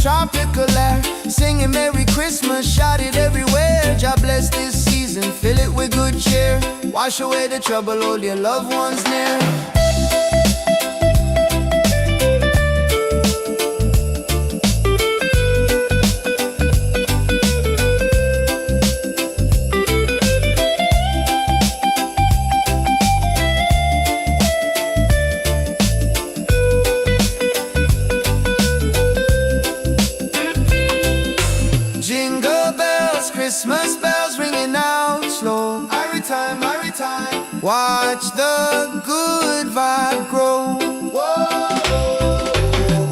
tropical air, singing Merry Christmas, shout it everywhere. God bless this season, fill it with good cheer. Wash away the trouble, hold your loved ones near. Christmas bells ringing out slow. Every time, every time. Watch the good vibe grow. Whoa.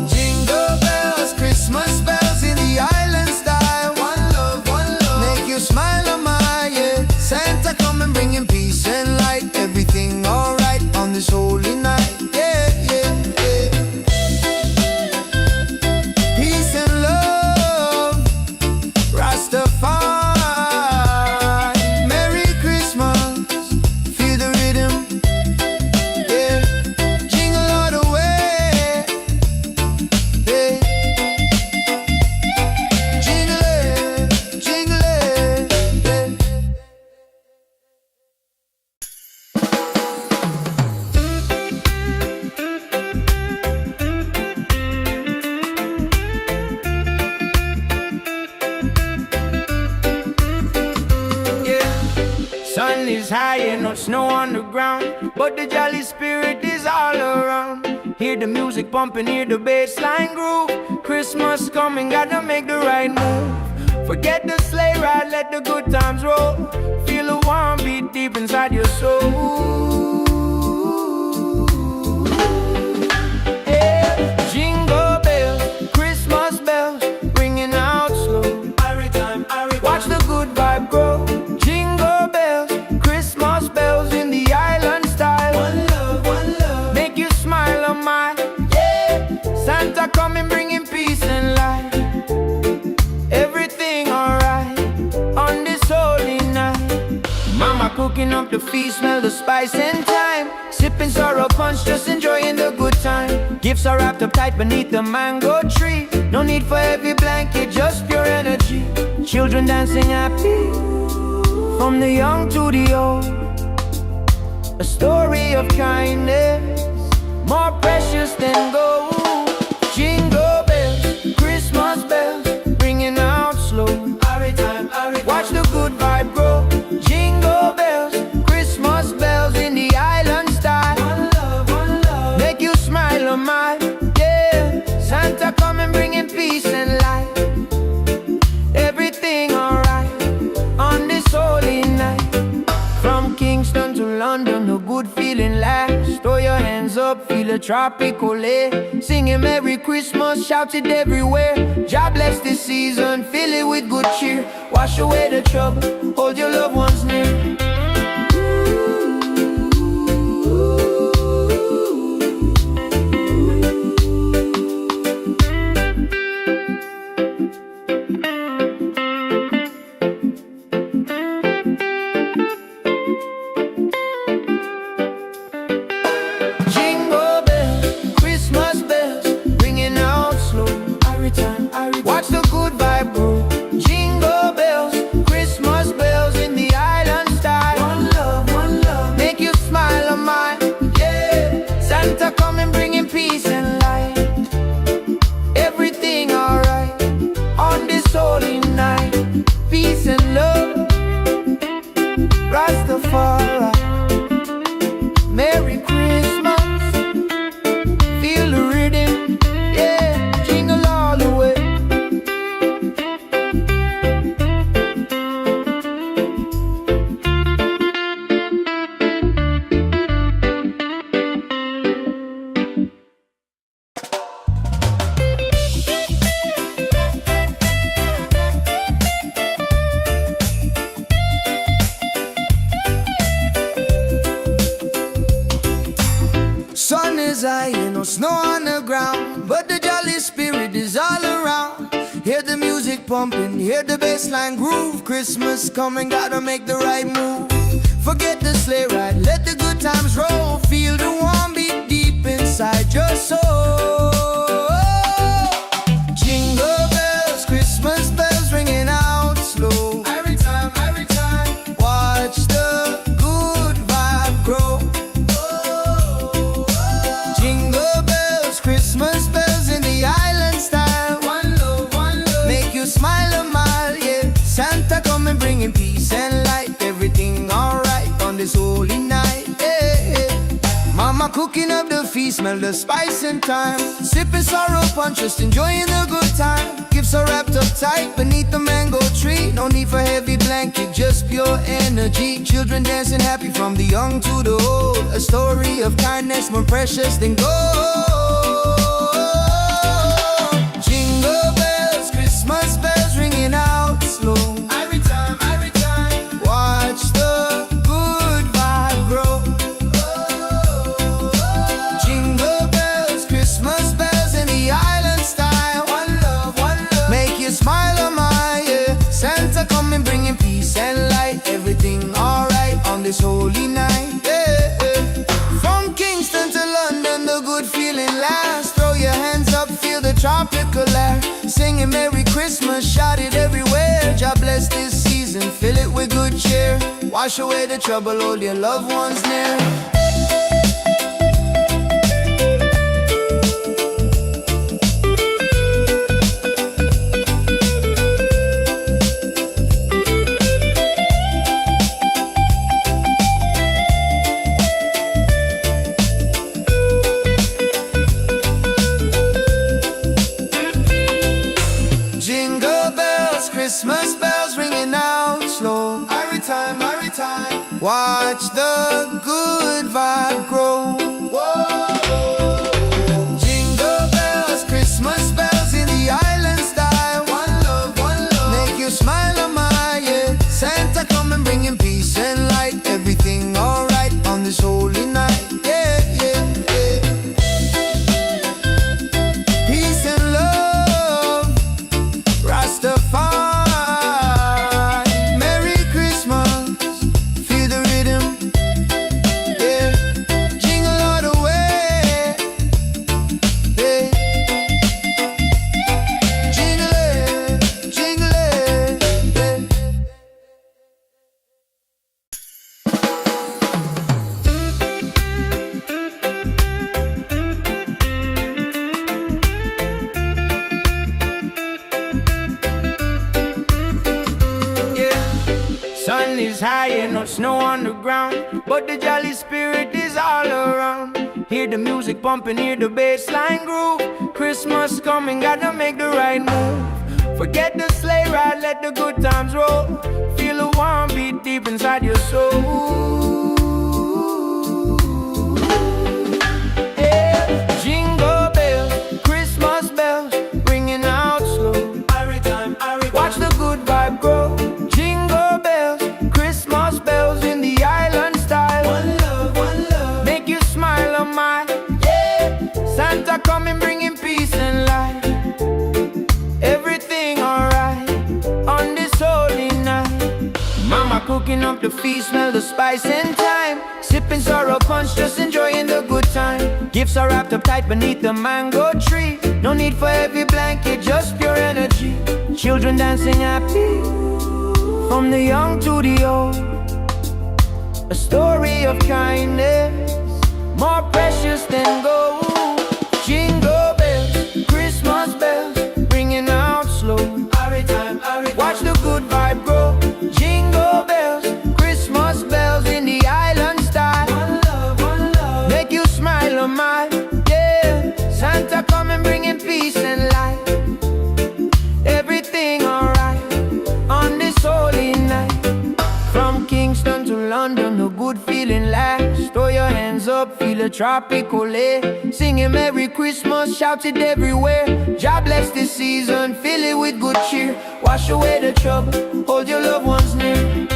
Jingle bells, Christmas bells in the island style. One love, one love. Make you smile on my yeah. Santa come and bringing peace and light. Everything alright on this holy night. Yeah, yeah, yeah. Peace and love, Rastafari. Sun is high and no snow on the ground, but the jolly spirit is all around. Hear the music pumping, hear the bass line groove. Christmas coming, gotta make the right move. Forget the sleigh ride, let the good times roll. Feel the warm beat deep inside your soul. Yeah. Jingle bells, Christmas bells, ringing out slow. Every time, watch the good vibe grow. Jingle bells, Christmas bells in the island style. One love, one love. Make you smile on my yeah. Santa coming bringing peace and light. Everything alright on this holy night. Mama cooking up the feast, smell the spice and thyme. Sipping sorrow punch, just enjoying the good time. Gifts are wrapped up tight beneath the mango tree. No need for heavy blanket, just pure energy. Children dancing happy, from the young to the old. A story of kindness, more precious than gold. Jingle bells, Christmas bells, ringing out slow. Every time, watch the good vibe grow. Jingle bells, Christmas bells in the island style. One love, one love. Make you smile on my yeah. Santa coming bringing peace and light. Everything alright on this holy night. From Kingston to London, a good feeling lasts. Throw your hands up, feel a tropical air. Singing Merry Christmas, shout it everywhere. God bless this season, fill it with good cheer. Wash away the trouble, hold your loved ones near. Watch the good vibe grow. Jingle bells, Christmas bells in the island style. One love, one love. Make you smile on mine, yeah. Santa coming bringing peace and light. Everything alright on this holy night. Peace and love, Rastafari. Merry Christmas, feel the rhythm, yeah. Jingle all the way. Sun is high and no snow on the ground, but the jolly spirit is all around. Hear the music pumping, hear the bass line groove. Christmas coming, gotta make the right move. Forget the sleigh ride, let the good times roll. Feel the warm beat deep inside your soul. Jingle cooking up the feast, smell the spice and thyme. Sipping sorrow punch, just enjoying the good time. Gifts are wrapped up tight beneath the mango tree. No need for heavy blanket, just pure energy. Children dancing happy from the young to the old. A story of kindness more precious than gold. Jingle bells, Christmas bells ringing out slow. Every time, watch the good vibe grow. Jingle bells, Christmas bells in the island style. One love, make you smile on my yeah. Santa coming bringing peace and light. Everything alright on this holy night, yeah, yeah. From Kingston to London, the good feeling lasts. Throw your hands up, feel the tropical air. Singing Merry Christmas, shout it everywhere. God bless this season, fill it with good cheer. Wash away the trouble, hold your loved ones near. Jingle bells, Christmas bells ringing out slow. Every time, watch the good vibe grow. Whoa. Jingle bells, Christmas bells in the island style. One love, make you smile on my yeah. Santa coming bringing peace and light. Everything alright on this holy night, yeah, yeah, yeah. Peace and love, Rastafari, Merry Christmas, feel the rhythm, yeah. Jingle all the way, yeah. Jingle it, yeah. Sun is high and no snow on the ground, but the jolly spirit is all around. Hear the music pumping, hear the bass line groove. Christmas coming, gotta make the right move. Forget the sleigh ride, let the good times roll. Feel the warm beat deep inside your soul. Yeah. Jingle bells, Christmas bells, ringing out slow. Watch the good vibe grow. Jingle bells, Christmas bells in the island style. One love, make you smile on my yeah. Santa coming bringing peace and light. Everything alright on this holy night. Mama cooking up the feast, smell the spice and thyme. Sipping sorrow punch, just enjoying the good time. Gifts are wrapped up tight beneath the mango tree. No need for heavy blanket, just pure energy. Children dancing happy, from the young to the old. A story of kindness, more precious than gold. Jingle bells, Christmas bells, ringing out slow. Watch the good vibe grow. Jingle bells, Christmas bells in the island style. One love, make you smile on my yeah. Santa coming bringing peace and light. Everything alright on this holy night. From Kingston to London, a good feeling lasts. Throw your hands up, feel a tropical air. Singing Merry Christmas, shout it everywhere. God bless this season, fill it with good cheer. Wash away the trouble, hold your loved ones near.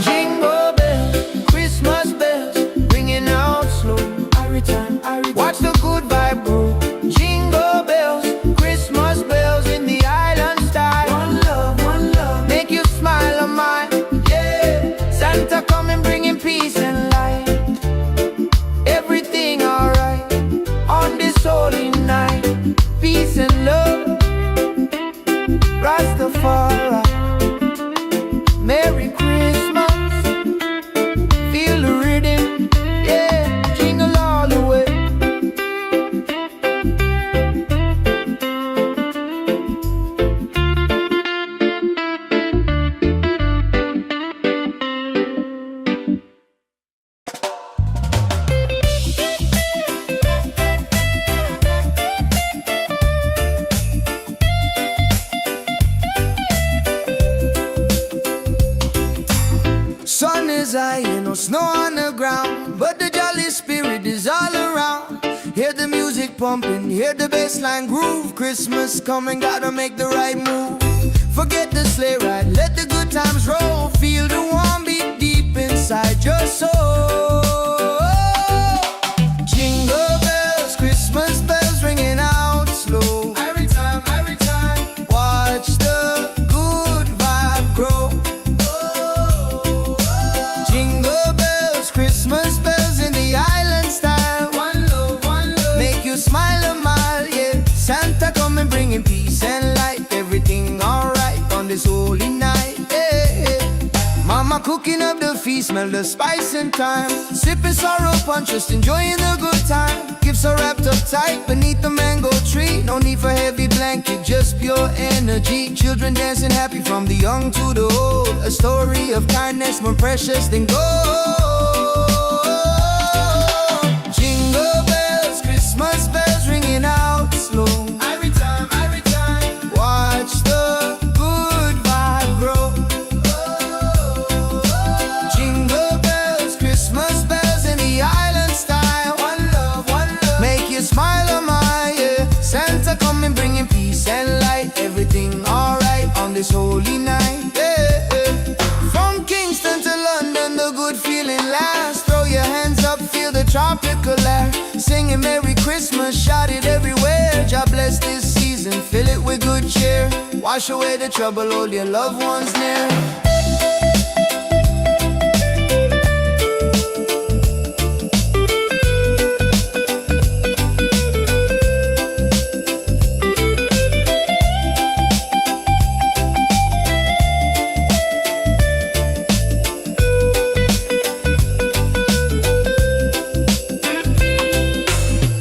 Jingle bells, Christmas bells, ringing out slow. Watch the good vibe grow. Jingle bells, Christmas bells in the island style. music pumping, hear the bassline groove. Christmas coming, gotta make the right move. Forget the sleigh ride, let the good times roll. Feel the warm beat deep inside your soul. Jingle bells, Christmas bells ringing out slow. Every time, watch the good vibe grow. Jingle bells, Christmas bells in the island style. One love, make you smile a mile, yeah. Santa coming bringing peace and light. Everything alright on this holy night, yeah. Mama cooking up the feast, smell the spice and thyme. Sipping sorrow punch, just enjoying the good time. Gifts are wrapped up tight beneath the mango tree. No need for heavy blanket, just pure energy. Children dancing happy from the young to the old. A story of kindness more precious than gold. Jingle bells, Christmas bells ringing out slow. Every time, watch the good vibe grow. Jingle bells, Christmas bells in the island style. One love, make you smile a mile, yeah. Santa coming bringing peace and light. Everything alright on this holy night, yeah. From Kingston to London, the good feeling lasts. Throw your hands up, feel the tropical air. Singing Merry Christmas, shout it everywhere. God bless this season, fill it with good cheer. Wash away the trouble, hold your loved ones near.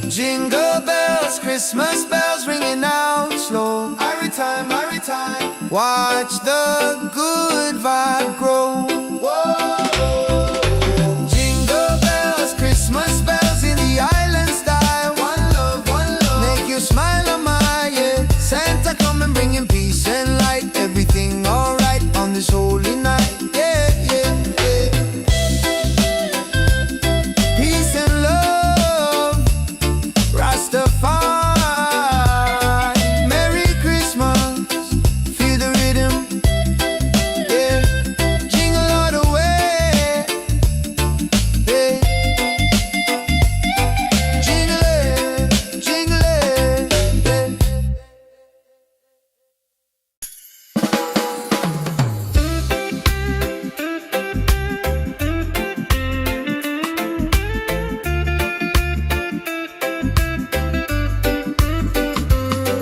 Jingle bells, Christmas bells ringing out slow. Every time, watch the good vibe grow. Jingle bells, Christmas bells in the island style. One love, make you smile a mile, yeah. Santa coming bringing peace and light. Everything alright on this holy night, yeah, yeah, yeah. Peace and love, Rastafari, Merry Christmas, feel the rhythm, yeah. Jingle all the way, yeah. Jingle it,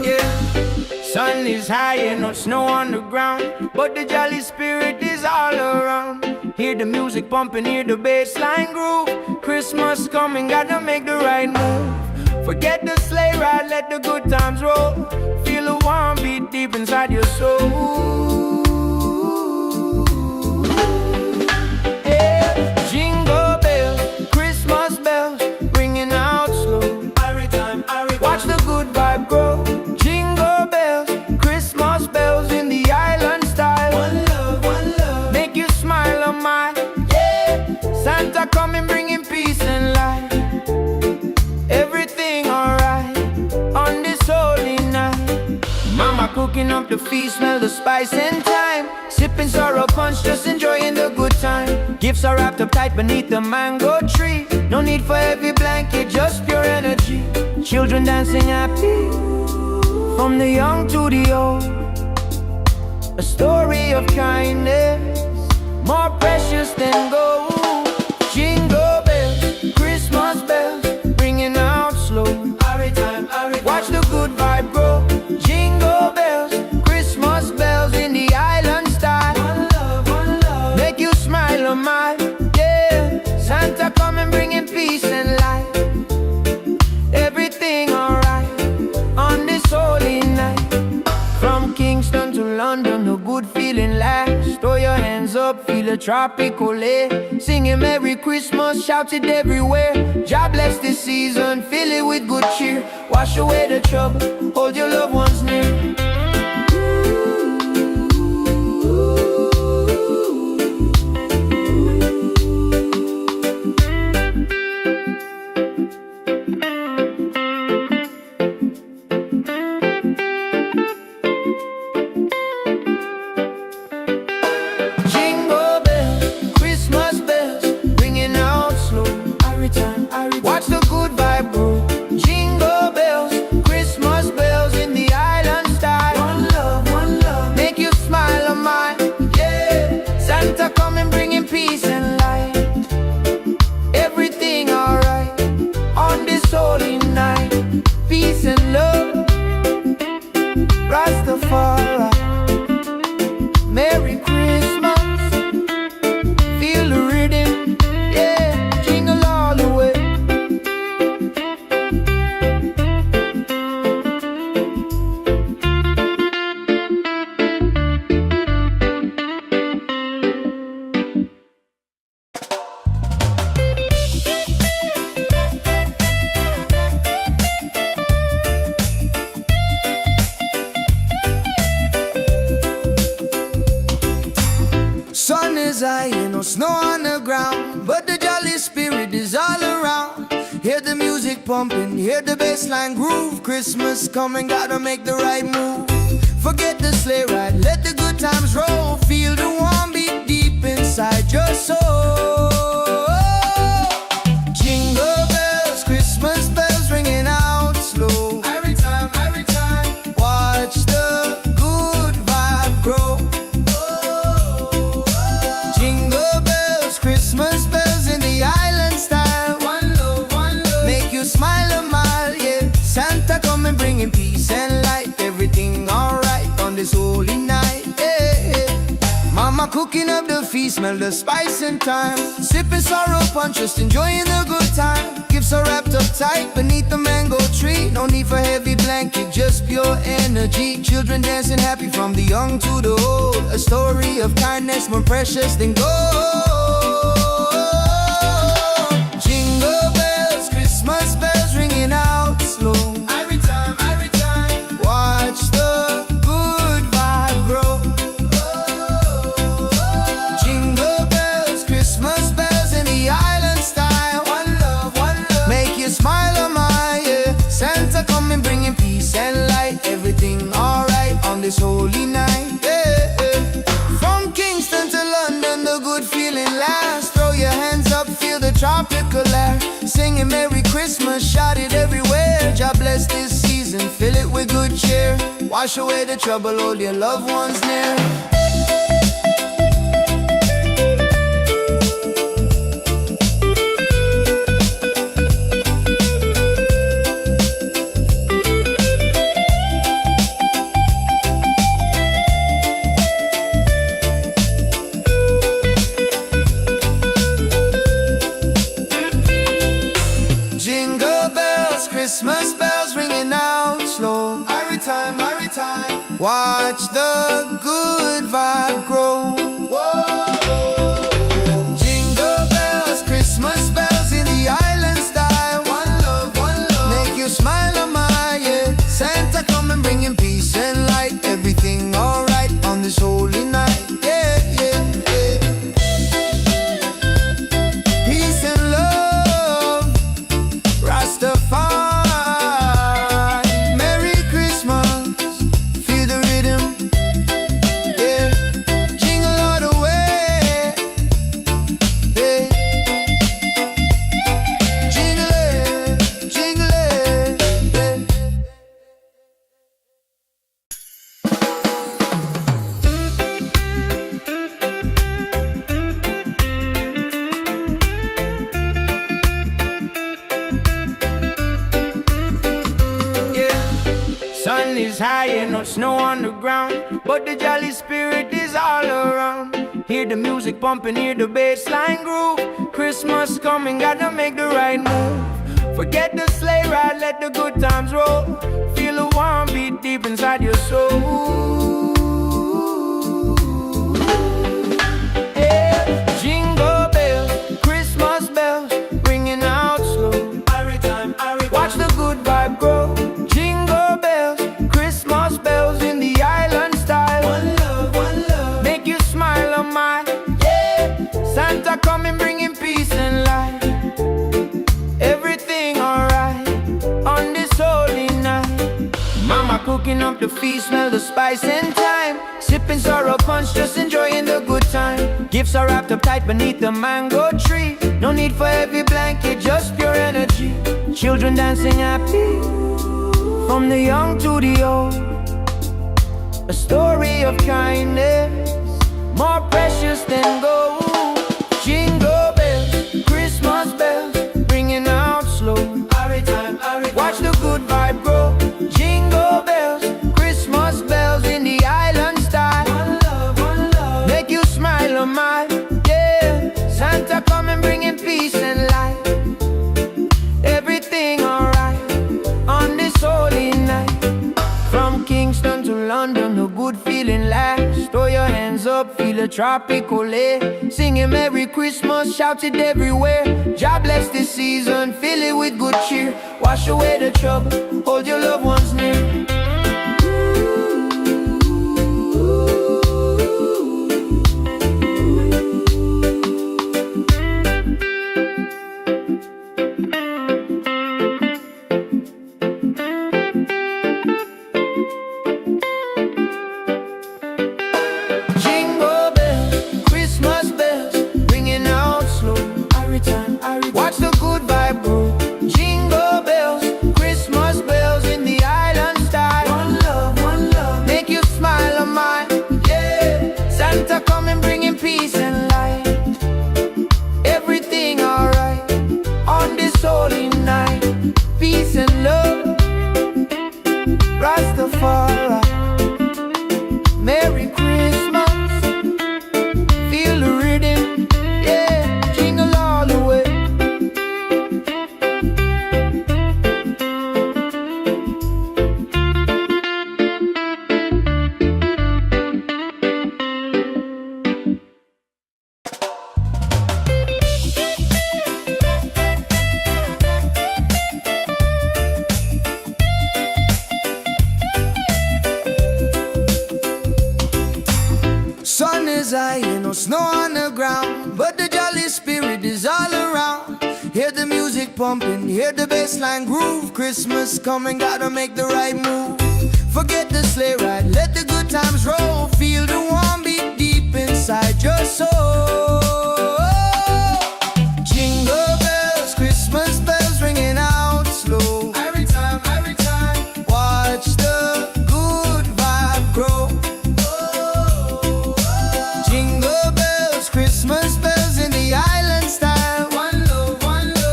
yeah. Sun is high and no snow on the ground, but the jolly spirit is all around. Hear the music pumping, hear the bassline groove. Christmas coming, gotta make the right move. Forget the sleigh ride, let the good times roll. Feel the warm beat deep inside your soul. Yeah. Jingle bells, Christmas bells, ringing out slow. Watch the good vibe grow. Jingle bells, Christmas bells in the island style. One love, make you smile a mile, yeah. Santa coming bringing peace and light. Everything alright on this holy night. Mama cooking up the feast, smell the spice and thyme. Sipping sorrow punch, just enjoying the good time. Gifts are wrapped up tight beneath the mango tree. No need for heavy blanket, just pure energy. Children dancing happy from the young to the old. A story of kindness more precious than gold. Jingle bells, Christmas bells, ringing out slow. Watch the good vibe grow. Jingle bells, Christmas bells in the island style. One love, make you smile a mile, yeah. Santa coming bringing peace and light. Everything alright on this holy night. From Kingston to London, a good feeling lasts. Throw your hands up, feel a tropical air. Singing Merry Christmas, shout it everywhere. God bless this season, fill it with good cheer. Wash away the trouble, hold your loved ones near. high and no snow on the ground, but the jolly spirit is all around. Hear the music pumping, hear the bassline groove. Christmas coming, gotta make the right move. Forget the sleigh ride, let the good times roll. Feel the warm beat deep inside your soul. Jingle bells, Christmas bells ringing out slow. Every time, watch the good vibe grow. Jingle bells, Christmas bells in the island style. One love, make you smile a mile, yeah. Santa coming bringing peace and light. Everything alright on this holy night, yeah. Mama cooking up the feast, smell the spice and thyme. Sipping sorrow punch, just enjoying the good time. Gifts are wrapped up tight beneath the mango tree. No need for heavy blanket, just pure energy. Children dancing happy from the young to the old. A story of kindness more precious than gold. Jingle bells, Christmas bells ringing out slow. Every time, watch the good vibe grow. Jingle bells, Christmas bells in the island style. One love, make you smile a mile, yeah. Santa coming bringing peace and light. Everything alright on this holy night, yeah. From Kingston to London, the good feeling lasts. Throw your hands up, feel the tropical air. Singing Merry Christmas, shout it everywhere. God bless this season, fill it with good cheer. Wash away the trouble, hold your loved ones near. Jingle bells, Christmas bells ringing out slow. Every time, watch the good vibe grow. Whoa. Jingle bells, Christmas bells in the island style. One love, make you smile a mile, yeah. Santa coming bringing peace and light. Everything alright on this holy night, yeah, yeah, yeah. Peace and love, Rastafari, Merry Christmas, feel the rhythm, yeah. Jingle all the way, yeah. Jingle it, yeah. Sun is high and no snow on the ground, but the jolly spirit is all around. Hear the music pumping, hear the bassline groove. Christmas coming, gotta make the right move. Forget the sleigh ride, let the good times roll. Feel the warm beat deep inside your soul. Yeah. Jingle bells, Christmas bells, ringing out slow. Watch the good vibe grow. Jingle bells, Christmas bells in the island style. One love, make you smile a mile, yeah. Santa coming bringing peace and light. Everything alright on this holy night. Mama cooking up the feast, smell the spice and thyme. Sipping sorrow punch, just enjoying the good time. Gifts are wrapped up tight beneath the mango tree. No need for heavy blanket, just pure energy. Children dancing happy from the young to the old. A story of kindness more precious than gold. Jingle bells, Christmas bells, ringing out slow. Watch the good vibe grow. Jingle bells, Christmas bells in the island style. One love, make you smile a mile, yeah. Santa coming bringing peace and light. Everything alright on this holy night. From Kingston to London, a good feeling lasts. Throw your hands up, feel a tropical air. Singing Merry Christmas, shout it everywhere. God bless this season, fill it with good cheer. Wash away the trouble, hold your loved ones near. Get the music pumping, hear the bassline groove. Christmas coming, gotta make the right move. Forget the sleigh ride, let the good times roll. Feel the warm beat deep inside your soul. Jingle bells, Christmas bells ringing out slow. Every time, watch the good vibe grow. Jingle bells, Christmas bells in the island style. One love,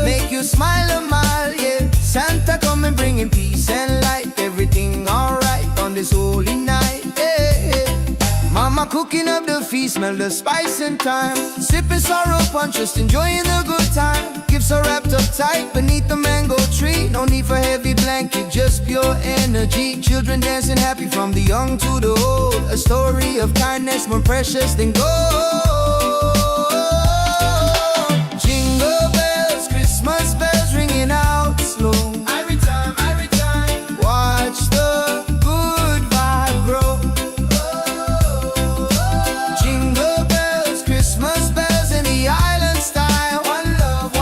make you smile a mile, yeah. Santa coming bringing peace and light. Everything alright on this holy night, yeah. Mama cooking up the feast, smell the spice and thyme. Sipping sorrow punch, just enjoying the good time. Gifts are wrapped up tight beneath the mango tree. No need for heavy blanket, just pure energy. Children dancing happy from the young to the old. A story of kindness more precious than gold. Jingle bells, Christmas bells ringing out slow. Every time, watch the good vibe grow. Jingle bells, Christmas bells in the island style. One love,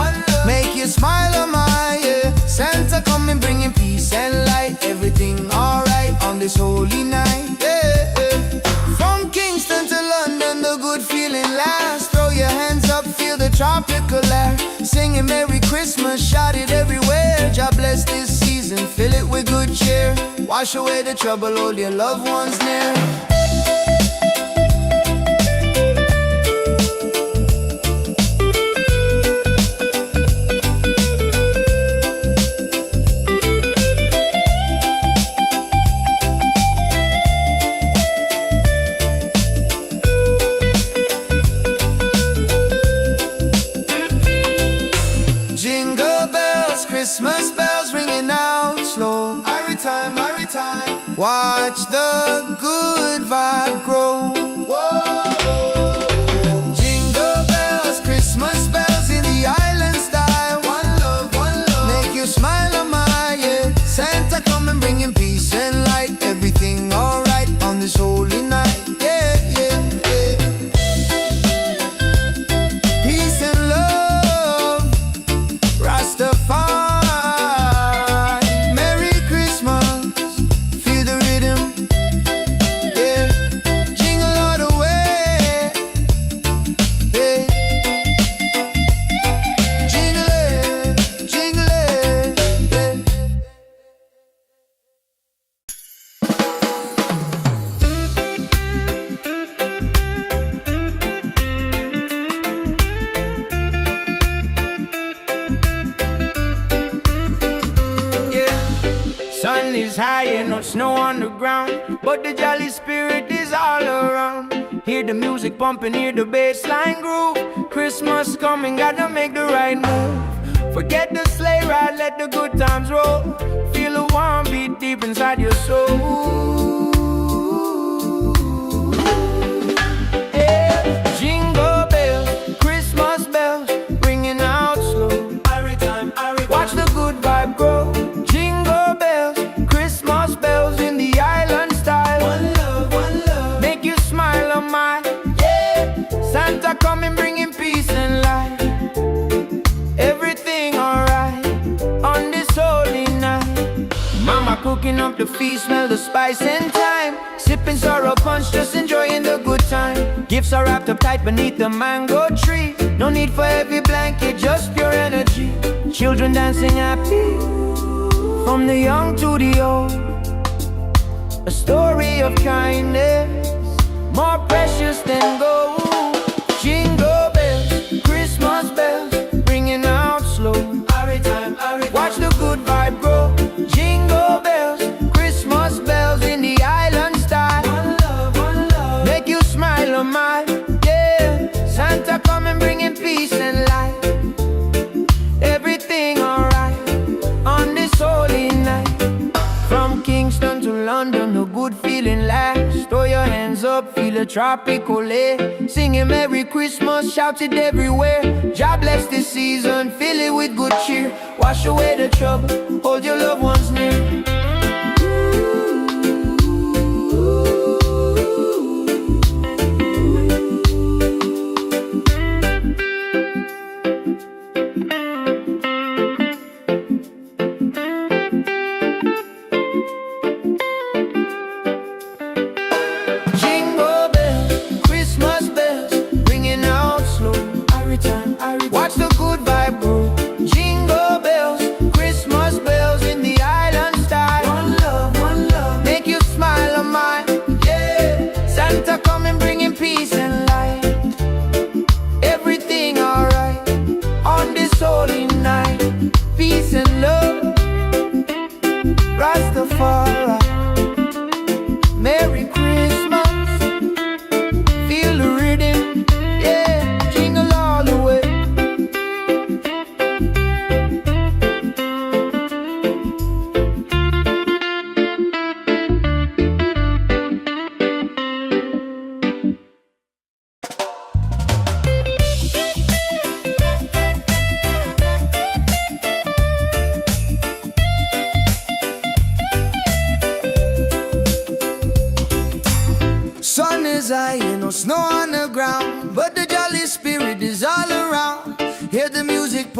make you smile a mile, yeah. Santa coming bringing peace and light. Everything alright on this holy night, yeah. From Kingston to London, the good feeling lasts. Throw your hands up, feel the tropical air. Singing Merry Christmas, shout it everywhere. God bless this season, fill it with good cheer. Wash away the trouble, hold your loved ones near. Jingle bells, Christmas bells ringing out slow. Every time, watch the good vibe grow. Whoa. Jingle bells, Christmas bells in the island style. One love, make you smile a mile, yeah. Santa coming bringing peace and light. Everything alright on this holy night, yeah, yeah, yeah. Peace and love, Rastafari. Merry Christmas, feel the rhythm, yeah. Jingle all the way, yeah. Jingle it, yeah. Sun is high and no snow on the ground, but the jolly spirit is all around. Hear the music pumping, hear the bassline groove. Christmas coming, gotta make the right move. Forget the sleigh ride, let the good times roll. Feel the warm beat deep inside your soul. Yeah. Jingle bells, Christmas bells, ringing out slow. Watch the good vibe grow. Jingle bells, Christmas bells in the island style. One love, make you smile a mile, yeah. Santa coming bringing peace and light. Everything alright on this holy night. Mama cooking up the feast, smell the spice and thyme. Sipping sorrow punch, just enjoying the good time. Gifts are wrapped up tight beneath the mango tree. No need for heavy blanket, just pure energy. Children dancing happy from the young to the old. A story of kindness more precious than gold. Jingle bells, Christmas bells, ringing out slow. Watch the good vibe grow. Jingle bells, Christmas bells in the island style. One love, make you smile a mile, yeah. Santa coming bringing peace and light. Everything alright on this holy night. From Kingston to London, a good feeling lasts. Throw your hands up, feel a tropical air. Singing Merry Christmas, shout it everywhere. God bless this season, fill it with good cheer. Wash away the trouble, hold your loved ones near.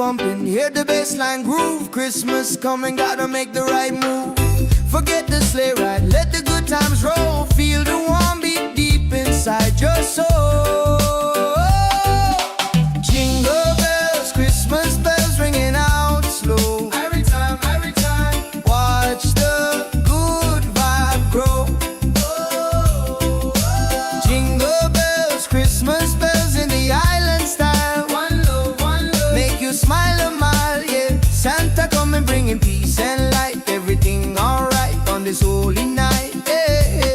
pumping, hear the bassline groove. Christmas coming, gotta make the right move. Forget the sleigh ride, let the good times roll. Feel the warm beat deep inside your soul. Jingle bells, Christmas bells ringing out slow. Every time, watch the good vibe grow. Jingle bells, Christmas bells in the island style. One love, make you smile a mile, yeah. Santa come and bringing peace and light. Everything alright on this holy night, yeah.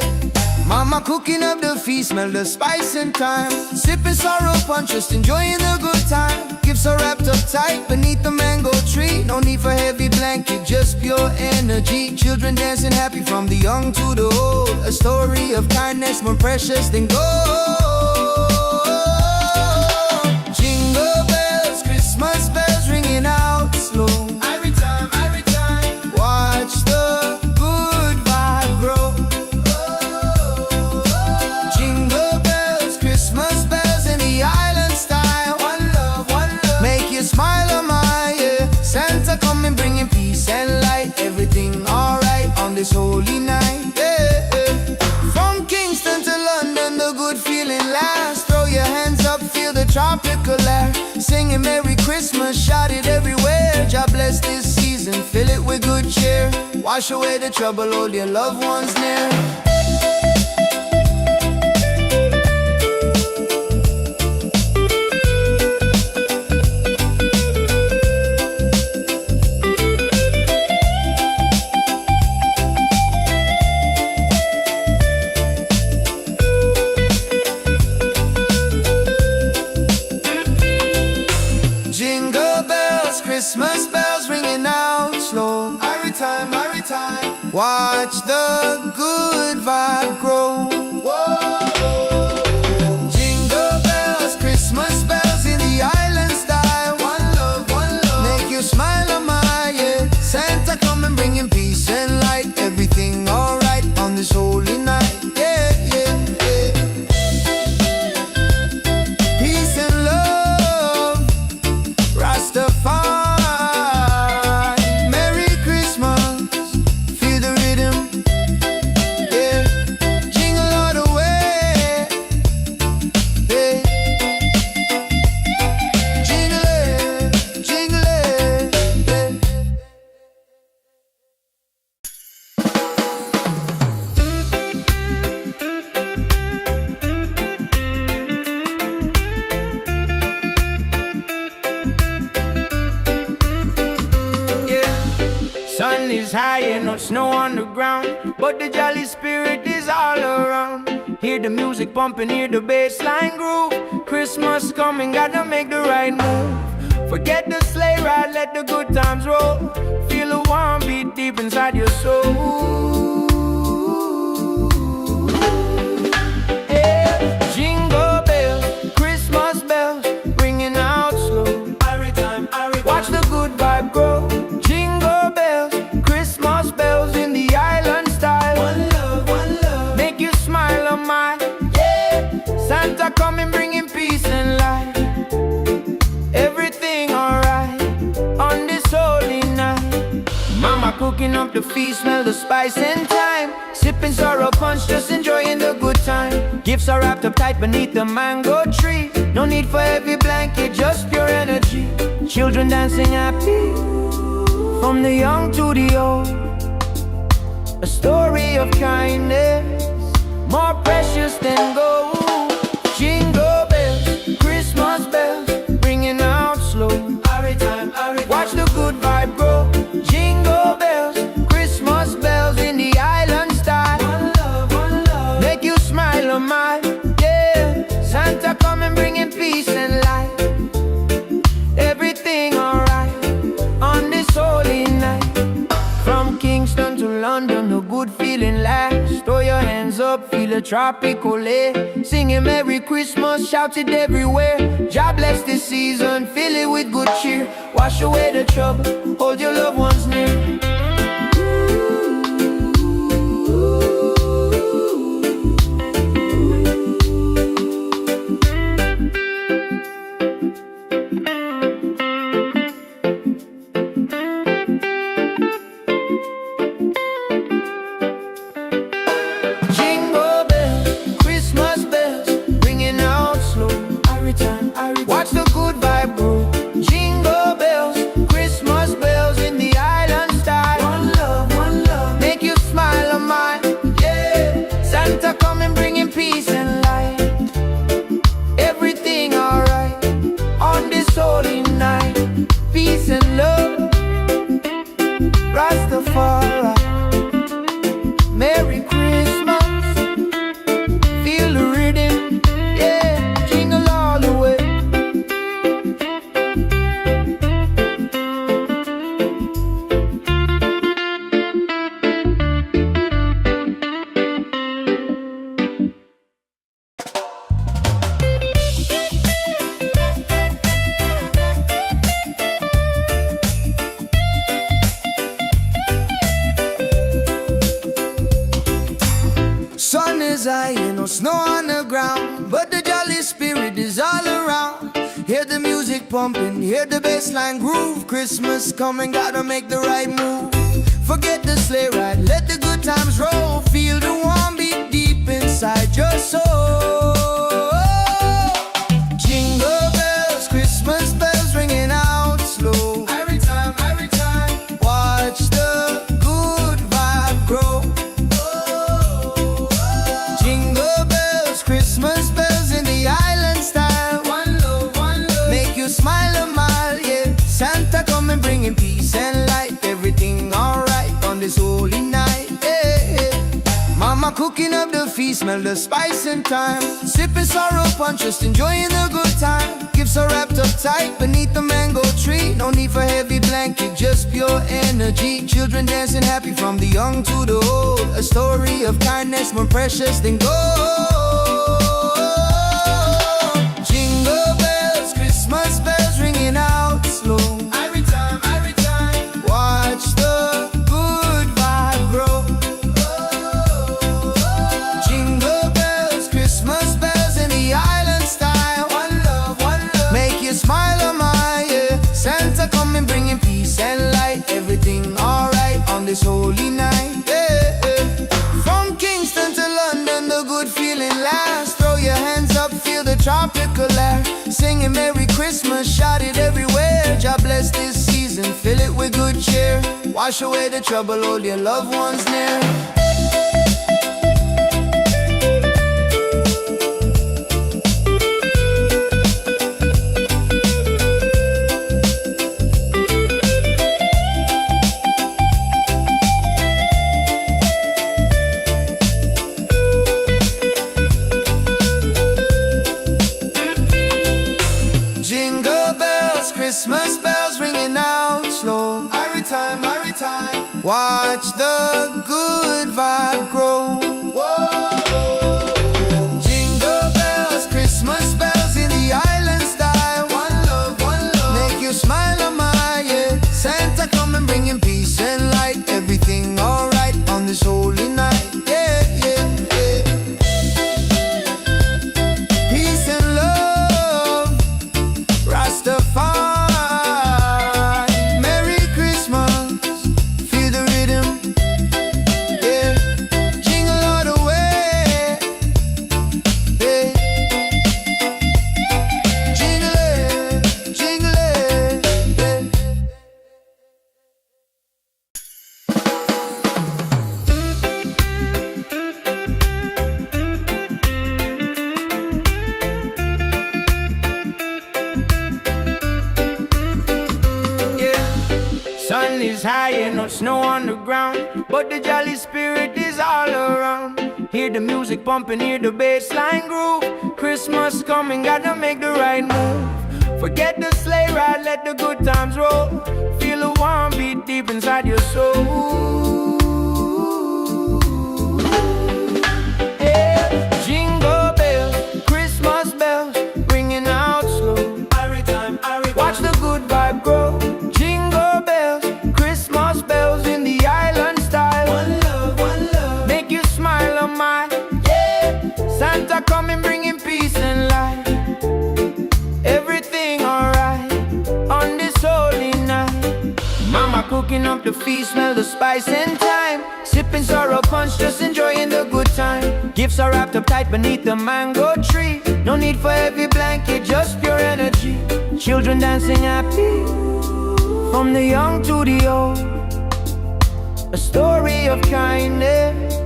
Mama cooking up the feast, smell the spice and thyme. Sipping sorrow punch, just enjoying the good time. Gifts are wrapped up tight beneath the mango tree. No need for heavy blanket, just pure energy. Children dancing happy from the young to the old. A story of kindness more precious than gold. Jingle bells, Christmas bells ringing out slow. Every time, watch the good vibe grow. Jingle bells, Christmas bells in the island style. One love, make you smile a mile, yeah. Santa coming bringing peace and light. Everything alright on this holy night, yeah. From Kingston to London, the good feeling lasts. Throw your hands up, feel the tropical air. Singing Merry Christmas, shout it everywhere. God bless this season, fill it with good cheer. Wash away the trouble, hold your loved ones near. Jingle bells, Christmas bells ringing out slow. Every time, watch the good vibe grow. Jingle bells, Christmas bells in the island style. One love, make you smile a mile, yeah. Santa come and bringing peace and light. Everything alright on this holy night, yeah. Peace and love, Rastafari. Merry Christmas, feel the rhythm, yeah. Jingle all the way, yeah. Jingle it, yeah. Sun is high and no snow on the ground, but the jolly spirit is all around. Hear the music pumping, hear the bassline groove. Christmas coming, gotta make the right move. Forget the sleigh ride, let the good times roll. Feel the warm beat deep inside your soul. Yeah. Jingle bells, Christmas bells, ringing out slow. Watch the good vibe grow. Jingle bells, Christmas bells in the island style. One love, make you smile a mile, yeah. Santa coming bringing peace and light. Everything alright on this holy night. Mama cooking up the feast, smell the spice and thyme. Sipping sorrow punch, just enjoying the good time. Gifts are wrapped up tight beneath the mango tree. No need for heavy blanket, just pure energy. Children dancing happy from the young to the old. A story of kindness more precious than gold. Jingle bells, Christmas bells, ringing out slow. Watch the good vibe grow. Jingle bells, Christmas bells in the island style. One love, make you smile a mile, yeah. Santa come and bringing peace and light. Everything alright on this holy night. From Kingston to London, a good feeling lasts. Throw your hands up, feel a tropical air. Singing Merry Christmas, shout it everywhere. God bless this season, fill it with good cheer. Wash away the trouble, hold your loved ones near. snow on the ground, but the jolly spirit is all around. Hear the music pumping, hear the bass line groove. Christmas coming, gotta make the right move. Forget the sleigh ride, let the good times roll. Feel the warm beat deep inside your soul. Jingle bells, Christmas bells ringing out slow. Every time, watch the good vibe grow. Jingle bells, Christmas bells in the island style. One love, make you smile a mile, yeah. Santa coming bringing peace and light. Everything alright on this holy night, yeah. Mama cooking up the feast, smell the spice and thyme. Sipping sorrow punch, just enjoying the good time. Gifts are wrapped up tight beneath the mango tree. No need for heavy blanket, just pure energy. Children dancing happy from the young to the old. A story of kindness more precious than gold. Jingle bells, Christmas bells ringing out slow. Every time, watch the good vibe grow. Jingle bells, Christmas bells in the island style. One love, make you smile a mile, yeah. Santa coming bringing peace and light. Everything alright on this holy night, yeah. From Kingston to London, the good feeling lasts. Throw your hands up, feel the tropical air. Singing Merry Christmas, shout it everywhere. God bless this season, fill it with good cheer. Wash away the trouble, hold your loved ones near. Jingle bells, Christmas bells ringing out slow. Every time, watch the good vibe grow. Jingle bells, Christmas bells in the island style. One love, make you smile a mile, yeah. Santa coming bringing peace and light. Everything alright on this holy night, yeah. Peace and love, Rastafari, Merry Christmas, feel the rhythm, yeah. Jingle all the way, yeah. Jingle it, yeah. Sun is high and no snow on the ground, but the jolly spirit is all around. Hear the music pumping, hear the bass line groove. Christmas coming, gotta make the right move. Forget the sleigh ride, let the good times roll. Feel the warm beat deep inside your soul. Yeah. Jingle bells, Christmas bells, ringing out slow. Watch the good vibe grow. Jingle bells, Christmas bells in the island style. One love, make you smile a mile, yeah. Santa coming bringing peace and light. Everything alright on this holy night. Mama cooking up the feast, smell the spice and thyme. Sipping sorrow punch, just enjoying the good time. Gifts are wrapped up tight beneath the mango tree. No need for heavy blanket, just pure energy. Children dancing happy from the young to the old. A story of kindness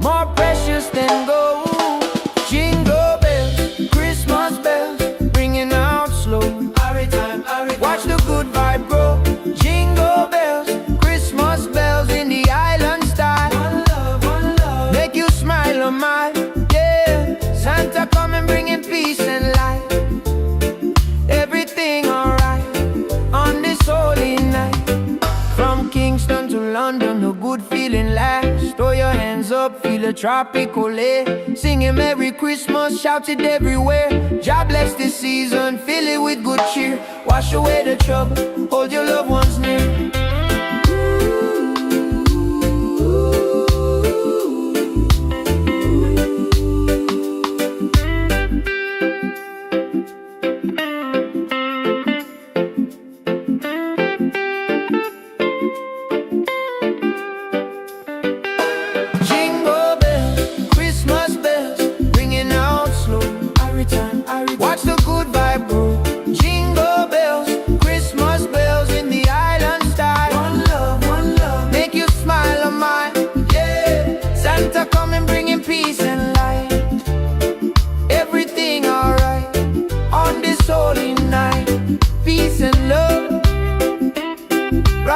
more precious than gold. Jingle bells, Christmas bells, ringing out slow. Watch the good vibe grow. Jingle bells, Christmas bells in the island style. One love, make you smile a mile, yeah. Santa coming bringing peace and light. Everything alright on this holy night. From Kingston to London, a good feeling lasts. Throw your hands up, feel a tropical air. Singing Merry Christmas, shout it everywhere. God bless this season, fill it with good cheer. Wash away the trouble, hold your loved ones near.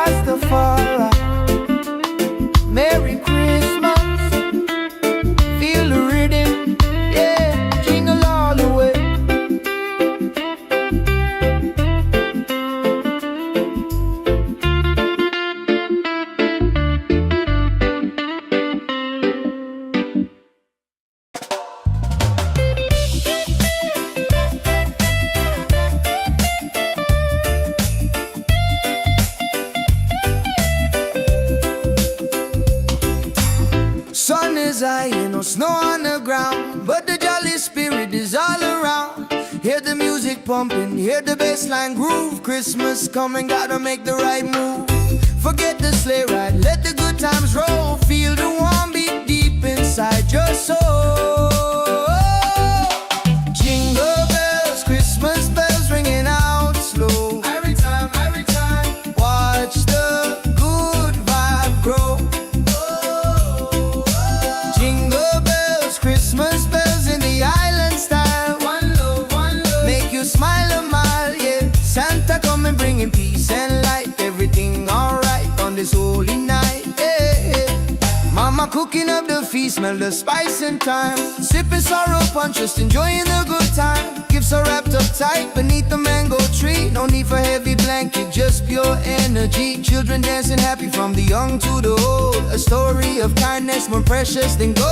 Rastafari. Merry Christmas, feel the rhythm, yeah, jingle all the way. Sun is high, ain't no snow on the ground, but the jolly spirit is all around. Hear the music pumping, hear the bassline groove. Christmas coming, gotta make the right move. Forget the sleigh ride, let the good times roll. Feel the warm beat deep inside your soul. Jingle bells, Christmas bells ringing out slow. Every time, watch the good vibe grow. Jingle bells, Christmas bells in the island style. One love, make you smile a mile, yeah. Santa coming bringing peace and light. Everything alright on this holy night, yeah. Mama cooking up the feast, smell the spice and thyme. Sipping sorrow punch, just enjoying the good time. Gifts are wrapped up tight beneath the mango tree. No need for heavy blanket, just pure energy. Children dancing happy from the young to the old. A story of kindness more precious than gold.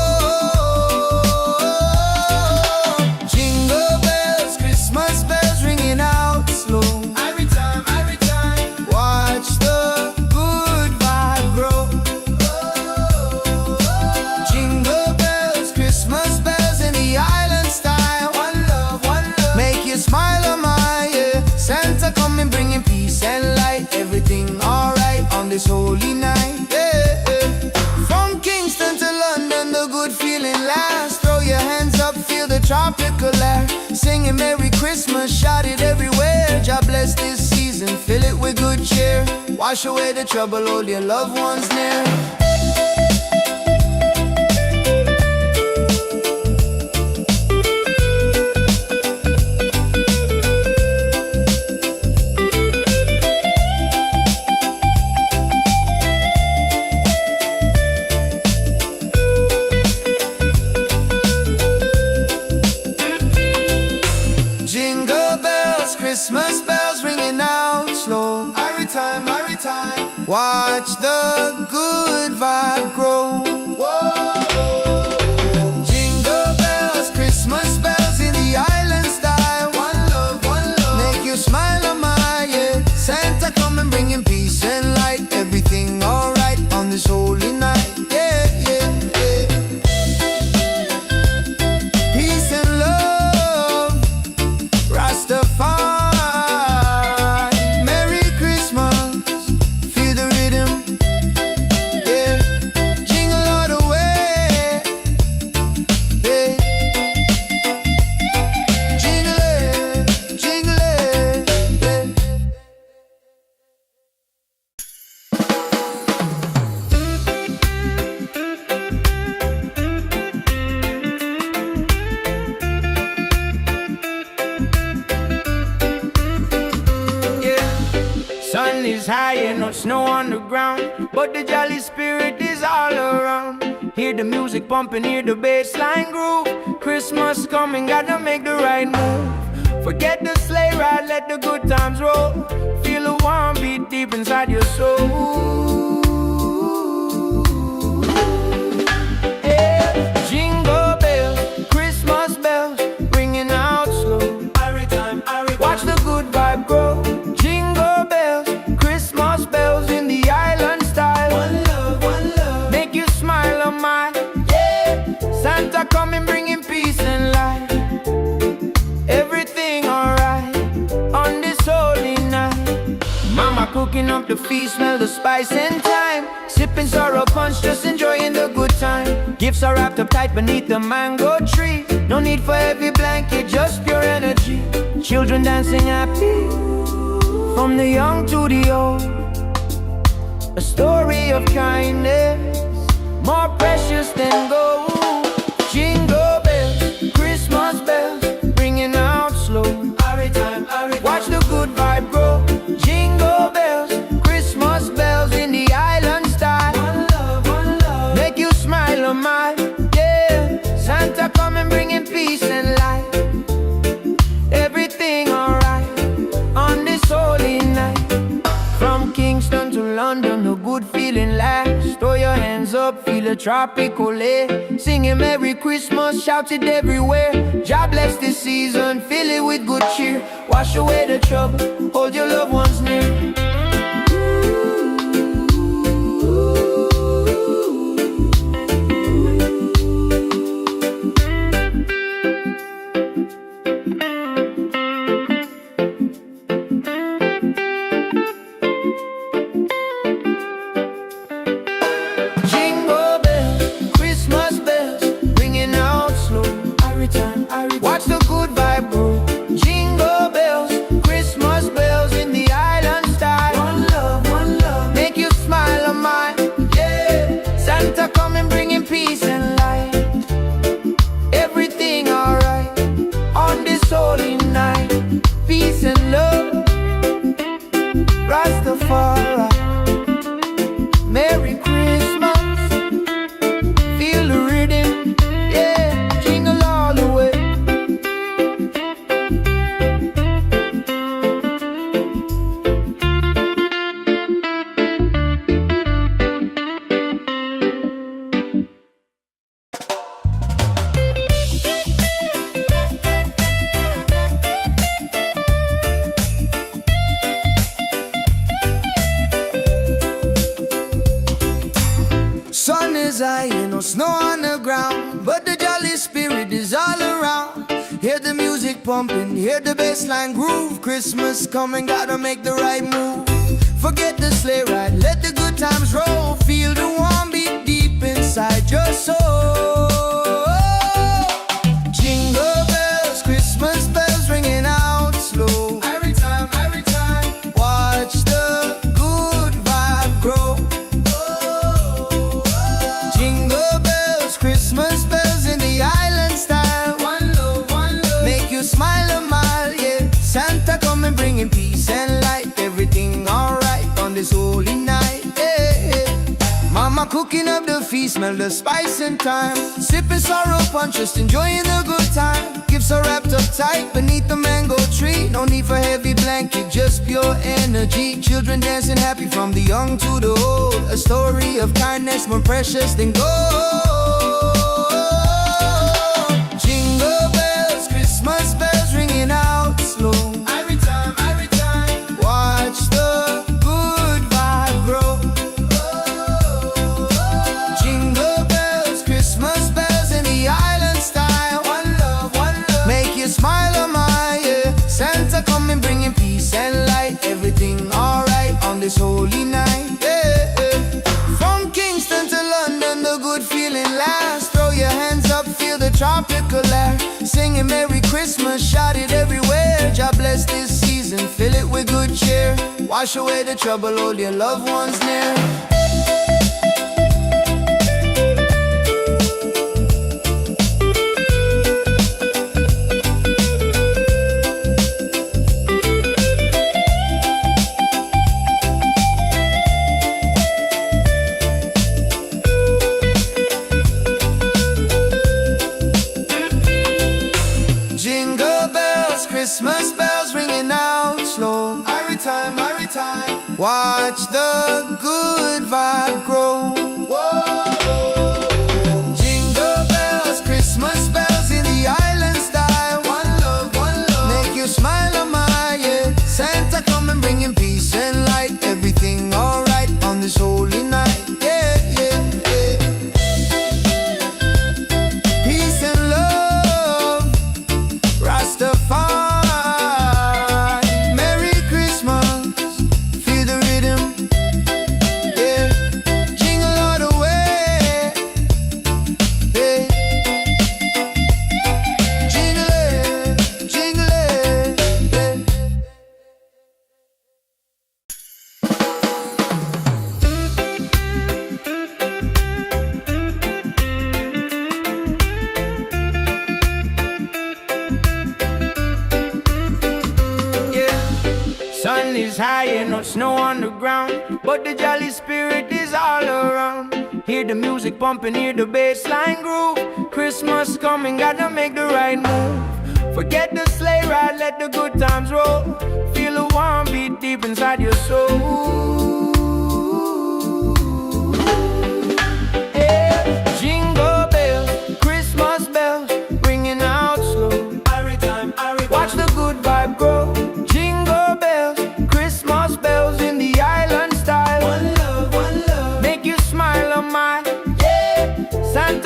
Jingle bells, Christmas bells ringing out slow. Every time, watch the good vibe grow. Jingle bells, Christmas bells in the island style. One love, make you smile a mile, yeah. Santa coming bringing peace and light. Everything alright on this holy night, yeah. From Kingston to London, the good feeling lasts. Throw your hands up, feel the tropical air. Singing Merry Christmas, shout it everywhere. God bless this season, fill it with good cheer. Wash away the trouble, hold your loved ones near. Jingle bells, Christmas bells ringing out slow. Every time, watch the good vibe grow. Jingle bells, Christmas bells in the island style. One love, make you smile a mile, yeah. Santa coming bringing peace and light. Everything alright on this holy night, yeah. Peace and love, Rastafari. Merry Christmas, feel the rhythm, yeah. Jingle all the way, yeah. Jingle it, yeah. Sun is high and no snow on the ground, but the jolly spirit is all around. Hear the music pumping, hear the bassline groove. Christmas coming, gotta make the right move. Forget the sleigh ride, let the good times roll. Feel a warm beat deep inside your soul. Yeah. Jingle bells, Christmas bells, ringing out slow. Watch the good vibe grow. Jingle bells, Christmas bells in the island style. One love, make you smile a mile, yeah. Santa coming bringing peace and light. Everything alright on this holy night. Mama cooking up the feast, smell the spice and thyme. Sipping sorrow punch, just enjoying the good time. Gifts are wrapped up tight beneath the mango tree. No need for heavy blanket, just pure energy. Children dancing happy from the young to the old. A story of kindness more precious than gold. Jingle bells, Christmas bells, ringing out slow. Watch the good vibe grow. Jingle bells, Christmas bells and the good feeling lasts. Throw your hands up, feel a tropical air. Singing Merry Christmas, shout it everywhere. God bless this season, fill it with good cheer. Wash away the trouble, hold your loved ones near. Watch the good vibe grow. Jingle bells, Christmas bells in the island style. One love, make you smile on mine. Yeah, Santa coming bringing peace and light. Everything alright on this holy night. Peace and love, Rastafari. Merry Christmas, feel the rhythm. Yeah, jingle all the way. Sun is high, ain't no snow on the ground, but the jolly spirit is all around. Hear the music pumping, hear the bassline groove. Christmas coming, gotta make the right move. Forget the sleigh ride, let the good times roll. Feel the warm beat deep inside your soul. Jingle bells, Christmas bells ringing out slow. Every time, watch the good vibe grow. Christmas bells in the island style. One love, make you smile a mile, yeah. Santa coming bringing peace and light. Everything alright on this holy night, yeah. Mama cooking up the feast, smell the spice and thyme. Sipping sorrow punch, just enjoying the good time. Gifts are wrapped up tight beneath the mango tree. No need for heavy blanket, just pure energy. Children dancing happy from the young to the old. A story of kindness more precious than gold. Jingle bells, Christmas bells ringing out slow. Every time, watch the good vibe grow. Jingle bells, Christmas bells in the island style. One love, make you smile on my, yeah. Santa coming bringing peace and light. Everything alright on this holy night, yeah. From Kingston to London, the good feeling lasts. Throw your hands up, feel the tropical air. Singing Merry Christmas, shout it everywhere. God bless this season, fill it with good cheer. Wash away the trouble, hold your loved ones near. Jingle bells, Christmas bells ringing out slow. Every time, watch the good vibe grow. Jingle bells, Christmas bells in the island style. One love, make you smile on my, yeah. Santa coming bringing peace and light. Everything alright on this holy night, yeah. Peace and love, Rastafari. Merry Christmas, feel the rhythm, yeah. Jingle all the way, yeah. Jingle it, yeah. Sun is high and no snow on the ground, but the jolly spirit is all around. Hear the music pumping, hear the bassline groove. Christmas coming, gotta make the right move. Forget the sleigh ride, let the good times roll. Feel a warm beat deep inside your soul.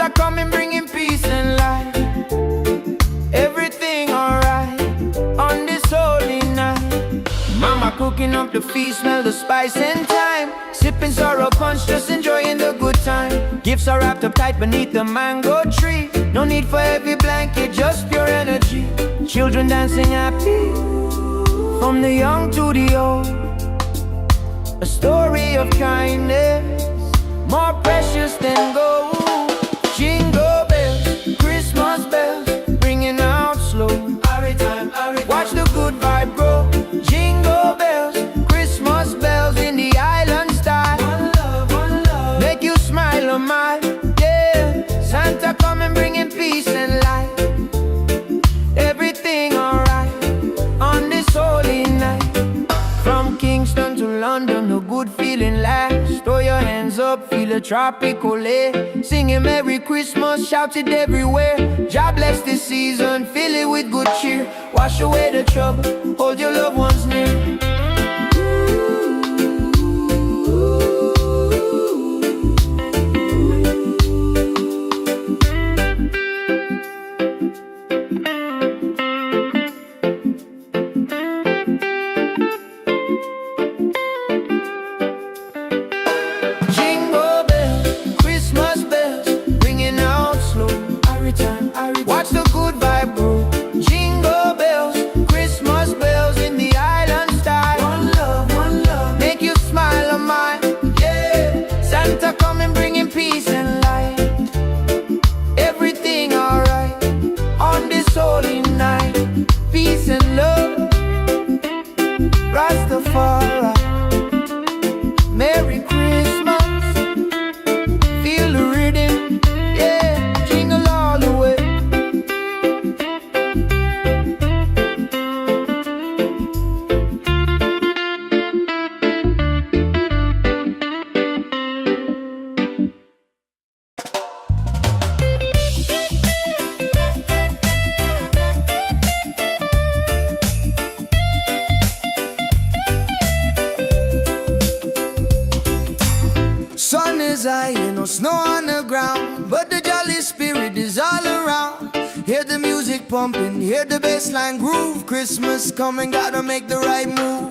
Santa coming bringing peace and light. Everything alright on this holy night. Mama cooking up the feast, smell the spice and thyme. Sipping sorrow punch, just enjoying the good time. Gifts are wrapped up tight beneath the mango tree. No need for heavy blanket, just pure energy. Children dancing happy, from the young to the old. A story of kindness, more precious than gold. Jingle bells, Christmas bells, ringing out slow. Watch the good vibe grow. Jingle bells, Christmas bells in the island style. One love, make you smile a mile. Yeah, Santa coming bringing peace and light. Everything alright on this holy night. From Kingston to London, the good feeling lasts. Throw your hands up, feel a tropical air. Singing Merry Christmas, shout it everywhere. God bless this season, fill it with good cheer. Wash away the trouble, hold your loved ones near. Watch the good vibe grow. Jingle bells, Christmas bells in the island style. One love, make you smile a mile. Yeah, Santa coming bringing peace and light. Everything alright on this holy night. Peace and love, Rastafari. Merry Christmas, feel the rhythm. Yeah, jingle all the way. Sun is high, no snow on the ground, but the jolly spirit is all around. Hear the music pumping, hear the bassline groove. Christmas coming, gotta make the right move.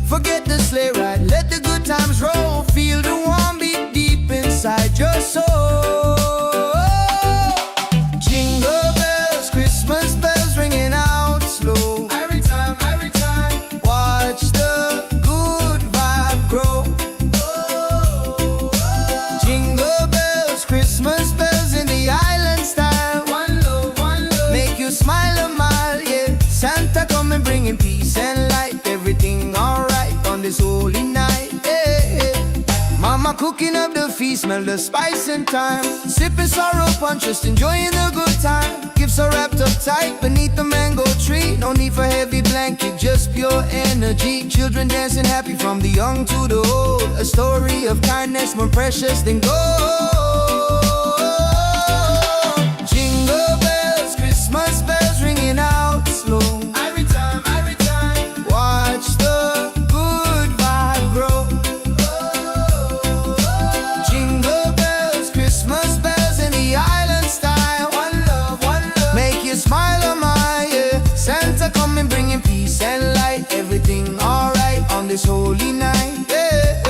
Forget the sleigh ride, let the good times roll. Feel the warm beat deep inside your soul. Jingle bells, Christmas bells ringing out slow. Every time, watch the good vibe grow. Jingle bells, Christmas bells in the island style. One love, make you smile a mile. Yeah, Santa coming bringing peace and light. Everything alright on this holy night. Yeah. Mama cooking up the feast, smell the spice and thyme. Sipping sorrow punch, just enjoying the good time. Gifts are wrapped up tight beneath the mango tree. No need for heavy blanket, just pure energy. Children dancing happy from the young to the old. A story of kindness more precious than gold. Jingle bells, Christmas bells ringing out slow. Every time, watch the good vibe grow. Jingle bells, Christmas bells in the island style. One love, make you smile a mile. Yeah, Santa coming bringing peace and light. Everything alright on this holy night. Yeah.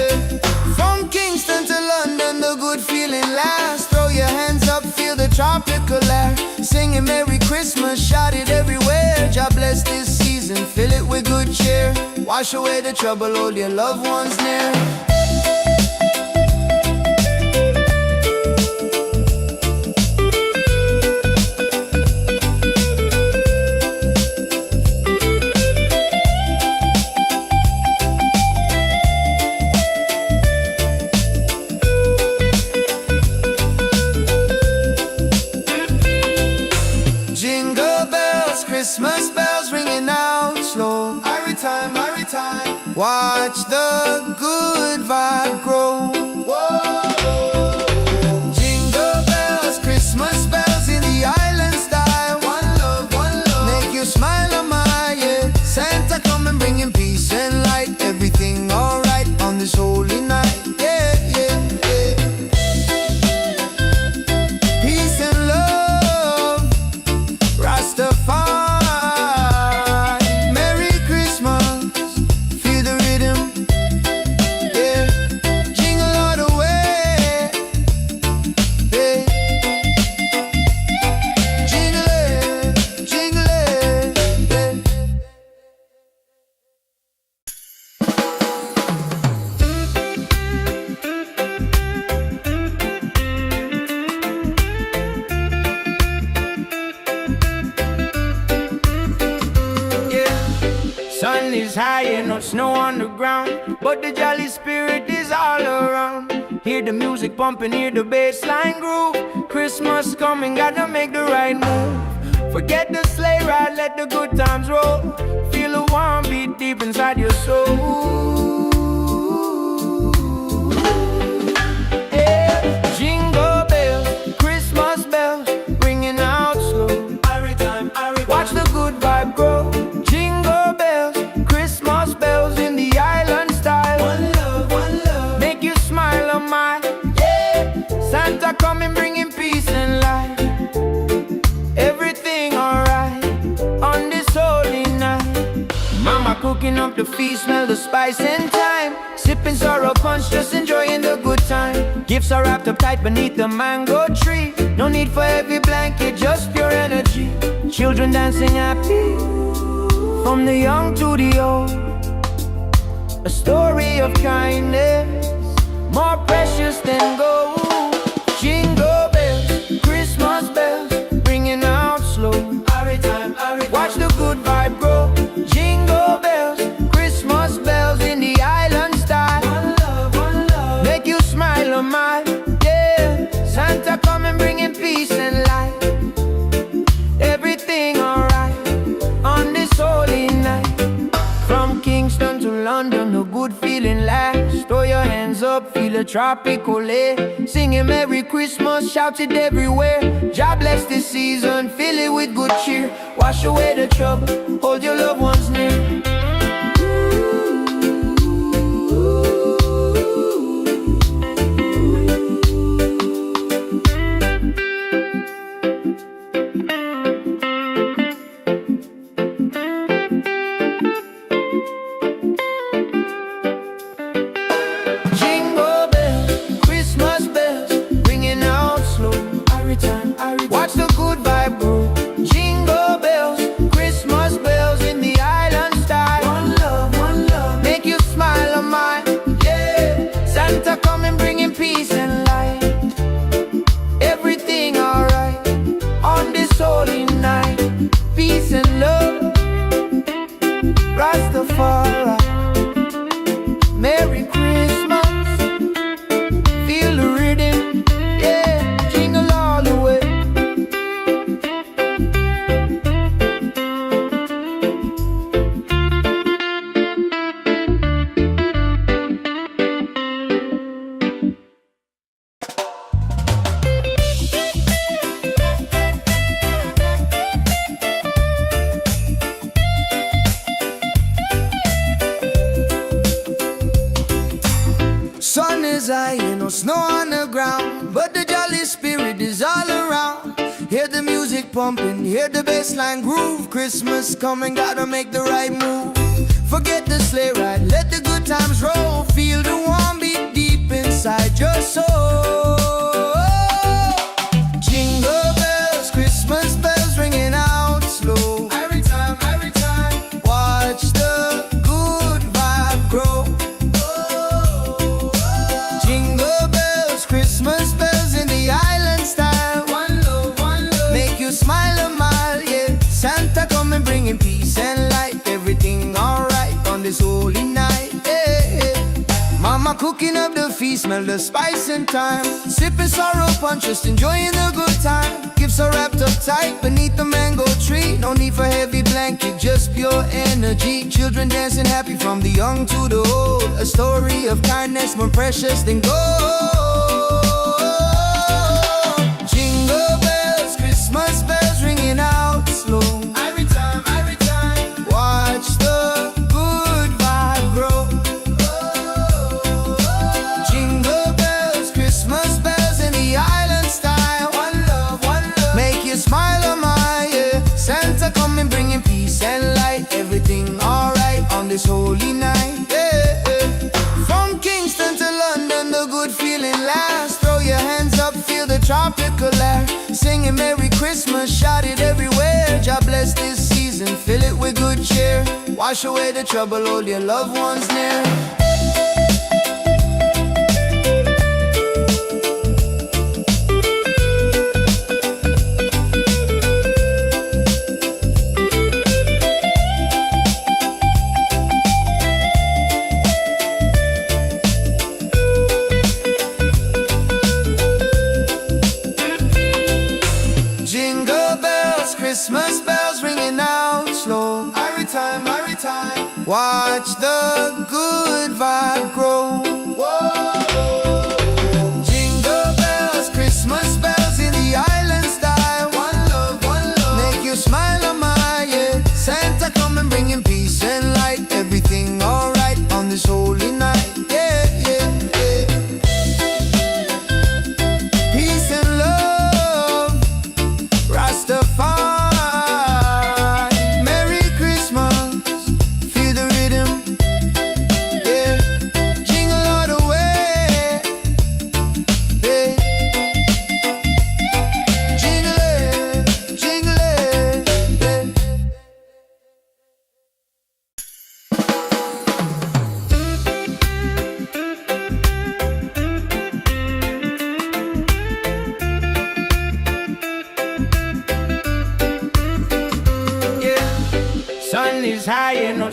From Kingston to London, the good feeling lasts. Throw your hands up, feel the tropical air. Singing Merry Christmas, shout it everywhere. God bless this season, fill it with good cheer. Wash away the trouble, hold your loved ones near. Jingle bells, Christmas bells ringing out slow. Every time, watch the good vibe grow. Jingle bells, Christmas bells in the island style. One love, make you smile a mile. Yeah, Santa coming bringing peace and light. Everything alright on this holy night. Yeah. Peace snow on the ground, but the jolly spirit is all around. Hear the music pumping, hear the bass line groove. Christmas coming, gotta make the right move. Forget the sleigh ride, let the good times roll. Feel a warm beat deep inside your soul. Yeah. Jingle bells, Christmas bells, ringing out slow. Watch the good vibe grow. Jingle bells, Christmas bells in the island style. One love, make you smile on mine. Yeah. Santa coming, bringing peace and light. Everything alright on this holy night. Mama cooking up the feast, smell the spice and thyme. Sipping sorrow punch, just enjoying the good time. Gifts are wrapped up tight beneath the mango tree. No need for heavy blanket, just pure energy. Children dancing happy, from the young to the old. A story of kindness, more precious than gold. Jingle bells, Christmas bells, ringing out slow. Watch the good vibe grow. Jingle bells, Christmas bells in the island style. One love, make you smile on mine. Yeah, Santa coming, bringing peace and light. Everything alright on this holy night. From Kingston to London, the good feeling lasts. Throw your hands up, feel a tropical air. Singing Merry Christmas, shout it everywhere. God bless this season, fill it with good cheer. Wash away the trouble, hold your loved ones near. Watch the good vibe grow. Jingle bells, Christmas bells in the island style. One love, make you smile on mine. Yeah, Santa coming, bringing peace and light. Everything alright on this holy night. Peace and love, Rastafari. Merry Christmas, feel the rhythm. Yeah, jingle all the way. Sun is high, no snow on the ground, but the jolly spirit is all around. Hear the music pumping, hear the bass line groove. Christmas coming, gotta make the right move. Forget the sleigh ride, let the good times roll. Feel the warm beat deep inside your soul. Jingle bells, Christmas bells ringing out slow. Every time, watch the good vibe grow. Jingle bells, Christmas bells in the island style. One love, make you smile a mile, yeah. Santa coming, bringing peace and light. Everything alright on this holy night, yeah. Mama cooking up the feast, smell the spice and thyme. Sipping sorrow punch, just enjoying the good time. Gifts are wrapped up tight beneath the mango tree. No need for heavy blanket, just pure energy. Children dancing happy, from the young to the old. A story of kindness, more precious than gold. Jingle bells, Christmas bells ringing out slow. Every time, watch the good vibe grow. Jingle bells, Christmas bells in the island style. One love, make you smile on my, yeah. Santa coming, bringing peace and light. Everything alright on this holy night, yeah. From Kingston to London, the good feeling lasts. Throw your hands up, feel the tropical air. Singing Merry Christmas, shout it everywhere. God bless this season, fill it with good cheer. Wash away the trouble, hold your loved ones near.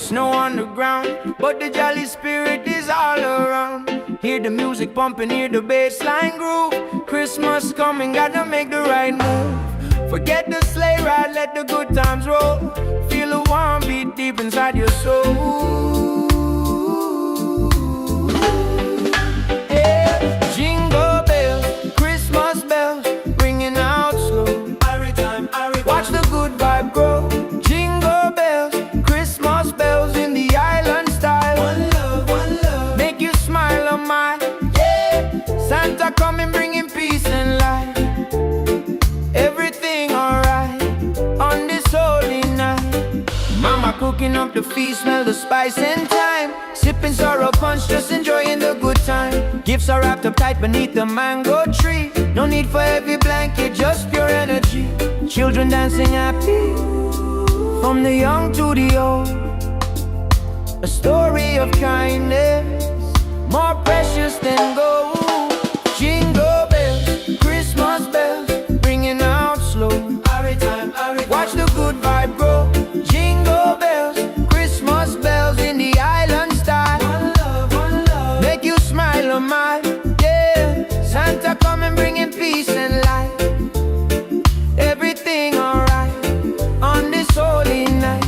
snow on the ground, but the jolly spirit is all around. Hear the music pumping, hear the bass line groove. Christmas coming, gotta make the right move. Forget the sleigh ride, let the good times roll. Feel the warm beat deep inside your soul. Yeah. Jingle bells, Christmas bells, ringing out slow. Every time, watch the good vibe grow. Jingle bells, Christmas bells in the island style. One love, make you smile on mine. Yeah. Santa coming, bringing peace and light. Everything alright on this holy night. Mama cooking up the feast, smell the spice and thyme. Sipping sorrow punch, just enjoying the good time. Gifts are wrapped up tight beneath the mango tree. No need for heavy blanket, just pure energy. Children dancing happy, from the young to the old. A story of kindness, more precious than gold. Jingle bells, Christmas bells, ringing out slow. Every time, watch the good vibe grow. Jingle bells, Christmas bells in the island style. One love, make you smile on mine. Yeah, Santa coming, bringing peace and light. Everything alright on this holy night.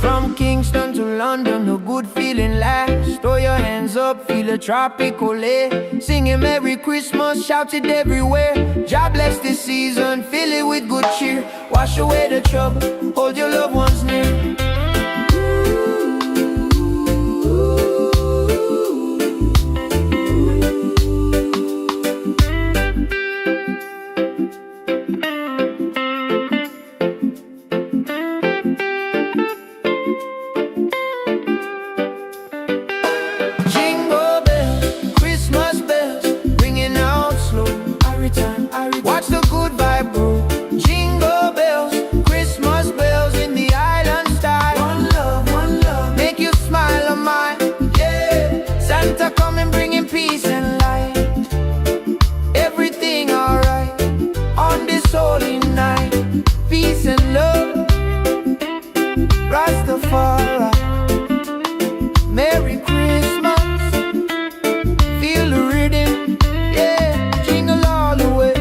From Kingston to London, the good feeling lasts. Throw your hands up, feel a tropical air. Singing Merry Christmas, shout it everywhere. God bless this season, fill it with good cheer. Wash away the trouble, hold your loved ones near. Watch the good vibe grow. Jingle bells, Christmas bells in the island style. One love, make you smile on mine. Yeah, Santa coming, bringing peace and light. Everything alright on this holy night. Peace and love, Rastafari. Merry Christmas, feel the rhythm. Yeah, jingle all the way.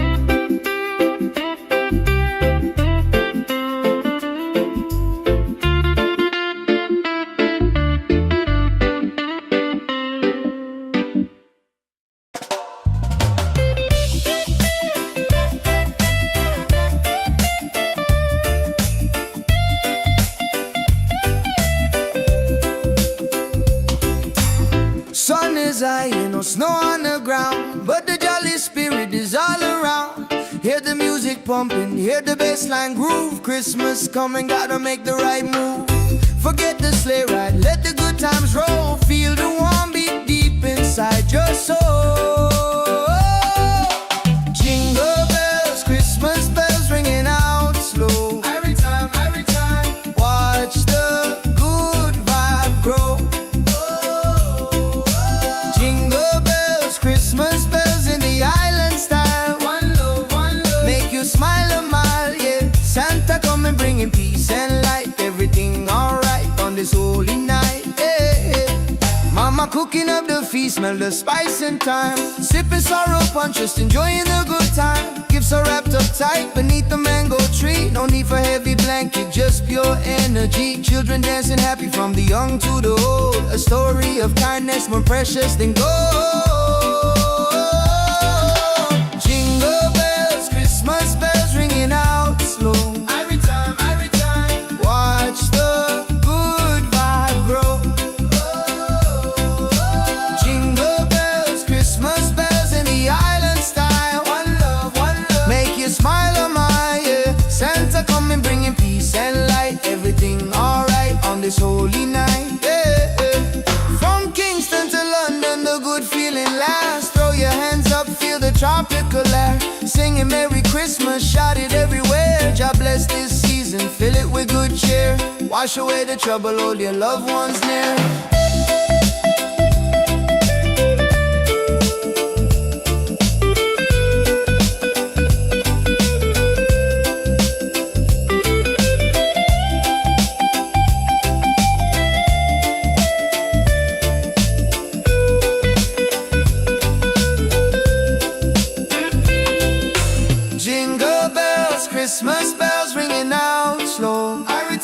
Sun is high, no snow on the ground, but the jolly spirit is all around. Hear the music pumping, hear the bass line groove. Christmas coming, gotta make the right move. Forget the sleigh ride, let the good times roll. Feel the warm beat deep inside your soul. Jingle bells, Christmas bells ringing out slow. Every time, watch the good vibe grow. Jingle bells, Christmas bells in the island style. One love, make you smile a mile, yeah. Santa coming, bringing peace and light. Everything alright on this holy night, yeah. Mama cooking up the feast, smell the spice and thyme. Sipping sorrow punch, just enjoying the good time. Gifts are wrapped up tight beneath the mango tree. No need for heavy blanket, just pure energy. Children dancing happy from the young to the old. A story of kindness more precious than gold. Jingle bells, Christmas bells ringing out slow. Every time, watch the good vibe grow. Jingle bells, Christmas bells in the island style. One love, make you smile on my, yeah. Santa coming, bringing peace and light. Everything alright on this holy night, yeah. From Kingston to London, the good feeling lasts. Throw your hands up, feel the tropical air. Singing Merry Christmas, shout it everywhere. God bless this season, fill it with good cheer. Wash away the trouble, hold your loved ones near.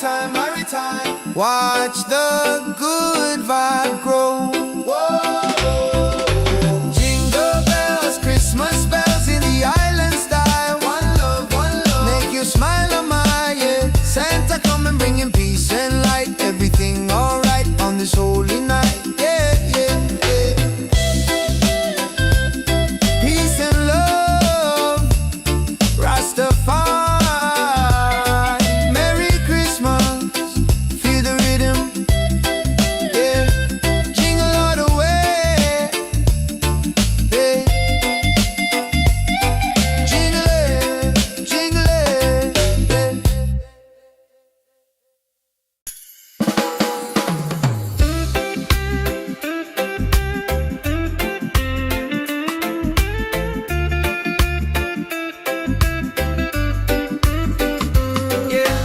time, every time. Watch the good vibe grow. Whoa. Jingle bells, Christmas bells in the island style. One love, make you smile, oh my, yeah. Santa come and bring him peace and light. Everything alright on this holy night, yeah, yeah, yeah. Peace and love, Rastafari. Merry Christmas, feel the rhythm, yeah. Jingle all the way, yeah. Jingle it, yeah.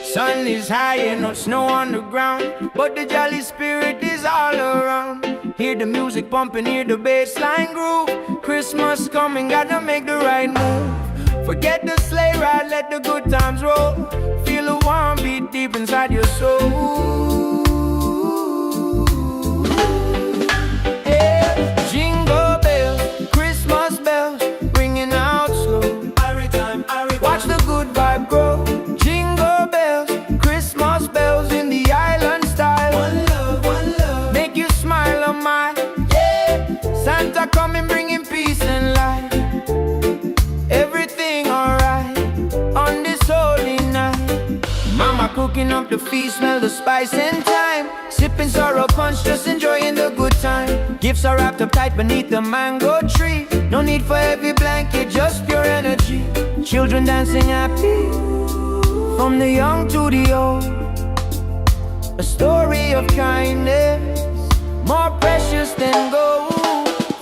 Sun is high and no snow on the ground, but the jolly spirit is all around. Hear the music pumping, hear the bass line groove. Christmas coming, gotta make the right move. Forget the sleigh ride, let the good times roll. Feel a warm beat deep inside your soul. Yeah. Jingle bells, Christmas bells, ringing out slow. Watch the good vibe grow. Jingle bells, Christmas bells in the island style. One love, make you smile, oh my, yeah. Santa coming, bringing peace and light. Everything alright on this holy night. Mama cooking up the feast, smell the spice and thyme. Sipping sorrow punch, just enjoying the good time. Gifts are wrapped up tight beneath the mango tree. No need for heavy blanket, just pure energy. Children dancing happy, from the young to the old. A story of kindness, more precious than gold.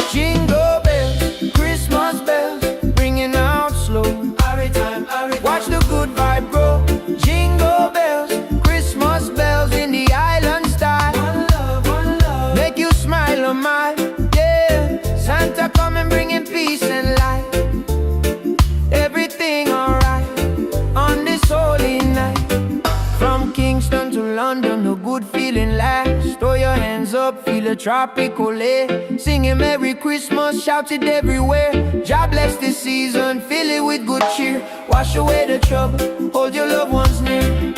Jingle bells, Christmas bells, ringing out slow. Watch the good vibe grow. Jingle bells, Christmas bells in the island style. One love, make you smile, oh my, yeah. Santa come and bringing peace and light. Everything alright on this holy night. From Kingston to London, the good feeling lasts. Throw your hands up, feel a tropical air. Singing Merry Christmas, shout it everywhere. God bless this season, fill it with good cheer. Wash away the trouble, hold your loved ones near.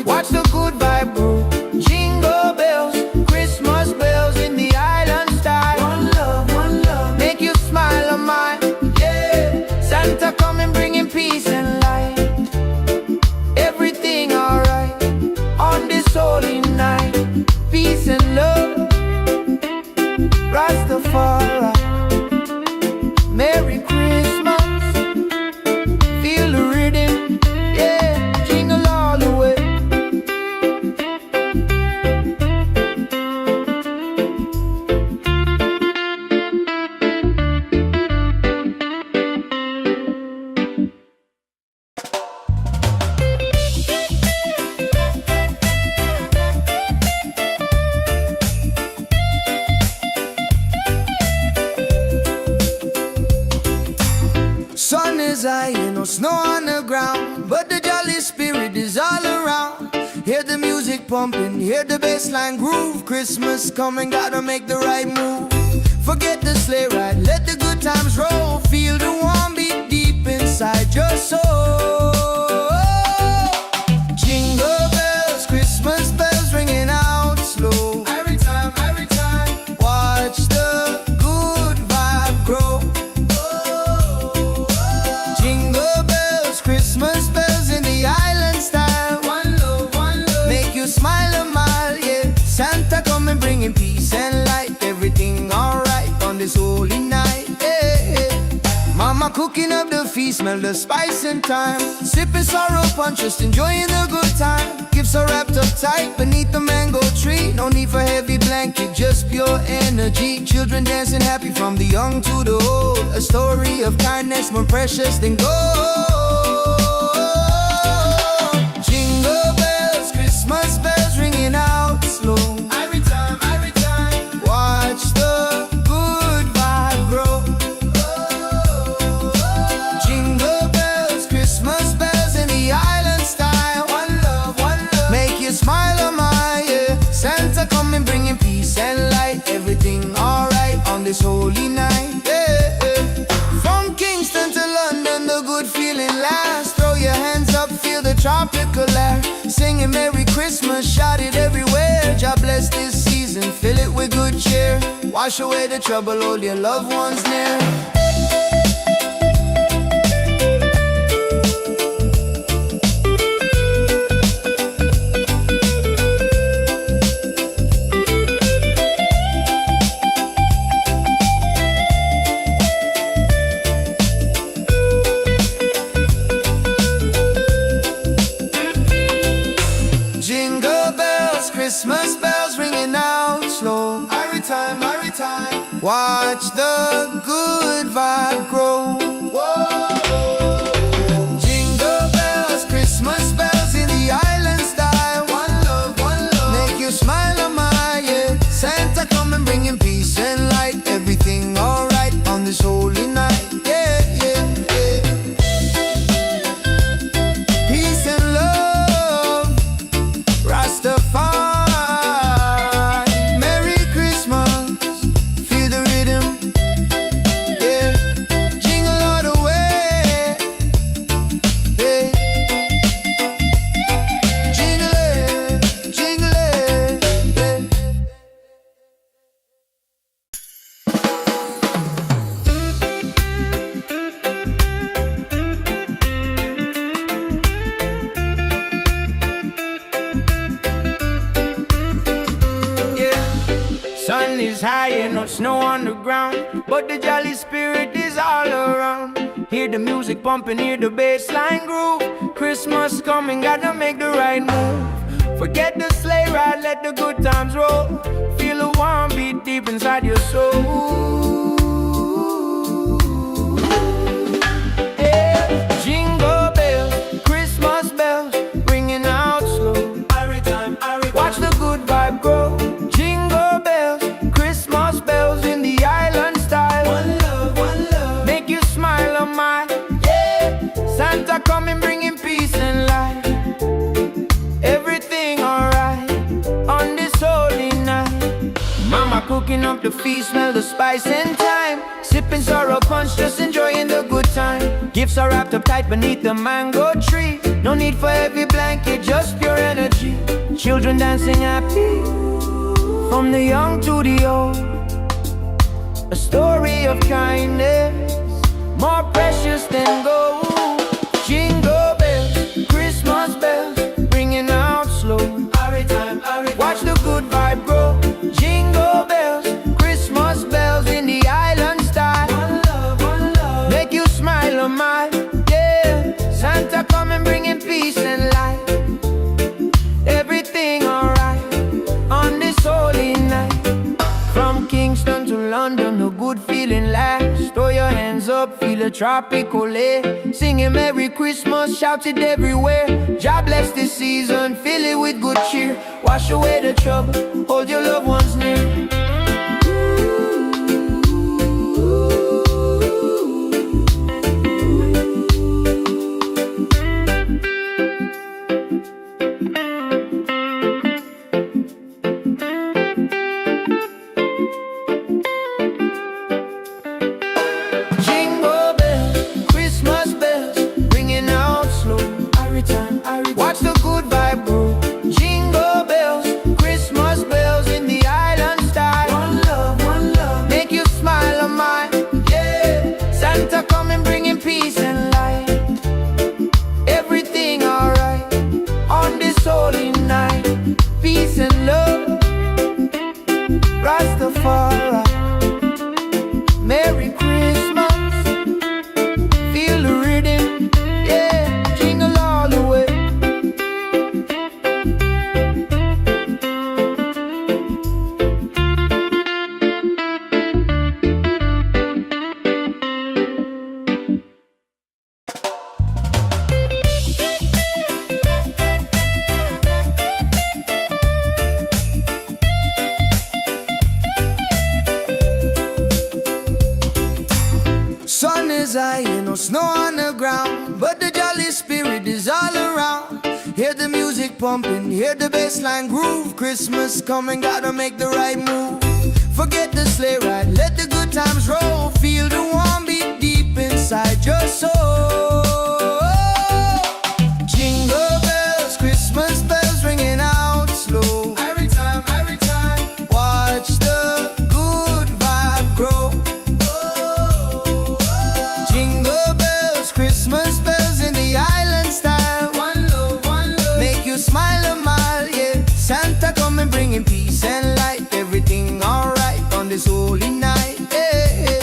Watch the good vibe grow. Jingle bells, Christmas bells in the island style. One love, make you smile, oh my, yeah. Santa come and bringing peace and light. Everything alright on this holy night. Peace and love, Rastafari. Merry Christmas, feel the rhythm, yeah. Jingle all the way. Sun is high and no snow on the ground, but the jolly spirit is all around. Hear the music pumping, hear the bass line groove. Christmas coming, gotta make the right move. Forget the sleigh ride, let the good times roll. Feel the warm beat deep inside your soul. Jingle bells, Christmas bells ringing out slow. Every time, watch the good vibe grow. Jingle bells, Christmas bells in the island style. One love, make you smile a mile, yeah. Santa come and bringing peace and light. Everything alright on this holy night, yeah, yeah. Mama cooking up the feast, smell the spice and thyme. Sipping sorrow punch, just enjoying the good time. Gifts are wrapped up tight beneath the mango tree. No need for heavy blanket, just pure energy. Children dancing happy from the young to the old. A story of kindness more precious than gold. Jingle bells, Christmas bells ringing out slow. Every time, watch the good vibe grow. Jingle bells, Christmas bells in the island style. One love, make you smile on my yeah. Santa coming bringing peace and light. Everything alright on this holy night, yeah, yeah. From Kingston to London, the good feeling lasts. Throw your hands up, feel the tropical air. Singing Merry Christmas, shout it everywhere. God bless this season, fill it with good cheer. Wash away the trouble, hold your loved ones near. Jingle bells, Christmas bells ringing out slow. Every time, watch the good vibe grow. Whoa. Jingle bells, Christmas bells in the island style. One love, make you smile on my yeah. Santa coming bringing peace and light. Everything alright on this holy night, yeah, yeah, yeah. Peace and love, Rastafari. Merry Christmas, feel the rhythm, yeah. Jingle all the way, yeah. Jingle it, yeah. Sun is high and no snow on the ground, but the jolly spirit is all around. Hear the music pumping, hear the bass line groove. Christmas coming, gotta make the right move. Forget the sleigh ride, let the good times roll. Feel a warm beat deep inside your soul. Yeah. Jingle bells, Christmas bells, ringing out slow. Watch the good vibe grow. Jingle bells, Christmas bells in the island style. One love, make you smile on my yeah. Santa coming bringing peace and light. Everything alright on this holy night. Mama cooking up the feast, smell the spice and thyme. Sipping sorrow punch, just enjoying the good time. Gifts are wrapped up tight beneath the mango tree. No need for heavy blanket, just pure energy. Children dancing happy, from the young to the old. A story of kindness, more precious than gold. Jingle bells, Christmas bells, ringing out slow. Watch the good vibe grow. Jingle bells, Christmas bells in the island style. One love, make you smile on my yeah. Santa coming bringing peace and light. Everything alright on this holy night. From Kingston to London, the good feeling lasts. Throw your hands up, feel a tropical air. Singing Merry Christmas, shout it everywhere. God bless this season, fill it with good cheer. Wash away the trouble, hold your loved ones near. Jingle bells, Christmas bells, ringing out slow. Watch the good vibe grow. Jingle bells, Christmas bells in the music pumping, hear the bassline groove. Christmas coming, gotta make the right move. Forget the sleigh ride, let the good times roll. Feel the warm beat deep inside your soul. Jingle bells, Christmas bells ringing out slow. Every time, watch the good vibe grow. Jingle bells, Christmas bells in the island style. One love, make you smile a mile, yeah. Santa coming bringing peace and light. Everything alright on this holy night, yeah.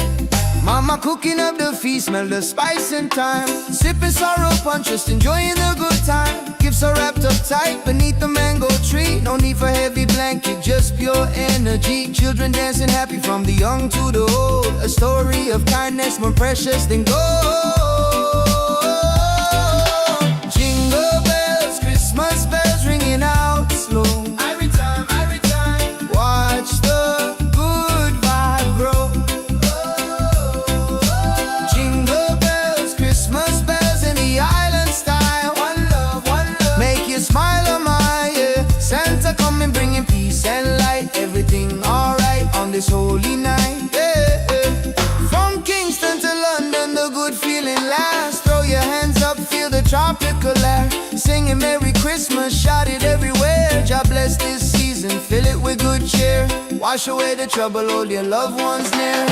Mama cooking up the feast, smell the spice and thyme. Sipping sorrow punch, just enjoying the good time. Gifts are wrapped up tight beneath the mango tree. No need for heavy blanket, just pure energy. Children dancing happy from the young to the old. A story of kindness more precious than gold. Jingle bells, Christmas bells ringing out slow. Every time, watch the good vibe grow. Jingle bells, Christmas bells in the island style. One love, make you smile a mile, yeah. Santa coming bringing peace and light. Everything alright on this holy night, yeah. From Kingston to London, the good feeling lasts. Throw your hands up, feel the tropical air. Singing Merry Christmas, shout it everywhere. God bless this season, fill it with good cheer. Wash away the trouble, hold your loved ones near.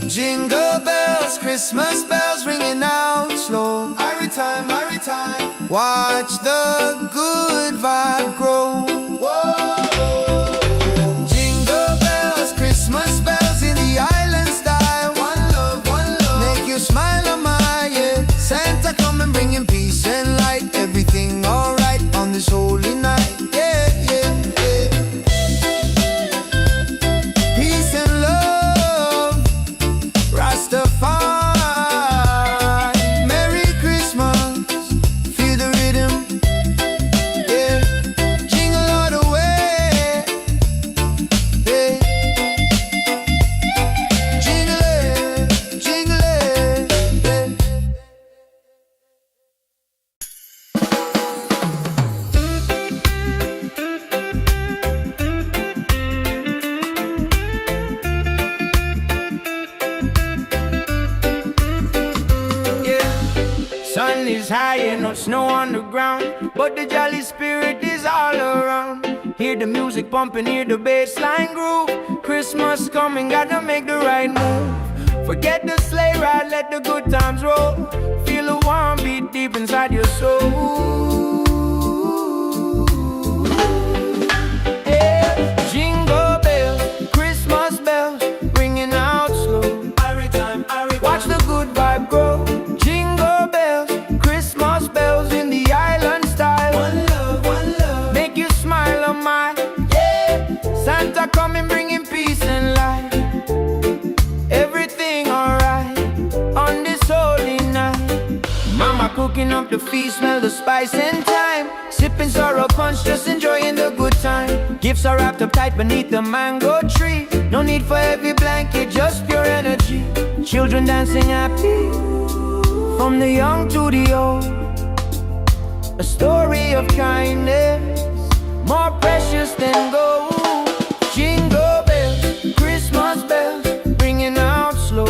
Jingle bells, Christmas bells ringing out slow. Every time, watch the good vibe grow. Jingle bells, Christmas bells in the island style. One love, make you smile a mile, yeah. Santa coming bringing peace and light. Everything alright on this holy night, yeah, yeah, yeah. Peace and love, Rastafari. Merry Christmas, feel the rhythm, yeah. Jingle all the way, yeah. Jingle it, yeah. Sun is high and no snow on the ground, but the jolly spirit is all around. Hear the music pumping, hear the bassline groove. Christmas coming, gotta make the right move. Forget the sleigh ride, let the good times roll. Feel a warm beat deep inside your soul. Yeah. Jingle bells, Christmas bells, ringing out slow. Watch the good vibe grow. Jingle bells, Christmas bells in the island style. One love, make you smile a mile, yeah. Santa coming bringing peace and light. Everything alright on this holy night. Mama cooking up the feast, smell the spice and thyme. Sipping sorrow punch, just enjoying the good time. Gifts are wrapped up tight beneath the mango tree. No need for heavy blanket, just pure energy. Children dancing happy from the young to the old. A story of kindness more precious than gold. Jingle bells, Christmas bells, ringing out slow.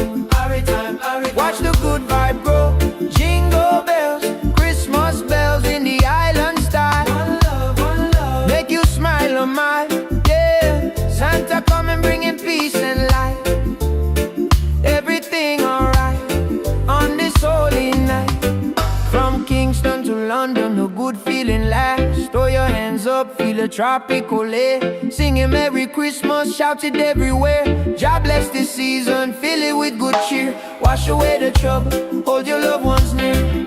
Watch the good vibe grow. Jingle bells, Christmas bells in the island style. One love, make you smile a mile, yeah. Santa coming bringing peace and light. Everything alright on this holy night. From Kingston to London, a good feeling lasts. Throw your hands up, feel a tropical air. Singing Merry Christmas, shout it everywhere. God bless this season, fill it with good cheer. Wash away the trouble, hold your loved ones near.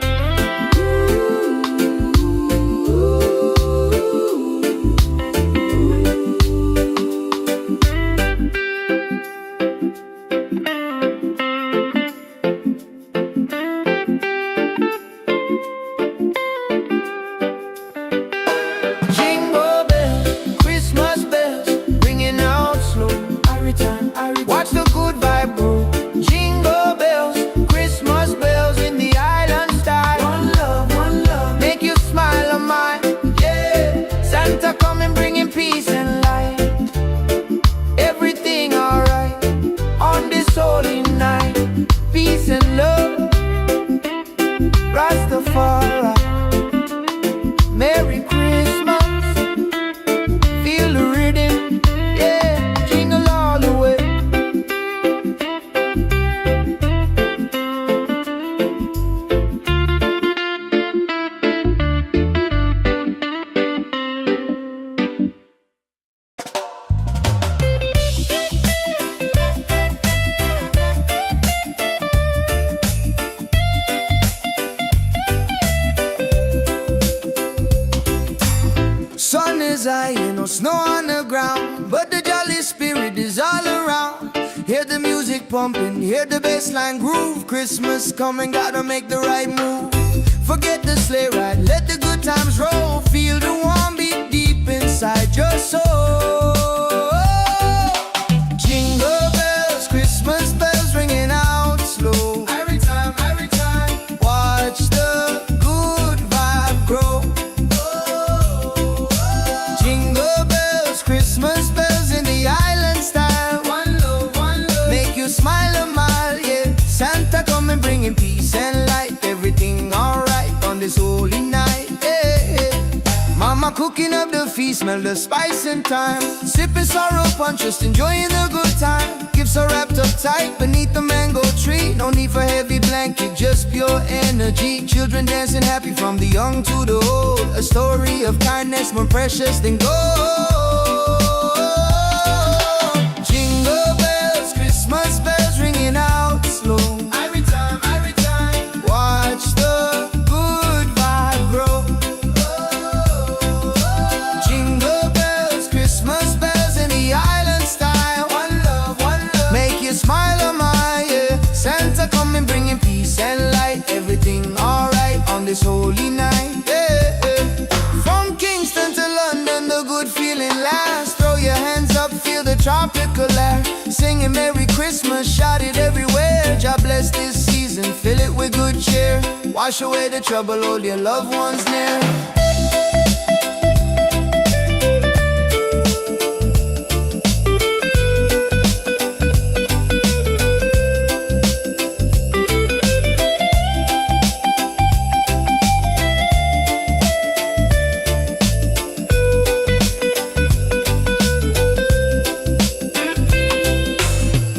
peace and love. Rastafari, Merry Christmas. Feel the rhythm, yeah, jingle all the way. Sun is high and no snow on the ground, but the jolly spirit is all around. Hear the music pumping, hear the bassline groove. Christmas coming, gotta make the right move. Forget the sleigh ride, let the good times roll. Feel the warm beat deep inside your soul. Jingle bells, Christmas bells ringing out slow. Every time, watch the good vibe grow. Jingle bells, Christmas bells in the island style. One love, make you smile a mile, yeah. Santa coming bringing peace and light. Everything alright on this holy night, yeah. Mama cooking up the feast, smell the spice and thyme. Sipping sorrow punch, just enjoying the good time. Gifts are wrapped up tight beneath the mango tree. No need for heavy blanket, just pure energy. Children dancing happy from the young to the old. A story of kindness more precious than gold. Jingle bells, Christmas bells ringing out slow. Every time, watch the good vibe grow. Jingle bells, Christmas bells in the island style. One love, make you smile a mile, yeah. Santa coming bringing peace and light. Everything alright on this holy night, yeah. From Kingston to London, the good feeling lasts. Throw your hands up, feel the tropical air. Singing Merry Christmas, shout it everywhere. God bless this season, fill it with good cheer. Wash away the trouble, hold your loved ones near.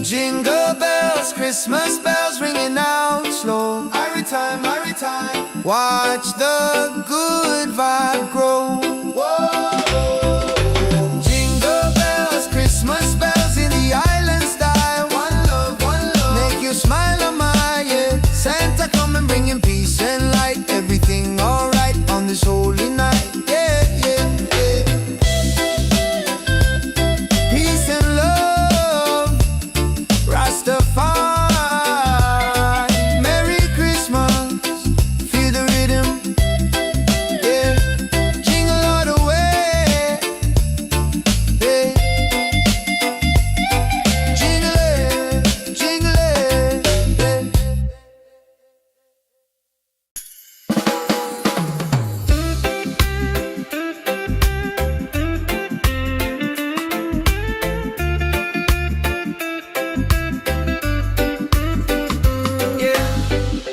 Jingle bells, Christmas bells ringing out slow. Every time, watch the good vibe grow. Whoa. Jingle bells, Christmas bells in the island style. One love, make you smile a mile, yeah. Santa coming bringing peace and light. Everything alright on this holy night, yeah, yeah, yeah. Peace and love, Rastafari, Merry Christmas, feel the rhythm, yeah. Jingle all the way, yeah. Jingle it, yeah.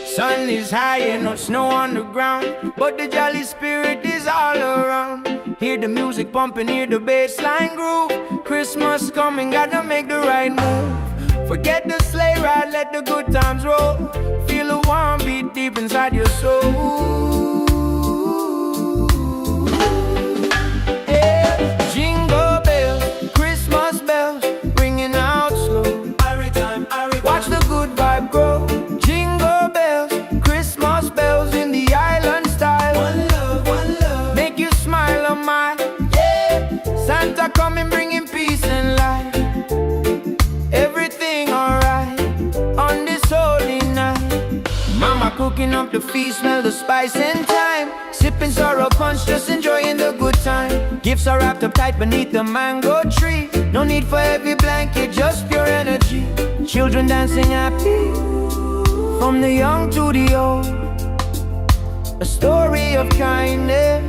Sun is high and no snow on the ground, but the jolly spirit is all around. Hear the music pumping, hear the bassline groove. Christmas coming, gotta make the right move. Forget the sleigh ride, let the good times roll. Feel the warm beat deep inside your soul. Yeah. Jingle bells, Christmas bells, ringing out slow. Watch the good vibe grow. Jingle bells, Christmas bells in the island style. One love, make you smile a mile, yeah. Santa coming bringing peace and light. Everything alright on this holy night. Mama cooking up the feast, smell the spice and thyme. Sipping sorrow punch, just enjoying the good time. Gifts are wrapped up tight beneath the mango tree. No need for heavy blanket, just pure energy. Children dancing happy from the young to the old. A story of kindness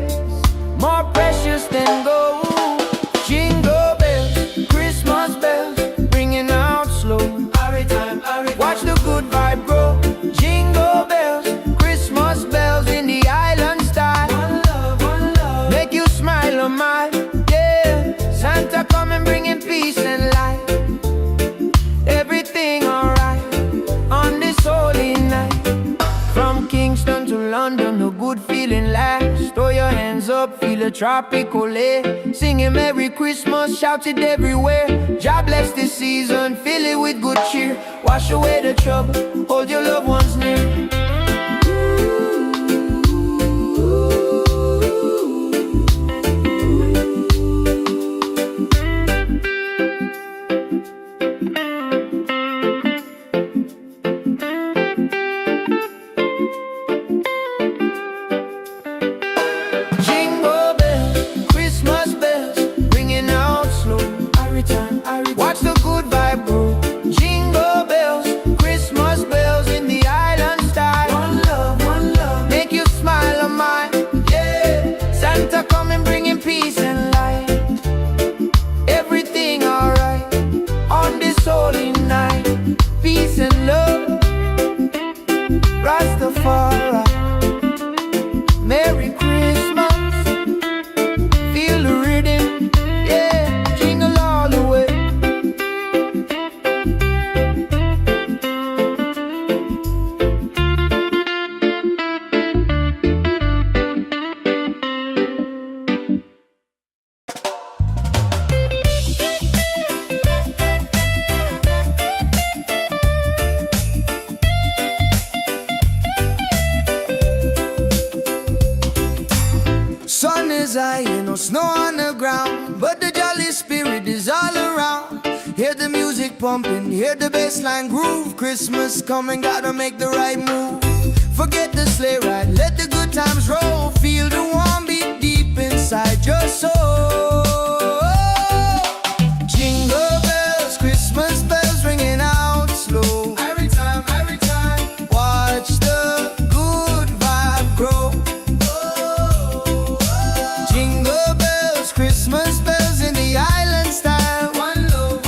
more precious than gold. Jingle bells, Christmas bells, ringing out slow. Watch the good vibe grow. up, feel a tropical air. Singing Merry Christmas, shout it everywhere. God bless this season, fill it with good cheer. Wash away the trouble, hold your loved ones near. Watch the good vibe grow. Jingle bells, Christmas bells in the island style. One love, make you smile on mine. Yeah, Santa coming bringing peace and light. Everything alright on this holy night. Peace and love, Rastafari. Merry Christmas, feel the rhythm. Yeah, jingle all the way. Sun is high and no snow on the ground, but the jolly spirit is all around. Hear the music pumping, hear the bassline groove. Christmas coming, gotta make the right move. Forget the sleigh ride, let the good times roll. Feel the warm beat deep inside your soul. Jingle bells, Christmas bells ringing out slow. Every time, watch the good vibe grow. Jingle bells, Christmas bells in the island style. One love,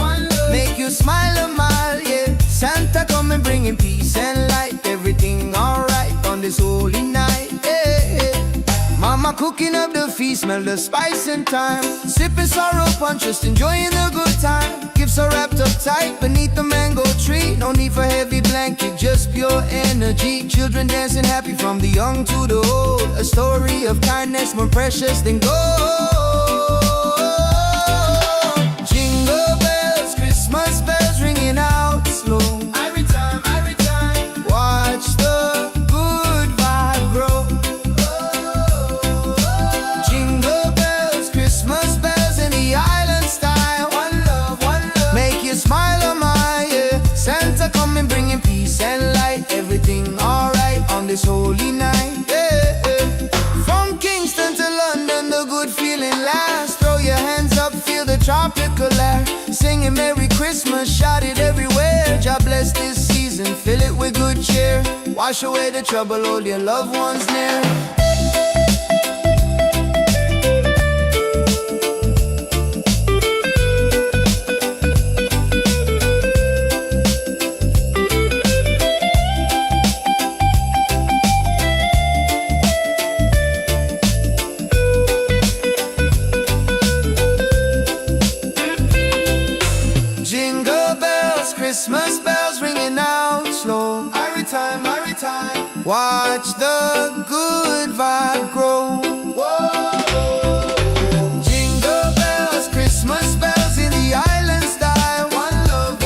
make you smile a mile, yeah. Santa coming bringing peace and light. Everything alright on this holy night, yeah. Mama cooking up the feast, smell the spice and thyme. Sipping sorrow punch, just enjoying the good time. Gifts are wrapped up tight beneath the mango tree. No need for heavy blanket, just pure energy. Children dancing happy from the young to the old. A story of kindness more precious than gold. Jingle bells, Christmas bells ringing out slow. Every time, watch the good vibe grow. Jingle bells, Christmas bells in the island style. One love, make you smile on my, yeah. Santa coming bringing peace and light. Everything alright on this holy night, yeah. From Kingston to London, the good feeling lasts. Throw your hands up, feel the tropical air. Singing Merry Christmas, shout it everywhere. God bless this season, fill it with good cheer. Wash away the trouble, hold your loved ones near. Jingle bells, Christmas bells ringing out slow. Every time, watch the good vibe grow. Whoa. Jingle bells, Christmas bells in the island style. One love,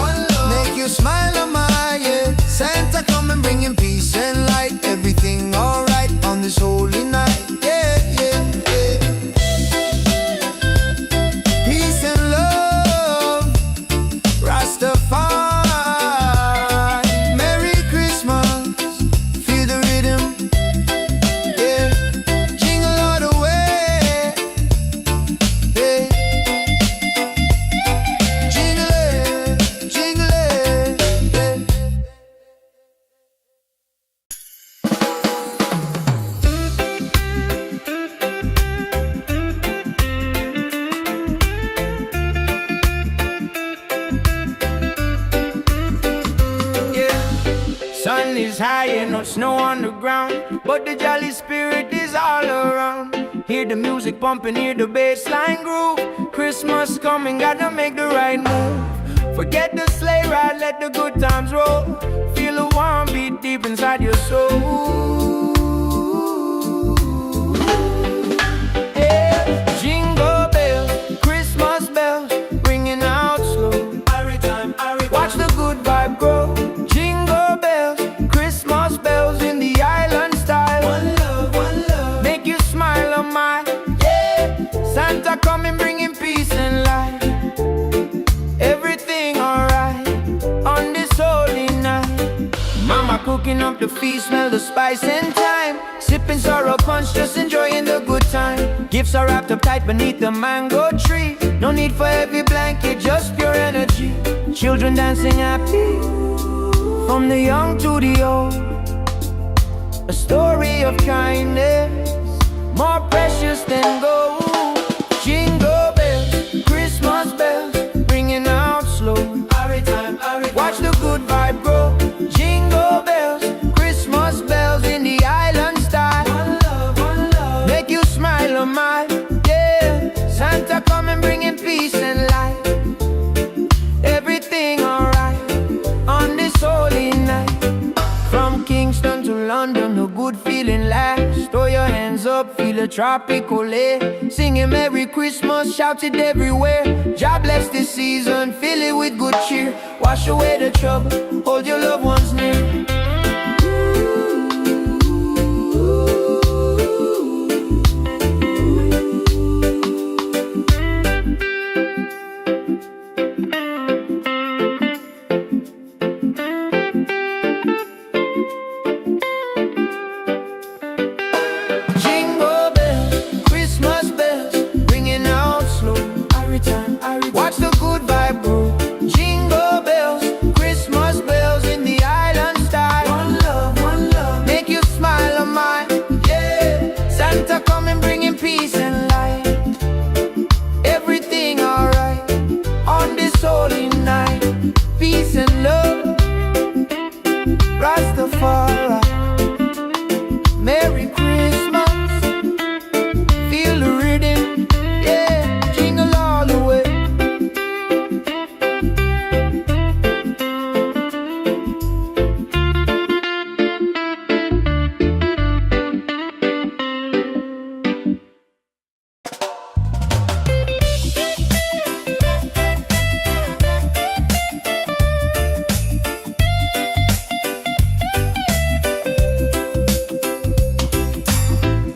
make you smile on my, yeah. Santa coming bringing peace and light. Everything alright on this holy night, yeah, yeah, yeah. Peace and love, Rastafari. Merry Christmas, feel the rhythm, yeah. Jingle all the way, yeah. Jingle it, yeah. Sun is high and no snow on the ground, but the jolly spirit is all around. Hear the music pumping, hear the bassline groove. Christmas coming, gotta make the right move. Forget the sleigh ride, let the good times roll. Feel the warm beat deep inside your soul. Santa coming bringing peace and light. Everything alright on this holy night. Mama cooking up the feast, smell the spice and thyme. Sipping sorrow punch, just enjoying the good time. Gifts are wrapped up tight beneath the mango tree. No need for heavy blanket, just pure energy. Children dancing happy, from the young to the old. A story of kindness, more precious than gold. Jingle bells, Christmas bells, ringing out slow. Every time, watch the good vibe grow. Jingle bells, Christmas bells in the island style. One love, make you smile on my, yeah. Santa coming bringing peace and light. Everything alright on this holy night. From Kingston to London, a good feeling lasts. Throw your hands up, feel a tropical air. Singing Merry Christmas, shout it everywhere. God bless this season, fill it with good cheer. Wash away the trouble, hold your loved ones near. Watch the good vibe grow. Jingle bells, Christmas bells in the island style. One love, make you smile on mine, yeah. Santa coming bringing peace and light. Everything alright on this holy night. Peace and love, Rastafari. Merry Christmas, feel the rhythm, yeah. Jingle all the way.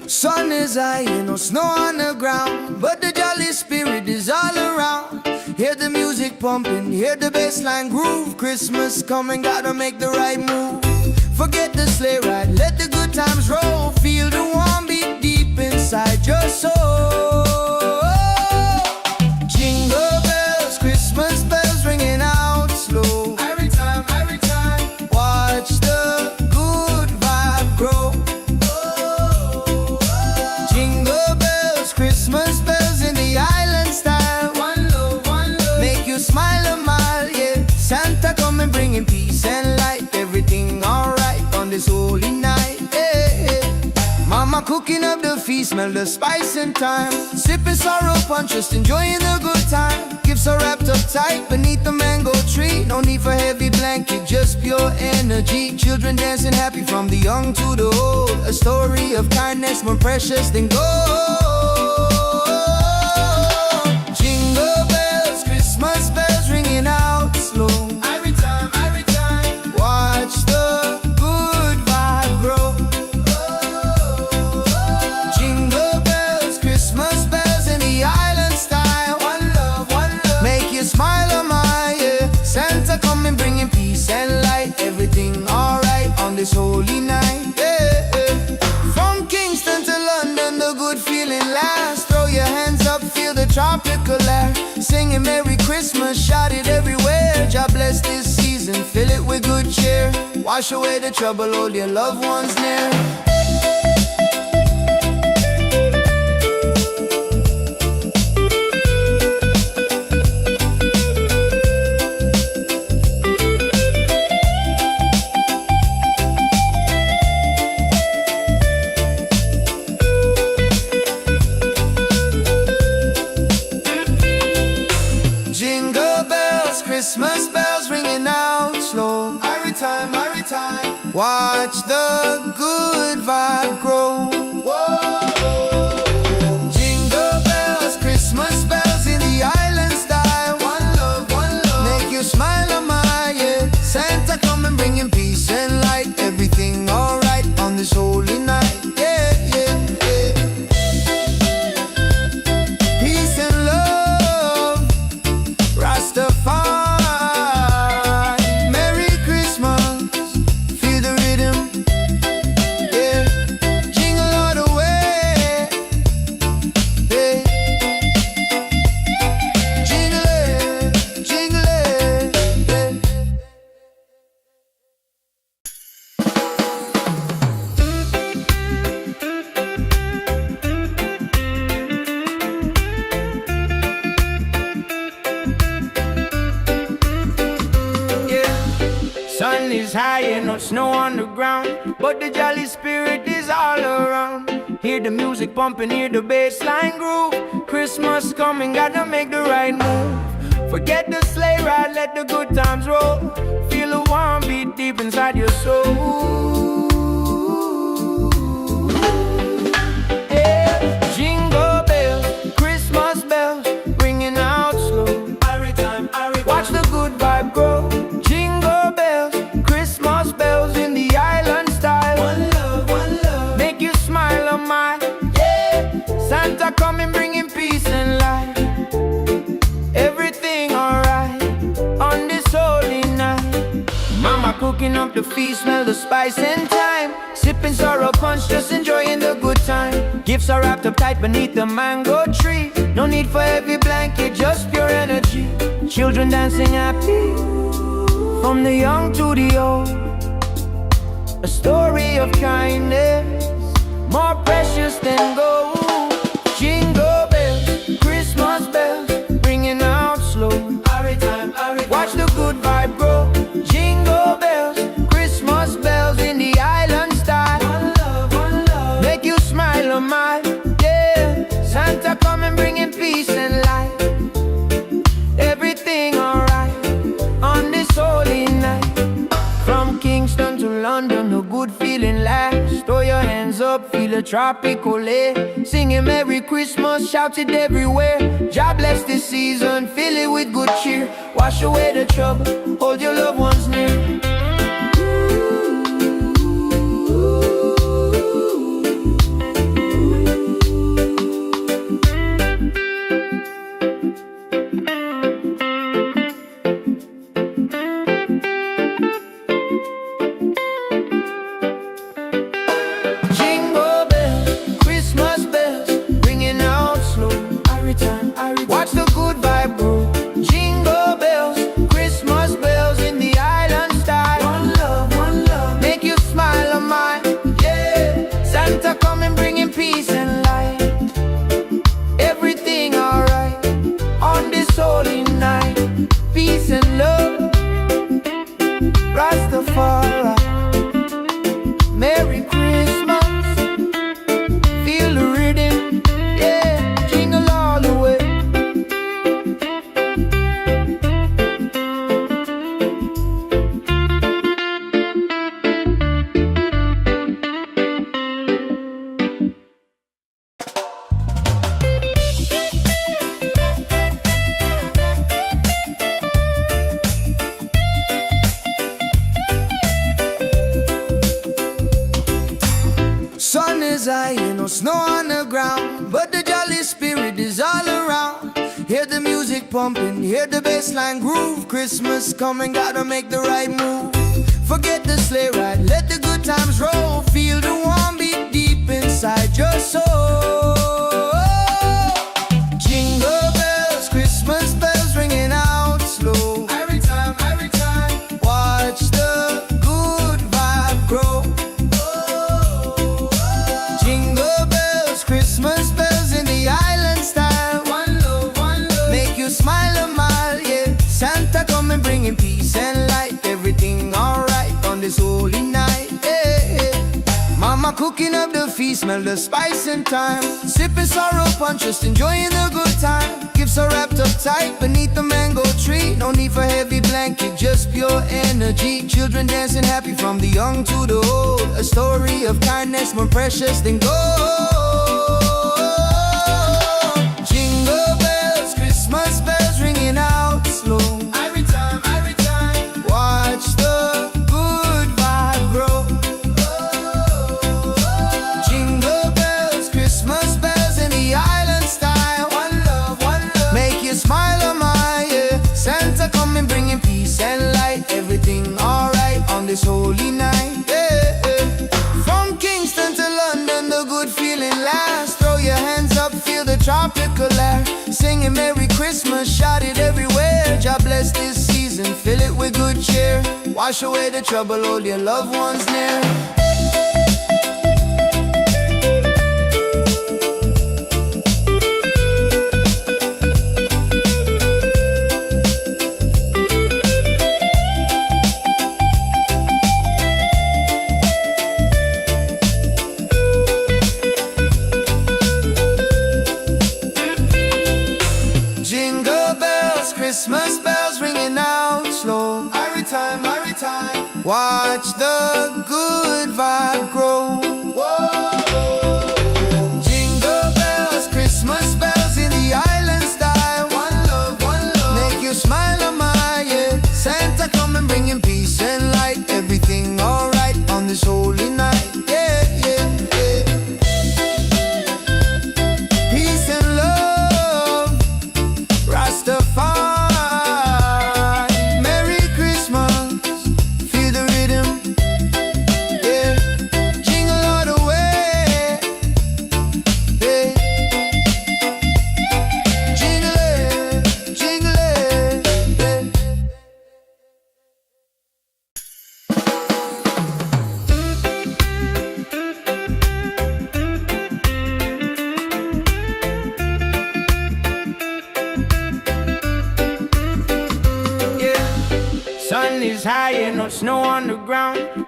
Sun is high, no snow on the ground, but the jolly spirit is all around. Hear the music pumping, hear the bassline groove. Christmas coming, gotta make the right move. Forget the sleigh ride, let the good times roll. Feel the warm beat deep inside your soul. Jingle bells, Christmas bells ringing out slow. Every time, watch the good vibe grow. Jingle bells, Christmas bells in the island style. One love, make you smile a mile, yeah. Santa coming bringing peace and light. Everything alright on this holy night, yeah. Mama cooking up the feast, smell the spice and thyme. Sipping sorrow punch, just enjoying the good time. Gifts are wrapped up tight beneath the mango tree. No need for heavy blanket, just pure energy. Children dancing happy from the young to the old. A story of kindness more precious than gold. Jingle bells, Christmas bells ringing out slow. Every time, watch the good vibe grow. Jingle bells, Christmas bells in the island style. One love, make you smile on my, yeah. Santa coming bringing peace and light. Everything alright on this holy night, yeah. From Kingston to London, the good feeling lasts. Throw your hands up, feel the tropical air. Singing Merry Christmas, shout it everywhere. God bless this season, fill it with good cheer. Wash away the trouble, hold your loved ones near. Jingle bells, Christmas bells ringing out slow. Every time, watch the good vibe grow. Whoa. Jingle bells, Christmas bells in the island style. One love, make you smile on my, yeah. Santa coming bringing peace and light. Everything alright on this holy night, yeah. Peace is high and no snow on the ground, but the jolly spirit is all around. Hear the music pumping, hear the bass line groove. Christmas coming, gotta make the right move. Forget the sleigh ride, let the good times roll. Feel the warm beat deep inside your soul. Yeah. Jingle bells, Christmas bells, ringing out slow. Every time, watch the good vibe grow. Jingle bells, Christmas bells in the island style. One love, make you smile on my, yeah. Santa coming, bringing peace and light. Everything alright on this holy night. Mama cooking up the feast, smell the spice and thyme. Sipping sorrow punch, just enjoying the good time. Gifts are wrapped up tight beneath the mango tree. No need for heavy blanket, just pure energy. Children dancing happy, from the young to the old. A story of kindness, more precious than gold. Jingle bells, Christmas bells, ringing out slow. Watch the good vibe grow. Jingle bells, Christmas bells in the island style. One love, make you smile on my, yeah. Santa coming, bringing peace and light. Everything alright on this holy night. From Kingston to London, a good feeling lasts. Throw your hands up, feel a tropical air. Singing Merry Christmas, shout it everywhere. God bless this season, fill it with good cheer. Wash away the trouble, hold your loved ones near. Watch the good vibe grow. Jingle bells, Christmas bells in the island style. One love, make you smile on my, yeah. Santa coming, bringing peace and light. Everything alright on this holy night. Peace and love, Rastafari. Merry Christmas, feel the rhythm, yeah. Jingle all the way. Sun is high and no snow on the ground, but the jolly spirit is all around. Hear the music pumping, hear the bass line groove. Christmas coming, gotta make the right move. Forget the sleigh ride, let the good times roll. Feel the warm beat deep inside your soul. Jingle bells, Christmas bells ringing out slow. Every time, watch the good vibe grow. Jingle bells, Christmas bells in the island style. One love, make you smile a mile, yeah. Santa coming, bringing peace and light. Everything alright on this holy night, yeah. Mama cooking up the feast, smell the spice and thyme. Sipping sorrow punch, just enjoying the good time. Gifts are wrapped up tight beneath the mango tree. No need for heavy blanket, just pure energy. Children dancing happy, from the young to the old. A story of kindness, more precious than gold. Jingle bells, Christmas bells ringing out slow. Every time, watch the good vibe grow. Jingle bells, Christmas bells in the island style. One love, make you smile on my, yeah. Santa coming, bringing peace and light. Everything alright on this holy night, yeah. From Kingston to London, the good feeling lasts. Throw your hands up, feel the tropical air. Singing Merry Christmas, shout it everywhere. God bless this season, fill it with good cheer. Wash away the trouble, hold your loved ones near.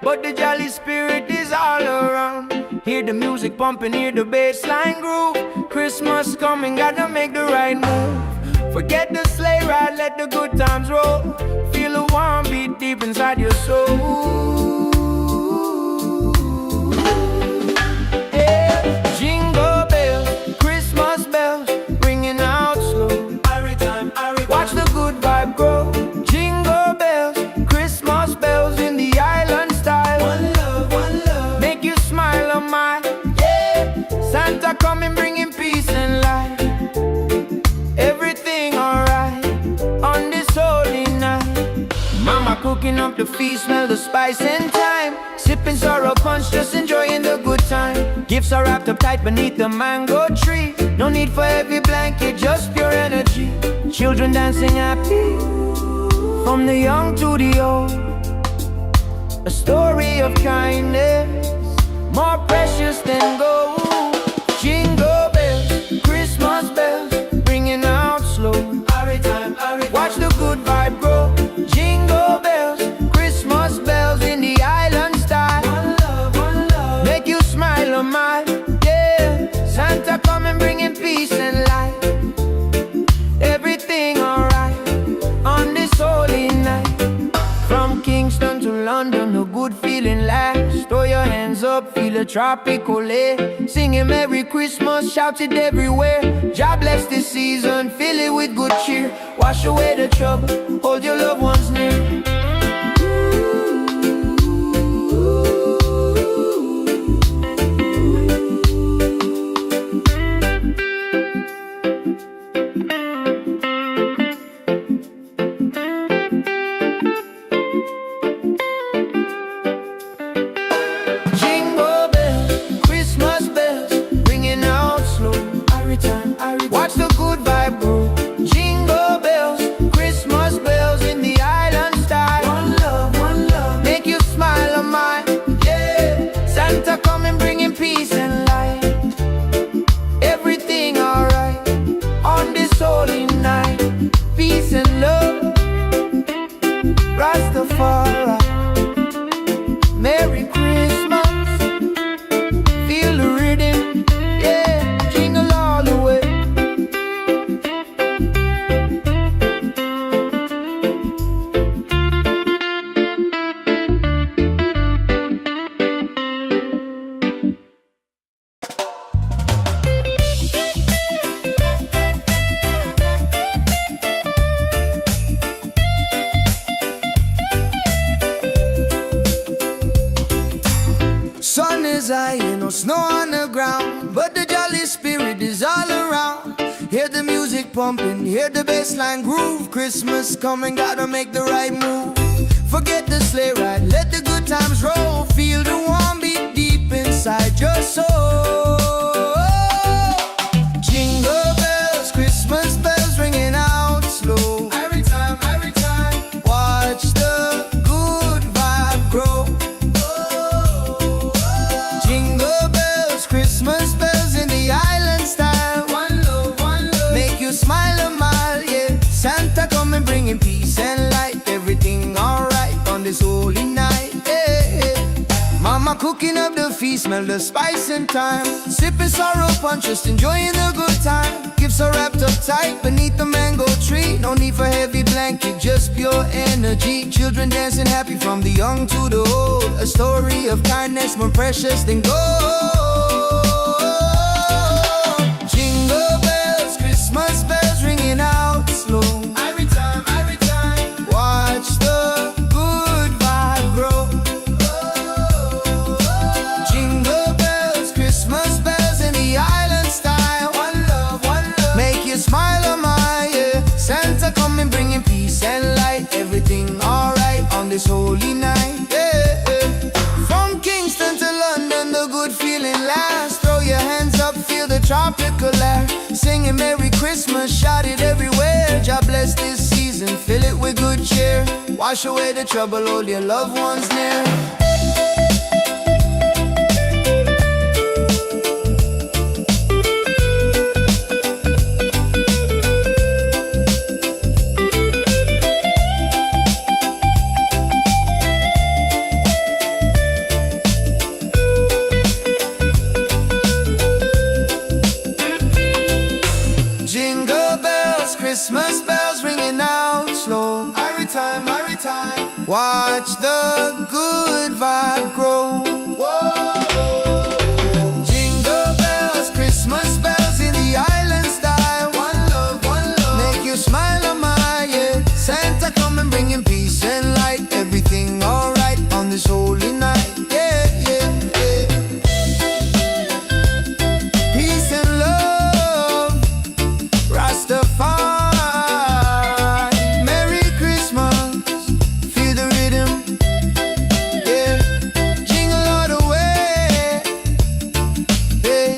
but the jolly spirit is all around. Hear the music pumping, hear the bass line groove. Christmas coming, gotta make the right move. Forget the sleigh ride, let the good times roll. Feel the warm beat deep inside your soul. Yeah. Jingle bells, Christmas bells, ringing out slow. Watch the good vibe grow. Jingle bells, Christmas bells in the island style. One love, make you smile on mine. Yeah, Santa coming bringing peace and light. Everything alright on this holy night. Mama cooking up the feast, smell the spice and thyme. Sipping sorrow punch, just enjoying the good time. Gifts are wrapped up tight beneath the mango tree. No need for heavy blanket, just pure energy. Children dancing happy, from the young to the old. A story of kindness, more precious than gold. Jingle bells, Christmas bells, ringing out slow. Watch the good vibe grow. Jingle bells, Christmas bells in the island style. One love, make you smile on mine. Yeah, Santa coming bringing peace and light. Everything alright on this holy night. From Kingston to London, a good feeling lasts. Throw your hands up, feel a tropical air. Singing Merry Christmas, shout it everywhere. God bless this season, fill it with good cheer. Wash away the trouble, hold your loved ones near. Watch the good vibe grow. Jingle bells, Christmas bells in the island style. One love, make you smile on mine. Yeah, Santa coming bringing peace and light. Everything alright on this holy night. Peace and love, Rastafari. Merry Christmas, feel the rhythm. Yeah, jingle all the way. Sun is high, no snow on the ground, but the jolly spirit is all around. Hear the music pumping, hear the bass line groove. Christmas coming, gotta make the right move. Forget the sleigh ride, let the good times roll. Feel the warm beat deep inside your soul. Jingle bells, Christmas bells ringing out slow. Every time, watch the good vibe grow. Jingle bells, Christmas bells in the island style. One love, make you smile a mile, yeah. Santa coming bringing peace and light. Everything alright on this holy night, yeah. Mama cooking up the feast, smell the spice and thyme. Sipping sorrow punch, just enjoying the good time. Gifts are wrapped up tight beneath the mango tree. No need for heavy blanket, just pure energy. Children dancing happy from the young to the old. A story of kindness more precious than gold. Jingle bells, Christmas bells ringing out slow. Every time, watch the good vibe grow. Jingle bells, Christmas bells in the island style. One love, make you smile on my, yeah. Santa coming bringing peace and light. Everything alright on this holy night, yeah. From Kingston to London, the good feeling lasts. Throw your hands up, feel the tropical air. Singing Merry Christmas, shout it everywhere. God bless this season, fill it with good cheer. Wash away the trouble, hold your loved ones near. time, every time. Watch the good vibe grow. Whoa. Jingle bells, Christmas bells in the island style. One love, make you smile on my, yeah. Santa come and bring him peace and light. Everything alright on this holy night, yeah, yeah, yeah. Peace and love, Rastafari. Merry Christmas, feel the rhythm, yeah. Jingle all the way, yeah.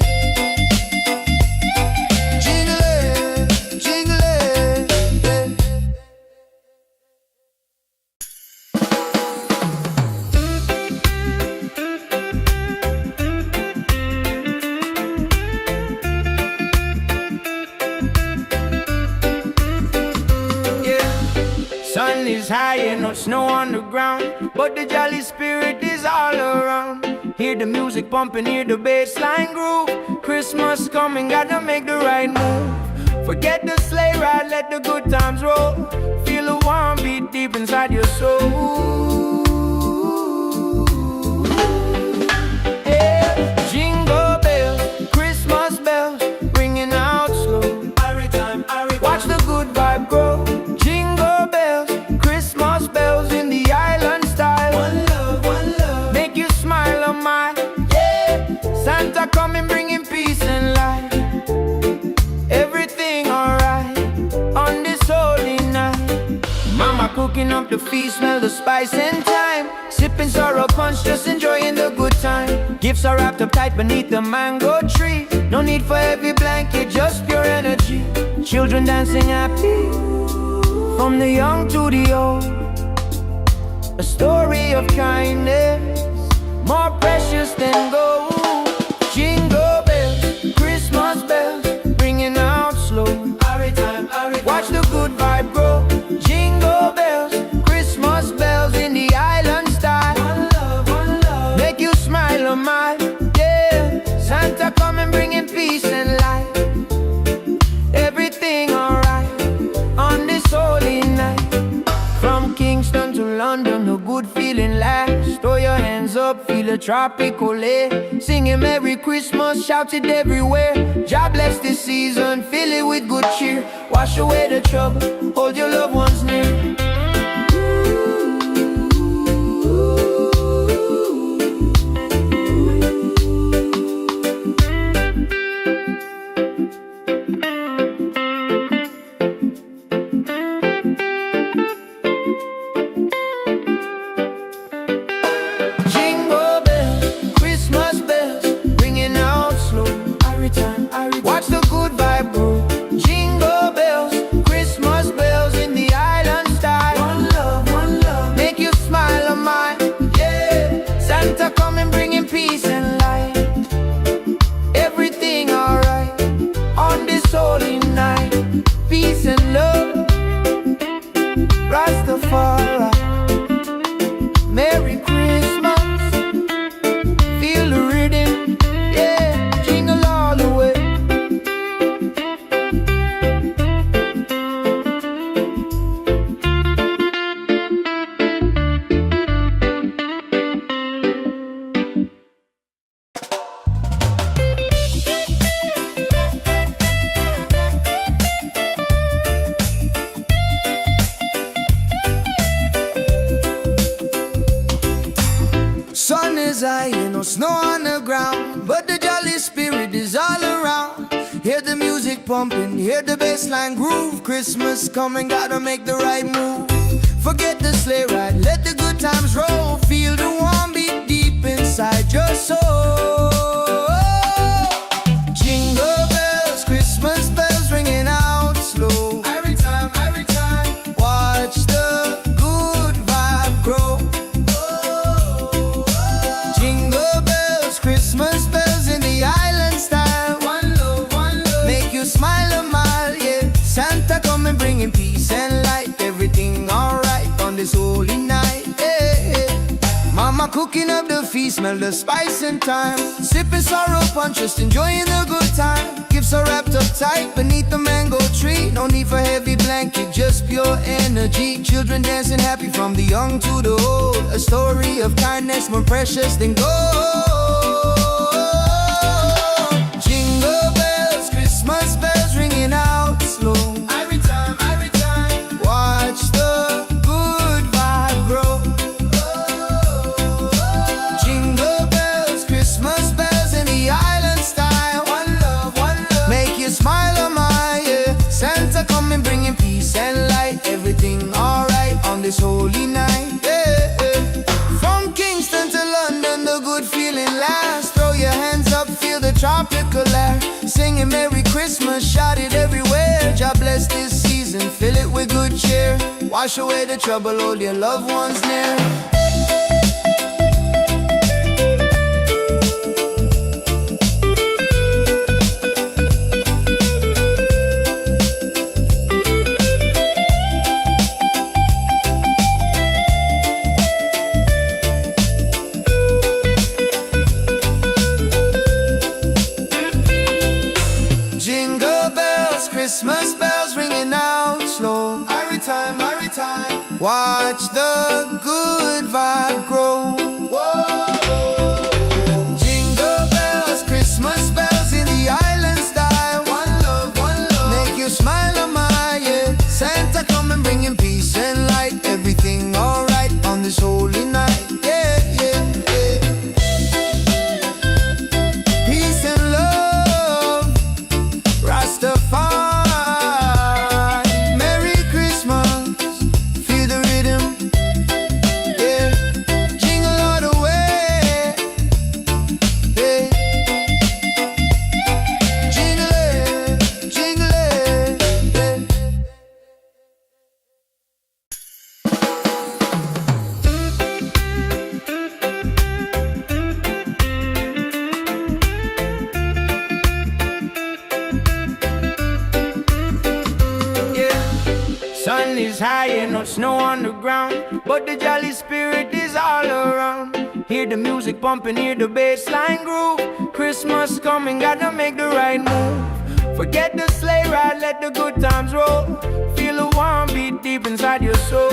Jingle it, jingle it, yeah. Sun is high and no snow on the ground, but the jolly spirit is all around. Hear the music pumping, hear the bass line groove. Christmas coming, gotta make the right move. Forget the sleigh ride, let the good times roll. Feel the warm beat deep inside your soul. Yeah. Jingle bells, Christmas bells, ringing out slow. Watch the good vibe grow. Jingle bells, Christmas bells in the island style. One love, make you smile on my, yeah. Santa coming bringing peace and light. Everything alright on this holy night. Mama cooking up the feast, smell the spice and thyme. Sipping sorrow punch, just enjoying the good time. Gifts are wrapped up tight beneath the mango tree. No need for heavy blanket, just pure energy. Children dancing happy, from the young to the old. A story of kindness, more precious than gold. Jingle bells, Christmas bells, ringing out slow. Watch the good vibe grow. Jingle bells, Christmas bells in the island style. One love, make you smile on my, yeah. Santa come and bringing peace and light. Everything alright on this holy night. From Kingston to London, a good feeling lasts. Throw your hands up, feel a tropical air. Singing Merry Christmas, shout it everywhere. God bless this season, fill it with good cheer. Wash away the trouble, hold your loved ones near. Watch the good vibe grow. Jingle bells, Christmas bells in the island style. One love, make you smile on my, yeah. Santa come and bringing peace and light. Everything alright on this holy night. Peace and love, Rastafari. Merry Christmas, feel the rhythm, yeah. Jingle all the way. Sun is high and no snow on the ground, but the jolly spirit is all around. Hear the music pumping, hear the bass line groove. Christmas coming, gotta make the right move. Forget the sleigh ride, let the good times roll. Feel the warm beat deep inside your soul. Jingle bells, Christmas bells ringing out slow. Every time, watch the good vibe grow. Jingle bells, Christmas bells in the island style. One love, make you smile a mile, yeah. Santa come and bringing peace and light. Everything alright on this holy night, yeah. Mama cooking up the feast, smell the spice and thyme. Sipping sorrow punch, just enjoying the good time. Gifts are wrapped up tight beneath the mango tree. No need for heavy blanket, just pure energy. Children dancing happy from the young to the old. A story of kindness more precious than gold. Jingle bells, Christmas bells ringing out slow. Every time, watch the good vibe grow. Jingle bells, Christmas bells in the island style. One love, make you smile on my yeah. Santa coming bringing peace and light. Everything alright on this holy night, yeah, yeah. From Kingston to London, the good feeling lasts. Throw your hands up, feel the tropical air. Singing Merry Christmas, shout it everywhere. God bless this season, fill it with good cheer. Wash away the trouble, hold your loved ones near. Christmas bells ringing out slow. Every time, watch the good vibe grow. Whoa. Jingle bells, Christmas bells in the island style. One love, make you smile on my yeah. Santa coming bringing peace and light. Everything alright on this holy night, yeah, yeah, yeah. Peace and love, Rastafari. Sun is high and no snow on the ground, but the jolly spirit is all around. Hear the music pumping, hear the bass line groove. Christmas coming, gotta make the right move. Forget the sleigh ride, let the good times roll. Feel a warm beat deep inside your soul.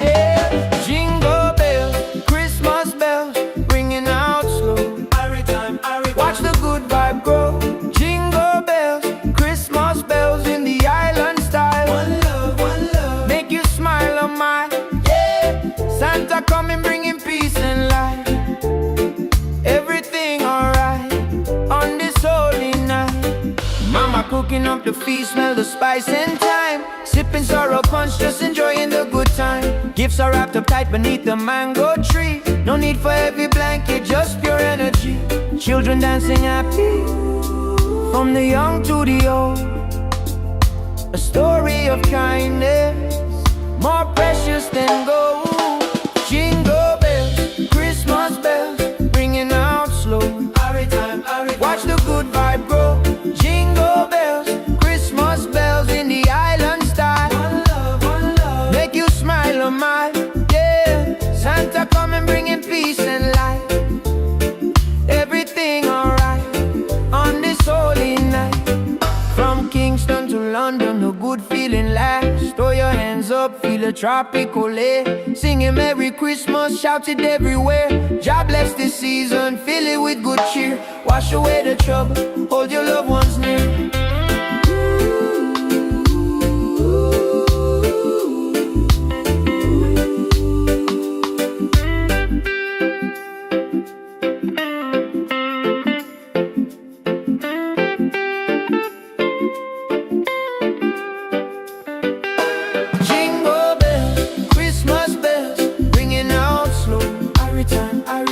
Yeah. Jingle bells, Christmas bells, ringing out slow. Watch the good vibe grow. Jingle bells, Christmas bells in the island style. One love, make you smile on my yeah. Santa coming bringing peace and light. Everything alright on this holy night. Mama cooking up the feast, smell the spice and thyme. Sipping sorrow punch, just enjoying the good time. Gifts are wrapped up tight beneath the mango tree. No need for heavy blanket, just pure energy. Children dancing happy from the young to the old. A story of kindness more precious than gold. Jingle bells, Christmas bells, ringing out slow. Watch the good vibe grow. Jingle bells, Christmas bells in the island style. One love, make you smile on my yeah. Santa coming bringing peace and light. Everything alright on this holy night. From Kingston to London, a good feeling lasts. Throw your hands up, feel a tropical air. Singing Merry Christmas, shout it everywhere. God bless this season, fill it with good cheer. Wash away the trouble, hold your loved ones near.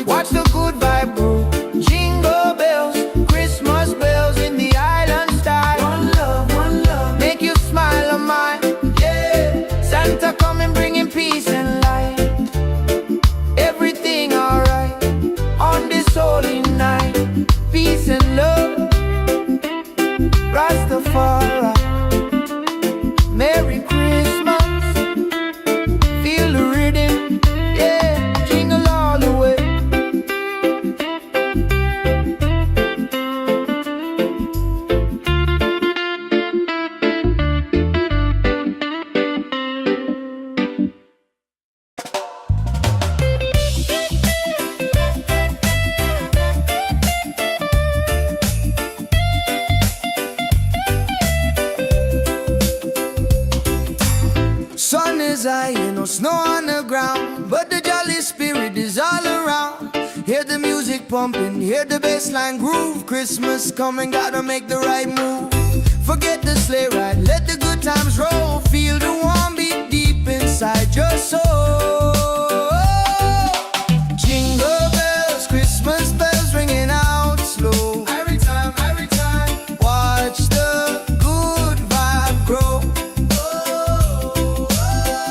Watch the good vibe grow. Jingle bells, Christmas bells in the island style. pumping, hear the bassline groove. Christmas coming, gotta make the right move. Forget the sleigh ride, let the good times roll. Feel the warm beat deep inside your soul. Jingle bells, Christmas bells ringing out slow. Every time, watch the good vibe grow.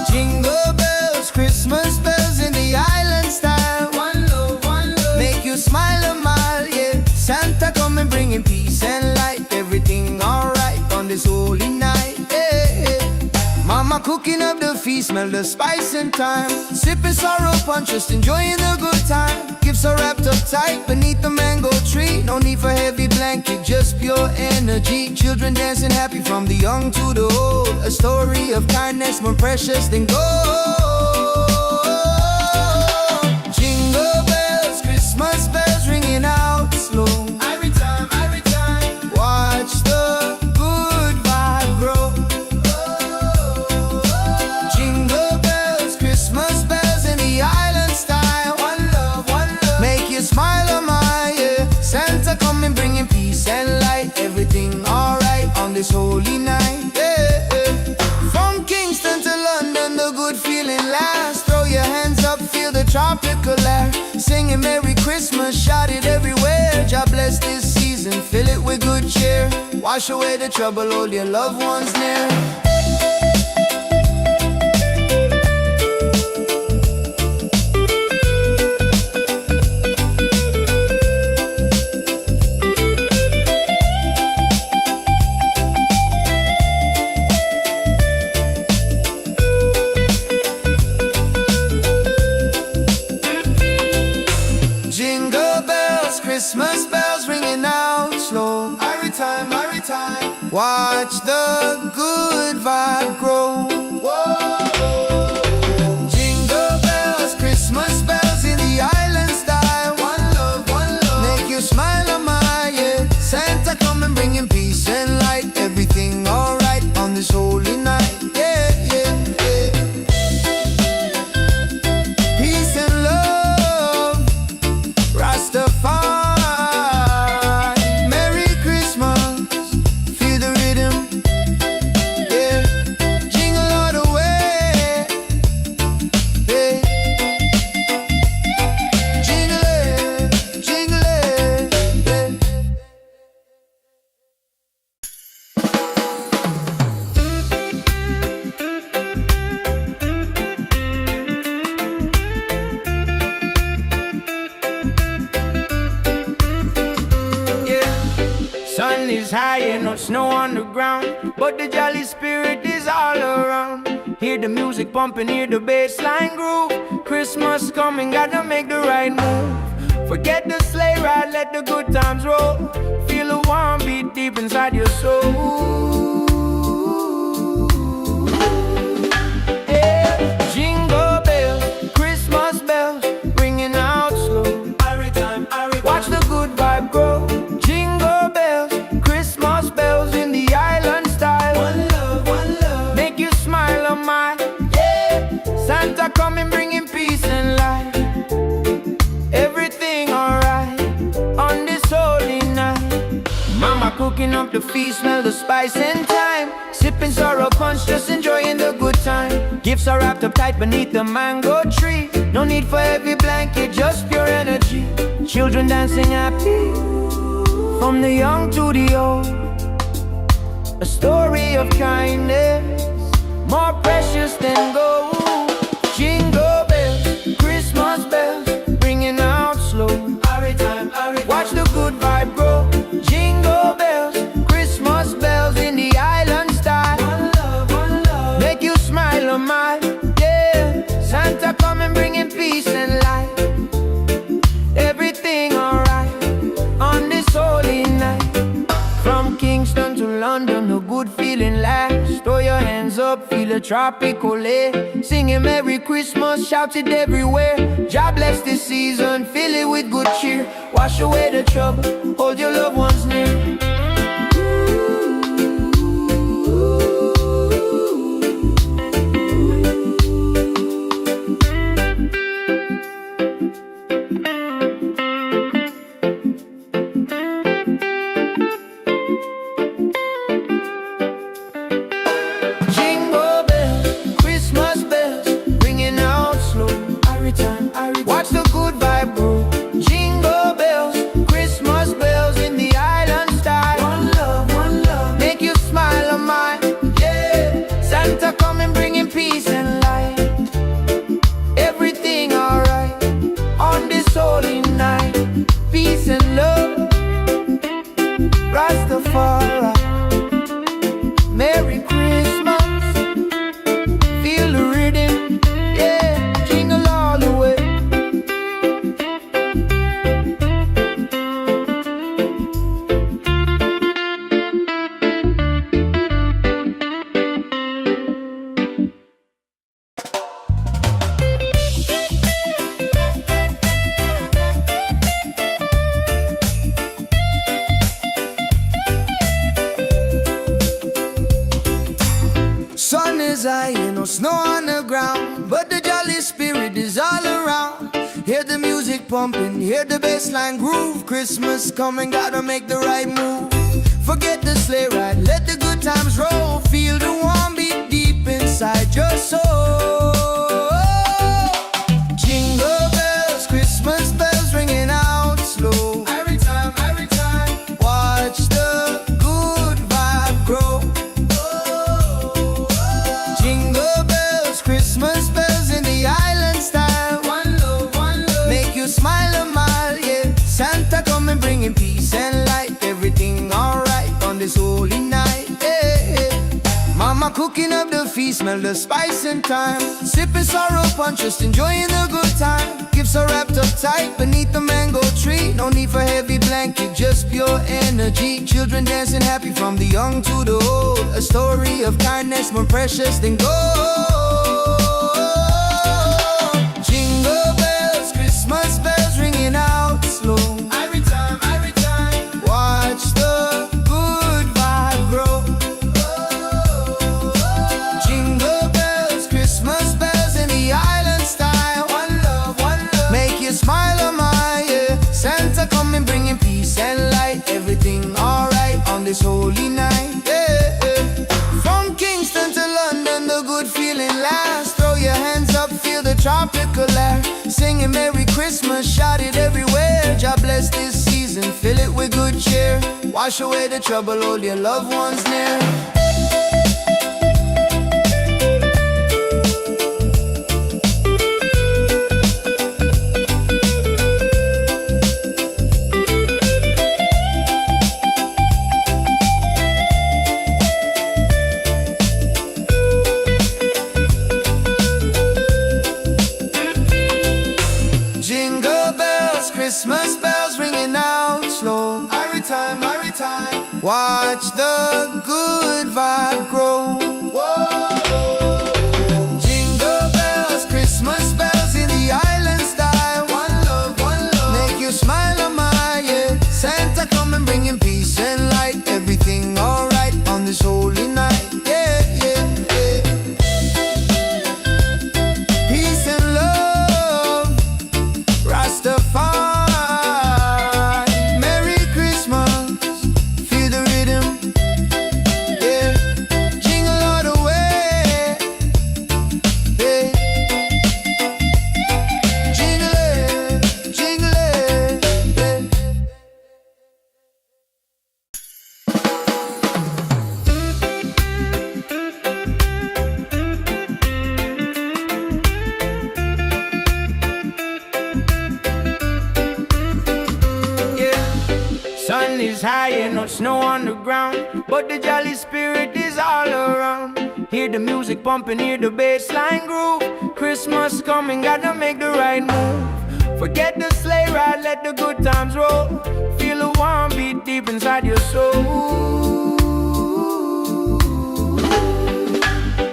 Jingle bells, Christmas bells in the island style. One love, make you smile a mile, yeah. Santa coming bringing peace and light. Everything alright on this holy night, yeah. Mama cooking up the feast, smell the spice and thyme. Sipping sorrow punch, just enjoying the good time. Gifts are wrapped up tight beneath the mango tree. No need for heavy blanket, just pure energy. Children dancing happy from the young to the old. A story of kindness more precious than gold. Jingle bells, Christmas bells ringing out slow. Every time, watch the good vibe grow. Jingle bells, Christmas bells in the island style. One love, make you smile a mile, yeah. Santa coming bringing peace and light. Everything alright on this holy night, yeah. From Kingston to London, the good feeling lasts. Throw your hands up, feel the tropical air. Singing Merry Christmas, shout it everywhere. God bless this season, fill it with good cheer. Wash away the trouble, hold your loved ones near. Jingle bells, Christmas bells ringing out slow. Every time, watch the good vibe grow. Jingle bells, Christmas bells in the island style. One love, make you smile a mile, yeah. Santa coming bringing peace and light. Everything alright on this holy night, yeah. Peace and love, Rastafari. Merry Christmas, feel the rhythm, yeah. Jingle all the way, yeah. Jingle it, yeah. Sun is high and no snow on the ground, but the jolly spirit is all around. Hear the music pumping, hear the bassline groove. Christmas coming, gotta make the right move. Forget the sleigh ride, let the good times roll. Feel a warm beat deep inside your soul. Yeah. Jingle bells, Christmas bells, ringing out slow. Watch the good vibe grow. Jingle bells, Christmas bells in the island style. One love, make you smile a mile, yeah. Santa coming bringing peace and light. Everything alright on this holy night. Mama cooking up the feast, smell the spice and thyme. Sipping sorrow punch, just enjoying the good time. Gifts are wrapped up tight beneath the mango tree. No need for heavy blanket, just pure energy. Children dancing happy from the young to the old. A story of kindness more precious than gold. Jingle bells, Christmas bells, ringing out slow. Watch the good vibe grow. Jingle bells, Christmas bells in the island style. One love, make you smile a mile, yeah. Santa coming bringing peace and light. Everything alright on this holy night. From Kingston to London, a good feeling lasts. Throw your hands up, feel a tropical air. Singing Merry Christmas, shout it everywhere. God bless this season, fill it with good cheer. Wash away the trouble, hold your loved ones near. Watch the good vibe grow. Jingle bells, Christmas bells in the island style. One love, make you smile on mine. Yeah, Santa coming bringing peace and light. Everything alright on this holy night. Peace and love, Rastafari. Merry Christmas, feel the rhythm. Yeah, jingle all the way. Sun is high, ain't no snow on the ground, but the jolly spirit is all around. Hear the music pumping, hear the bassline groove. Christmas coming, gotta make the right move. Forget the sleigh ride, let the good times roll. Feel the warm beat deep inside your soul. Jingle bells, Christmas bells ringing out slow. Every time, watch the good vibe grow. Jingle bells, Christmas bells in the island style. One love, make you smile a mile, yeah. Santa coming bringing peace and light. Everything alright on this holy night, yeah. Mama cooking up the feast, smell the spice and thyme. Sipping sorrow punch, just enjoying the good time. Gifts are wrapped up tight beneath the mango tree. No need for heavy blanket, just pure energy. Children dancing happy from the young to the old. A story of kindness more precious than gold. Jingle bells, Christmas bells ringing out slow. Every time, watch the good vibe grow. Jingle bells, Christmas bells in the island style. One love, make you smile on my, yeah. Santa coming bringing peace and light. Everything alright on this holy night, yeah. From Kingston to London, the good feeling lasts. Throw your hands up, feel the tropical air. Singing Merry Christmas, shout it everywhere. God bless this season, fill it with good cheer. Wash away the trouble, hold your loved ones near. Jingle bells, Christmas bells ringing out slow. Every time, watch the good vibe grow. Jingle bells, Christmas bells in the island style. One love, make you smile on my, yeah. Santa coming bringing peace and light. Everything alright on this holy night, yeah. Peace and love, Rastafari. Merry Christmas, feel the rhythm, yeah. Jingle all the way, yeah. Jingle it, yeah. Sun is high and no snow on the ground, but the jolly spirit is all around. Hear the music pumping, hear the bassline groove. Christmas coming, gotta make the right move. Forget the sleigh ride, let the good times roll. Feel the warm beat deep inside your soul.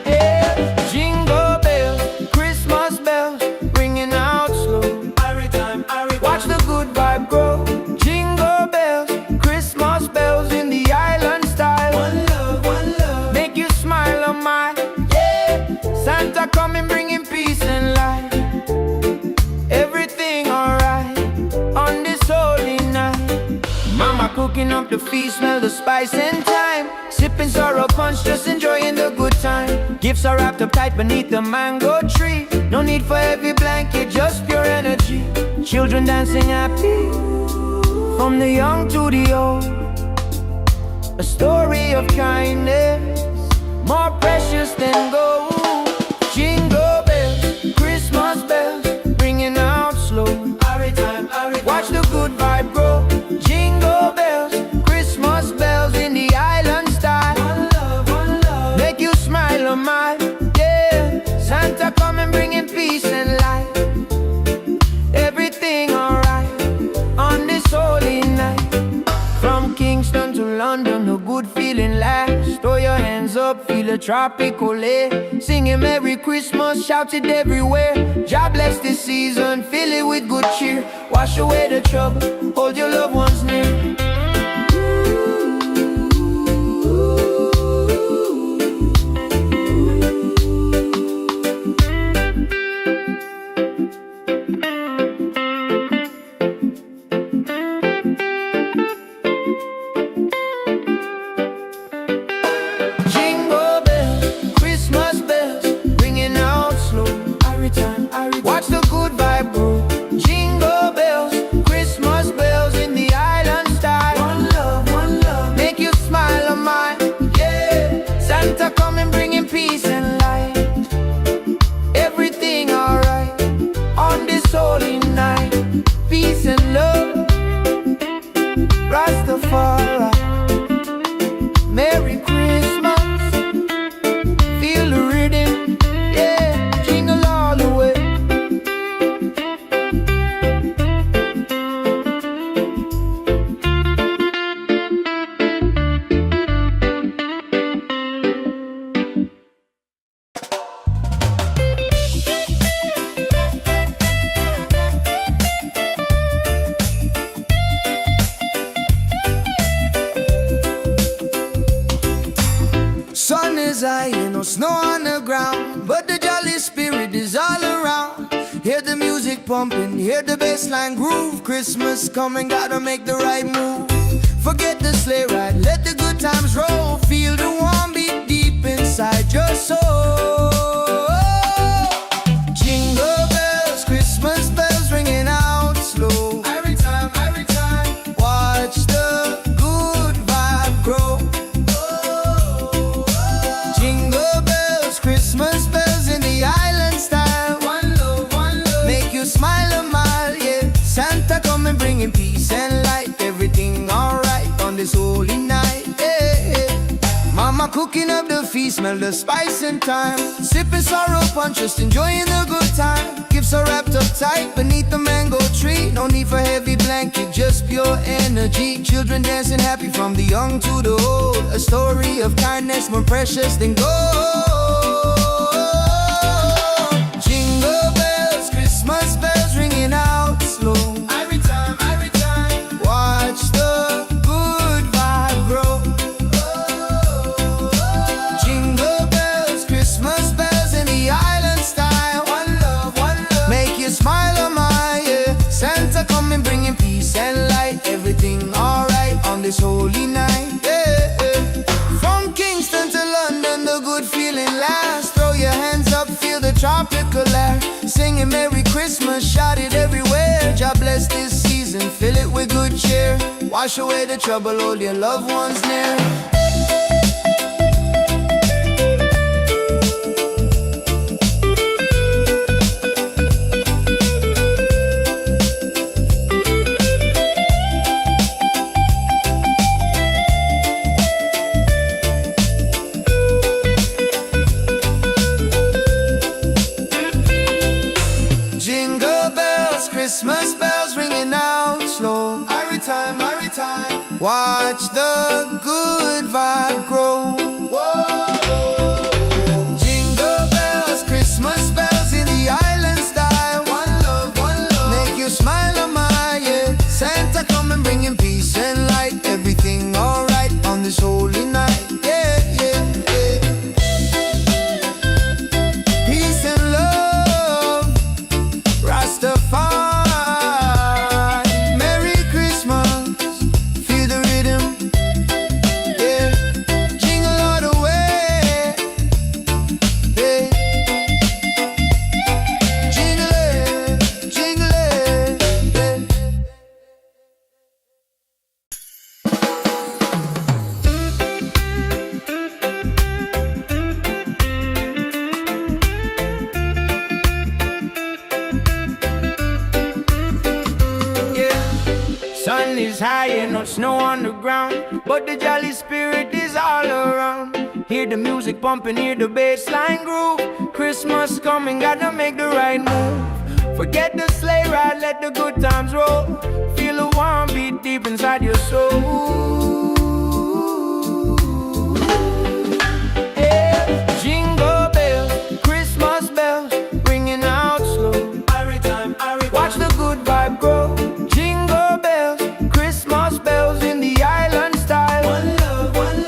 Yeah. Jingle bells, Christmas bells, ringing out slow. Watch the good vibe grow. Jingle bells, Christmas bells in the island style. One love, make you smile on my, yeah. Santa coming bringing peace and light. Everything alright on this holy night. Mama cooking up the feast, smell the spice and thyme. Sipping sorrow punch, just enjoying the good time. Gifts are wrapped up tight beneath the mango tree. No need for heavy blanket, just children dancing happy, from the young to the old. A story of kindness, more precious than gold. Jingle bells, Christmas bells, ringing out slow. Watch the good vibe grow. Jingle bells, Christmas bells in the island style. One love, make you smile a mile. Yeah, Santa coming bringing peace and light. Everything alright on this holy night. From Kingston to London, a good feeling lasts. Throw your hands up, feel a tropical air. Singing Merry Christmas, shout it everywhere. God bless this season, fill it with good cheer. Wash away the trouble, hold your loved ones near. Watch the good vibe grow. Jingle bells, Christmas bells in the island style. One love, make you smile a mile. Yeah, Santa coming bringing peace and light. Everything alright on this holy night. Peace and love, Rastafari. Merry Christmas, feel the rhythm. Yeah, jingle all the way. Sun is high, ain't no snow on the ground, but the jolly spirit is all around. Hear the music pumping, hear the bassline groove. Christmas coming, gotta make the right move. Forget the sleigh ride, let the good times roll. Feel the warm beat deep inside your soul. Jingle bells, Christmas bells ringing out slow. Every time, watch the good vibe grow. Jingle bells, Christmas bells in the island style. One love, make you smile a mile, yeah. Santa coming bringing peace and light. Everything alright on this holy night, yeah. Mama cooking up the feast, smell the spice and thyme. Sipping sorrow punch, just enjoying the good time. Gifts are wrapped up tight beneath the mango tree. No need for heavy blanket, just pure energy. Children dancing happy from the young to the old. A story of kindness more precious than gold. Jingle bells, Christmas bells ringing out slow. Every time, watch the good vibe grow. Jingle bells, Christmas bells in the island style. One love, make you smile a mile, yeah. Santa coming bringing peace and light. Everything alright on this holy night, yeah. From Kingston to London, the good feeling lasts. Throw your hands up, feel the tropical air. Singing Merry Christmas, shout it everywhere. God bless this season, fill it with good cheer. Wash away the trouble, hold your loved ones near. Jingle bells, Christmas bells ringing out slow. Every time, watch the good vibe grow. Jingle bells, Christmas bells in the island style. One love, make you smile a mile, yeah. Santa coming bringing peace and light. Everything alright on this holy night, yeah. Peace and love, Rastafari. Merry Christmas, feel the rhythm, yeah. Jingle all the way. is high and no snow on the ground, but the jolly spirit is all around. Hear the music pumping, hear the bass line groove. Christmas coming, gotta make the right move. Forget the sleigh ride, let the good times roll. Feel a warm beat deep inside your soul. Yeah. Jingle bells, Christmas bells, ringing out slow. Watch the good vibe grow. Jingle bells, Christmas bells in the island style. One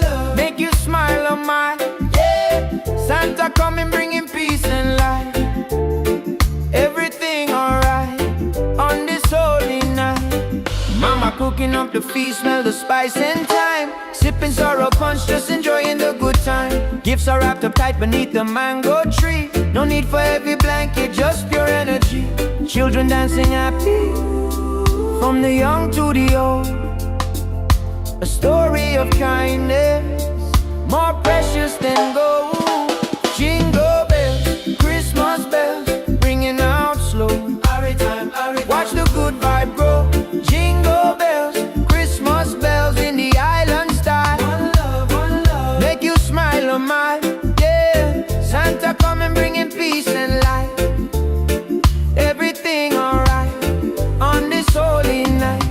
love, make you smile on mine. Yeah, Santa coming bringing peace and light. Everything alright on this holy night. Mama cooking up the feast, smell the spice and thyme. Sipping sorrow punch, just enjoying the good time. Gifts are wrapped up tight beneath the mango tree. No need for heavy blanket, just pure energy. Children dancing happy, from the young to the old. A story of kindness, more precious than gold. Jingle bells, Christmas bells, ringing out slow. Watch the good vibe grow. Jingle bells, Christmas bells in the island style. One love, make you smile a mile. Yeah, Santa coming bringing peace and light. Everything alright on this holy night.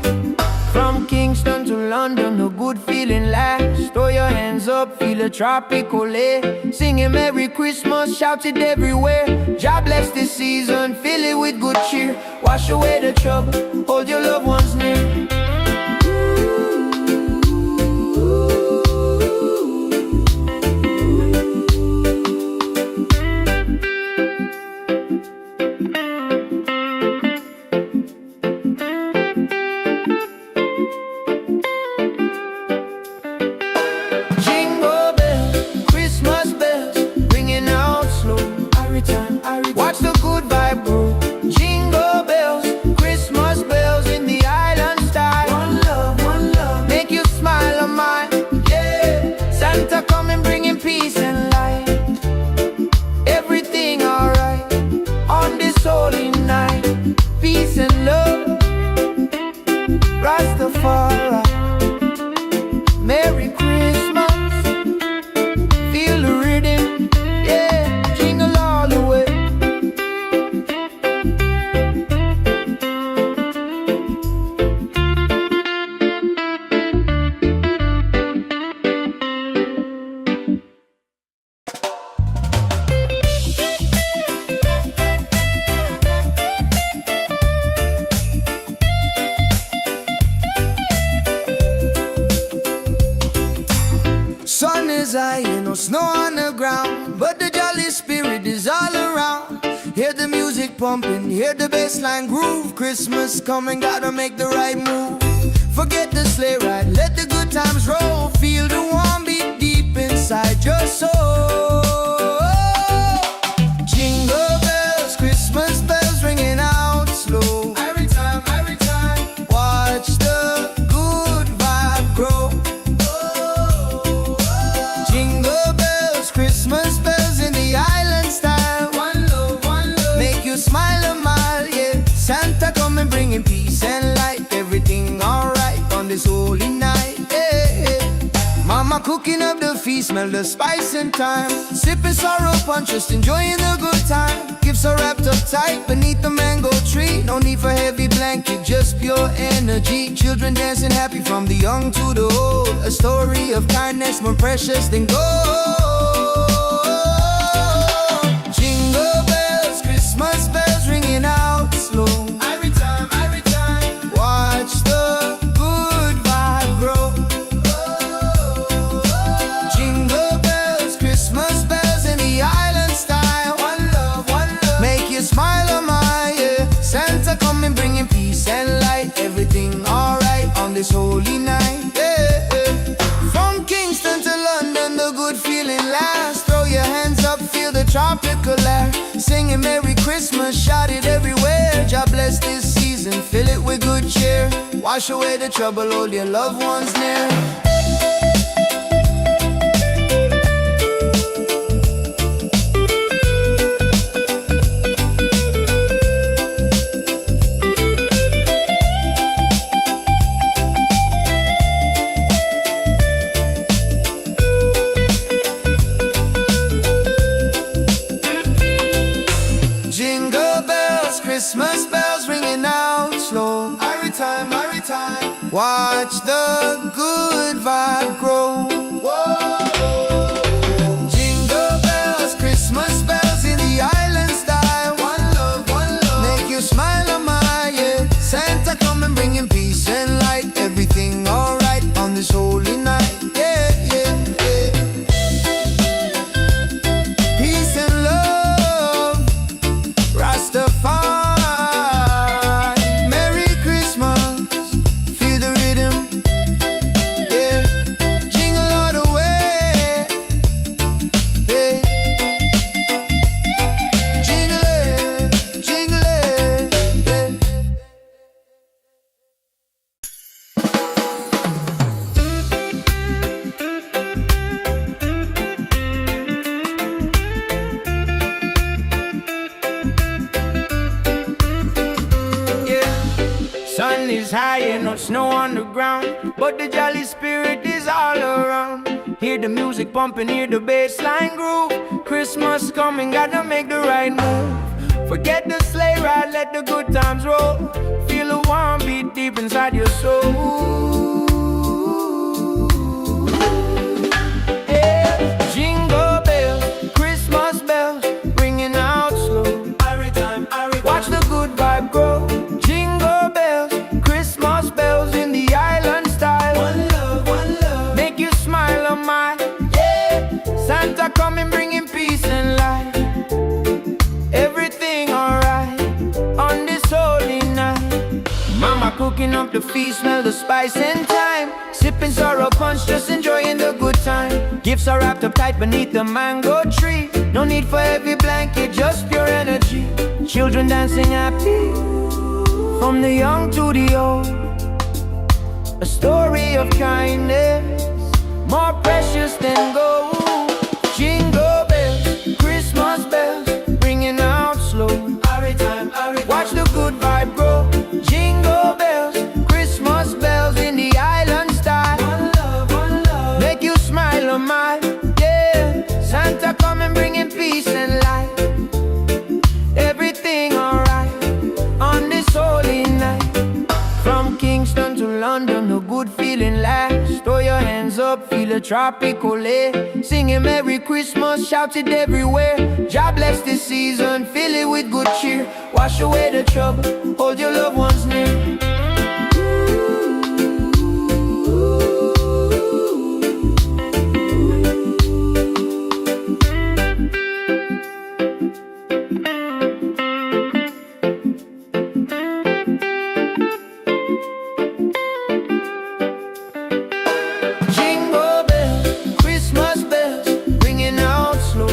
From Kingston to London, the good feeling lasts. Throw your hands up, feel a tropical air. Singing Merry Christmas, shout it everywhere. God bless this season, fill it with good cheer. Wash away the trouble, hold your loved ones near. Watch the good vibe grow. Jingle bells, Christmas bells in the island style. One love, make you smile on mine. Yeah, Santa coming bringing peace and light. Everything alright on this holy night. Peace and love, Rastafari. Merry Christmas, feel the rhythm. Yeah, jingle all the way. Sun is high and no snow on the ground, but the jolly spirit is all around. Hear the music pumping, hear the bass line groove. Christmas coming, gotta make the right move. Forget the sleigh ride, let the good times roll. Feel the warm beat deep inside your soul. Jingle bells, Christmas bells ringing out slow. Every time, watch the good vibe grow. Jingle bells, Christmas bells in the island style. One love, make you smile a mile. Yeah, Santa coming bringing peace and light. Everything alright on this holy night. Yeah. Mama cooking up the feast, smell the spice and thyme. Sipping sorrow punch, just enjoying the good time. Gifts are wrapped up tight beneath the mango tree. No need for heavy blanket, just pure energy. Children dancing happy from the young to the old. A story of kindness more precious than gold. Jingle bells, Christmas bells ringing out slow. Every time, watch the good vibe grow. Jingle bells, Christmas bells in the island style. One love, make you smile a mile. Yeah, Santa coming bringing peace and light. Everything alright on this holy night. Yeah. From Kingston to London, the good feeling lasts. Throw your hands up, feel the tropical air. Singing Merry Christmas, shout it everywhere. God bless this season, fill it with good cheer. Wash away the trouble, hold your loved ones near. every time. Watch the good vibe grow. Whoa. Jingle bells, Christmas bells in the island style. One love, make you smile on my, yeah. Santa come and bring him peace and light. Everything alright on this holy night, yeah, yeah, yeah. Peace and love, Rastafari. Merry Christmas, feel the rhythm, yeah. Jingle all the way, yeah. Jingle it, jingle it, yeah. Sun is high and no snow on the ground, but the jolly spirit is all around. Hear the music pumping, hear the bass line groove. Christmas coming, gotta make the right move. Forget the sleigh ride, let the good times roll. Feel the warm beat deep inside your soul. Yeah. Jingle bells, Christmas bells, ringing out slow. Watch the good vibe grow. Jingle bells, Christmas bells in the island style. One love, make you smile on my, yeah. Santa coming bringing peace and light. Everything alright on this holy night. Mama cooking up the feast, smell the spice and thyme. Sipping sorrow punch, just enjoying the good time. Gifts are wrapped up tight beneath the mango tree. No need for heavy blanket, just pure energy. Children dancing happy, from the young to the old. A story of kindness, more precious than gold. Jingle bells, Christmas bells, ringing out slow. Watch the good vibe grow. Jingle bells, Christmas bells in the island style. One love, make you smile on my, yeah. Santa come and bringing peace and light. Everything alright on this holy night. From Kingston to London, the good feeling lasts. Throw your hands up, feel a tropical air. Singing Merry Christmas, shout it everywhere. God bless this season, fill it with good cheer. Wash away the trouble, hold your loved ones near. Jingle bells, Christmas bells, ringing out slow.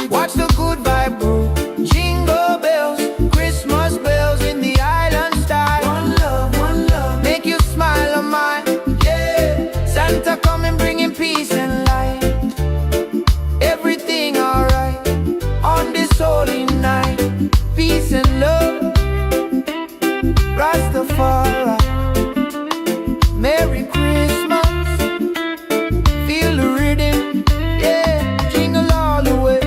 Watch the good vibe grow. Jingle bells, Christmas bells in the island style. One love, make you smile on my, yeah. Santa come and bringing peace and light. Everything alright on this holy night. Peace and love, Rastafari. Merry Christmas, feel the rhythm, yeah. Jingle all the way.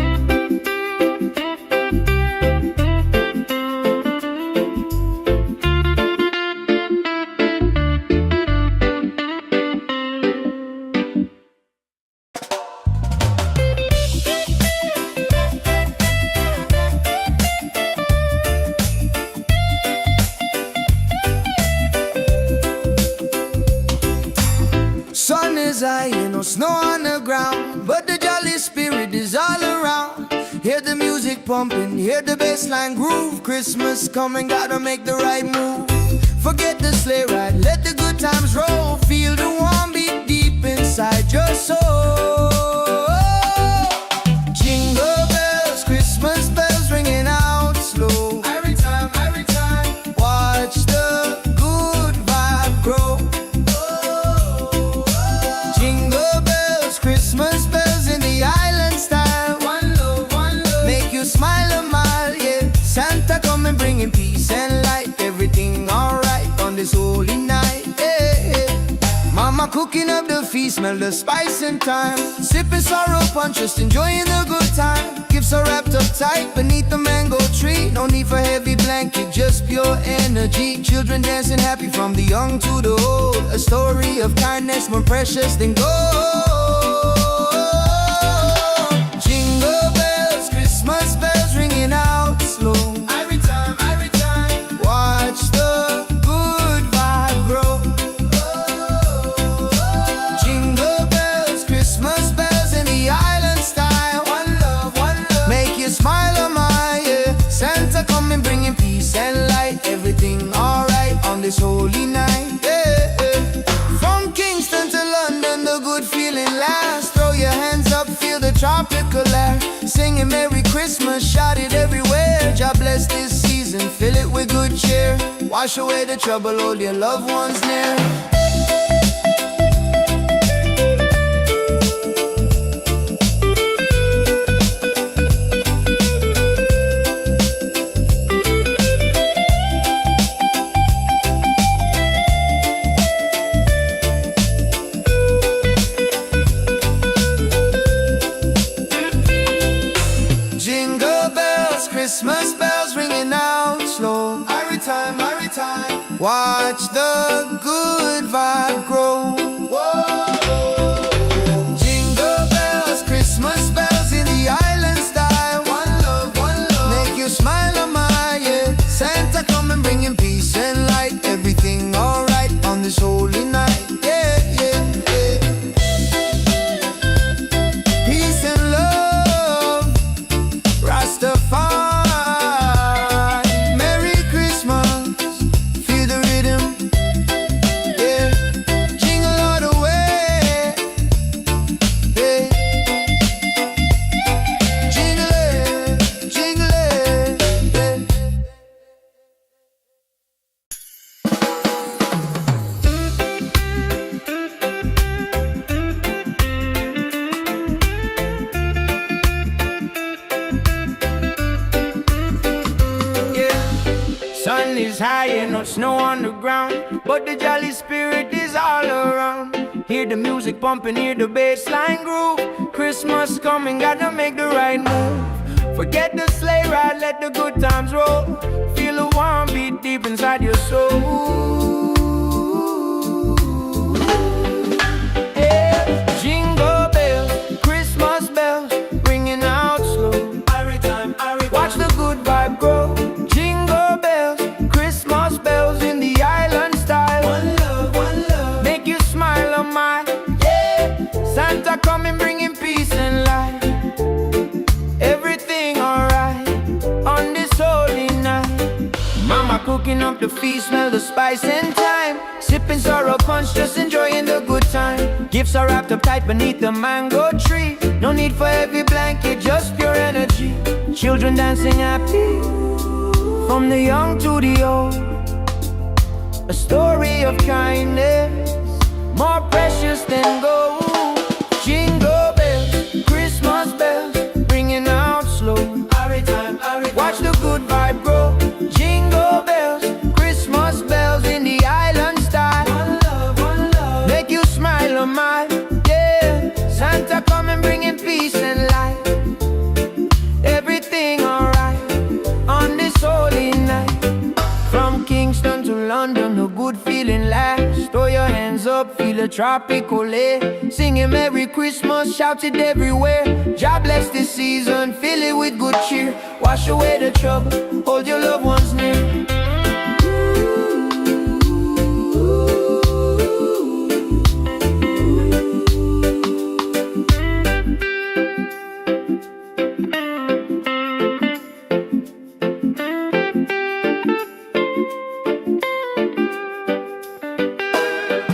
Sun is high and no snow on the ground, but the jolly spirit is all around. Hear the music pumping, hear the bass line groove. Christmas coming, gotta make the right move. Forget the sleigh ride, let the good times roll. Feel the warm beat deep inside your soul. Jingle bells, Christmas bells ringing out slow. Every time, watch the good vibe grow. Jingle bells, Christmas bells in the island style. One love, make you smile a mile, yeah. Santa come and bringing peace and light. Everything alright on this holy night, yeah, yeah. Mama cooking up the feast, smell the spice and thyme. Sipping sorrow punch, just enjoying the good time. Gifts are wrapped up tight beneath the mango tree. No need for heavy blanket, just pure energy. Children dancing happy from the young to the old. A story of kindness more precious than gold. Jingle bells, Christmas bells ringing out slow. Every time, watch the good vibe grow. Jingle bells, Christmas bells in the island style. One love, make you smile, oh my, yeah. Santa coming bringing peace and light. Everything alright on this holy night, yeah, yeah. From Kingston to London, the good feeling lasts. Throw your hands up, feel the tropical air. Singing Merry Christmas, shout it everywhere. God bless this season, fill it with good cheer. Wash away the trouble, hold your loved ones near. Jingle bells, Christmas bells ringing out slow. Every time, watch the good vibe grow. Whoa. Jingle bells, Christmas bells in the island style. One love, make you smile, oh my, yeah. Santa coming bringing peace and light. Everything alright on this holy night, yeah, yeah, yeah. Peace and love, Rastafari. Merry Christmas, feel the rhythm, yeah. Jingle all the way, yeah. Jingle it, yeah. Sun is high and no snow on the ground, but the jolly spirit is all around. Hear the music pumping, hear the bass line groove. Christmas coming, gotta make the right move. Forget the sleigh ride, let the good times roll. Feel a warm beat deep inside your soul. Yeah. Jingle bells, Christmas bells, ringing out slow. Watch the good vibe grow. Jingle bells, Christmas bells in the island style. One love, make you smile, oh my, yeah. Santa coming bringing peace and light. Everything alright on this holy night. Mama cooking up the feast, smell the spice and thyme. Sipping sorrow punch, just enjoying the good time. Gifts are wrapped up tight beneath the mango tree. No need for heavy blanket, just pure energy. Children dancing happy from the young to the old. A story of kindness more precious than gold. Jingle bells, Christmas bells, ringing out slow. Watch the good vibe grow. Jingle bells, Christmas bells in the island style. One love, make you smile, oh my, yeah. Santa coming bringing peace and light. Everything alright on this holy night. From Kingston to London, the good feeling lasts. Throw your hands up, feel the tropical air. Singing Merry Christmas, shout it everywhere. God bless this season, fill it with good cheer. Wash away the trouble, hold your loved ones near.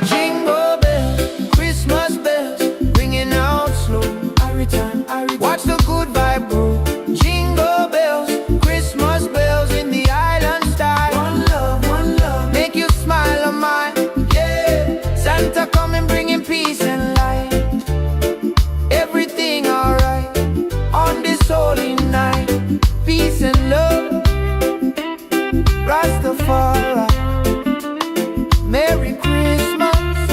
Jingle bells, Christmas bells, ringing out slow. Watch the good vibe grow. Jingle bells, Christmas bells in the island style. One love, make you smile, oh my, yeah. Santa coming bringing peace and light. Everything alright on this holy night. Peace and love, Rastafari. Merry Christmas,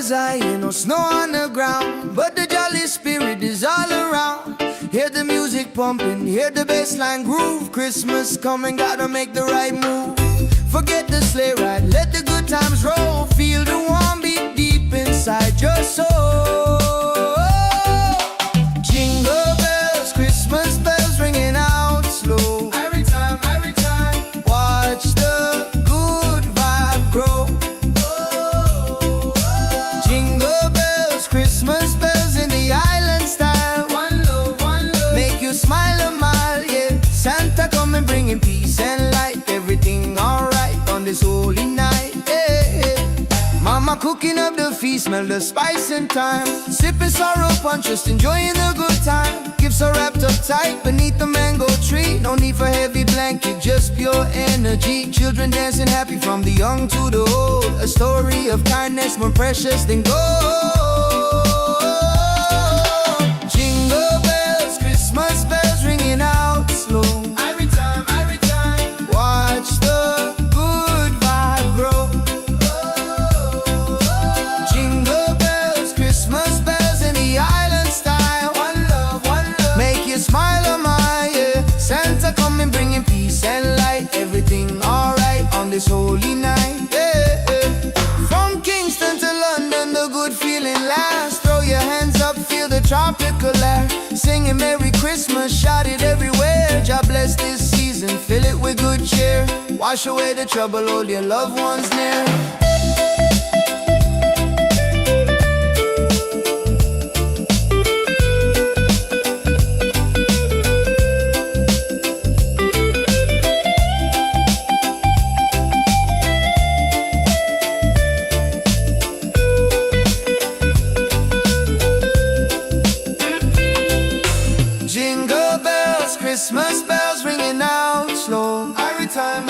is high, ain't no snow on the ground, but the jolly spirit is all around. Hear the music pumping, hear the bassline groove. Christmas coming, gotta make the right move. Forget the sleigh ride, let the good times roll. Feel the warm beat deep inside your soul. Jingle bells, Christmas bells ringing out slow. Every time, watch the good vibe grow. Jingle bells, Christmas bells in the island style. One love, make you smile a mile, yeah. Santa coming bringing peace and light. Everything alright on this holy night, yeah. Mama cooking up the feast, smell the spice and thyme. Sipping sorrow punch, just enjoying the good time. Gifts are wrapped up tight beneath the mango tree. No need for heavy blanket, just pure energy. Children dancing happy from the young to the old. A story of kindness more precious than gold. Jingle bells, Christmas bells ringing out slow. Every time, watch the good vibe grow. Jingle bells, Christmas bells in the island style. One love, make you smile a mile, yeah. Santa coming bringing peace and light. Everything alright on this holy night, yeah. From Kingston to London, the good feeling lasts. Throw your hands up, feel the tropical air. Singing Merry Christmas, shout it everywhere. God bless this season, fill it with good cheer. Wash away the trouble, hold your loved ones near. Jingle bells, Christmas bells ringing out slow. Every time,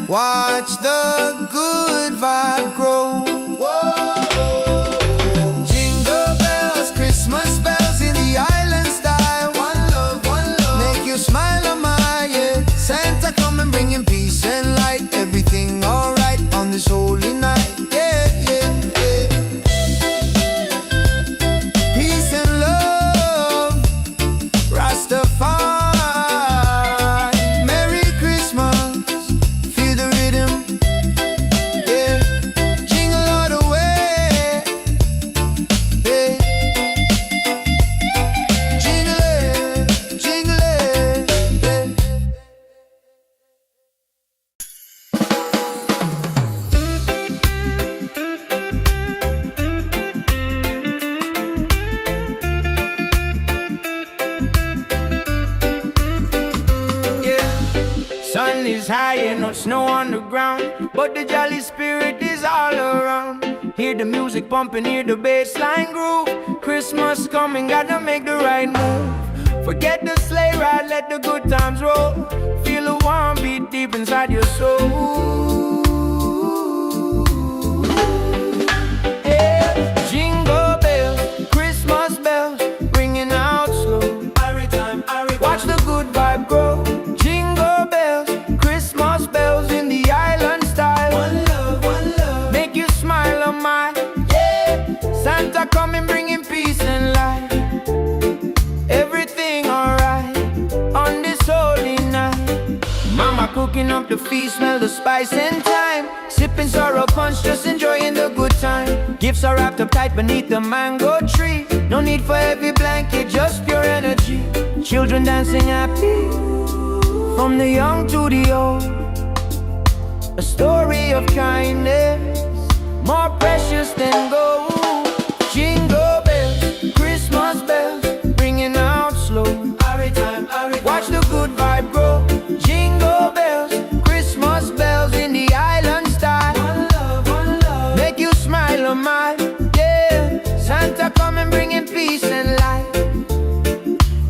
watch the good vibe grow. Jingle bells, Christmas bells in the island style. One love, make you smile a mile, yeah. Santa coming bringing peace and light. Everything alright on this holy night, yeah, yeah, yeah. Peace and love, Rastafari. Merry Christmas, feel the rhythm, yeah. Jingle all the way, yeah. Jingle it, yeah. Sun is high and no snow on the ground, but the jolly spirit is all around. Hear the music pumping, hear the bassline groove. Christmas coming, gotta make the right move. Forget the sleigh ride, let the good times roll. Feel a warm beat deep inside your soul. Yeah. Jingle bells, Christmas bells, ringing out slow. Watch the good vibe grow. Jingle bells, Christmas bells in the island style. One love, make you smile a mile, yeah. Santa coming bringing peace and light. Everything alright on this holy night. Mama cooking up the feast, smell the spice and thyme. Sipping sorrow punch, just enjoying the good time. Gifts are wrapped up tight beneath the mango tree. No need for heavy blanket, just pure energy. Children dancing happy from the young to the old. A story of kindness more precious than gold. Jingle bells, Christmas bells, ringing out slow. Watch the good vibe grow. Jingle bells, Christmas bells in the island style. One love, make you smile a mile, yeah. Santa coming bringing peace and light.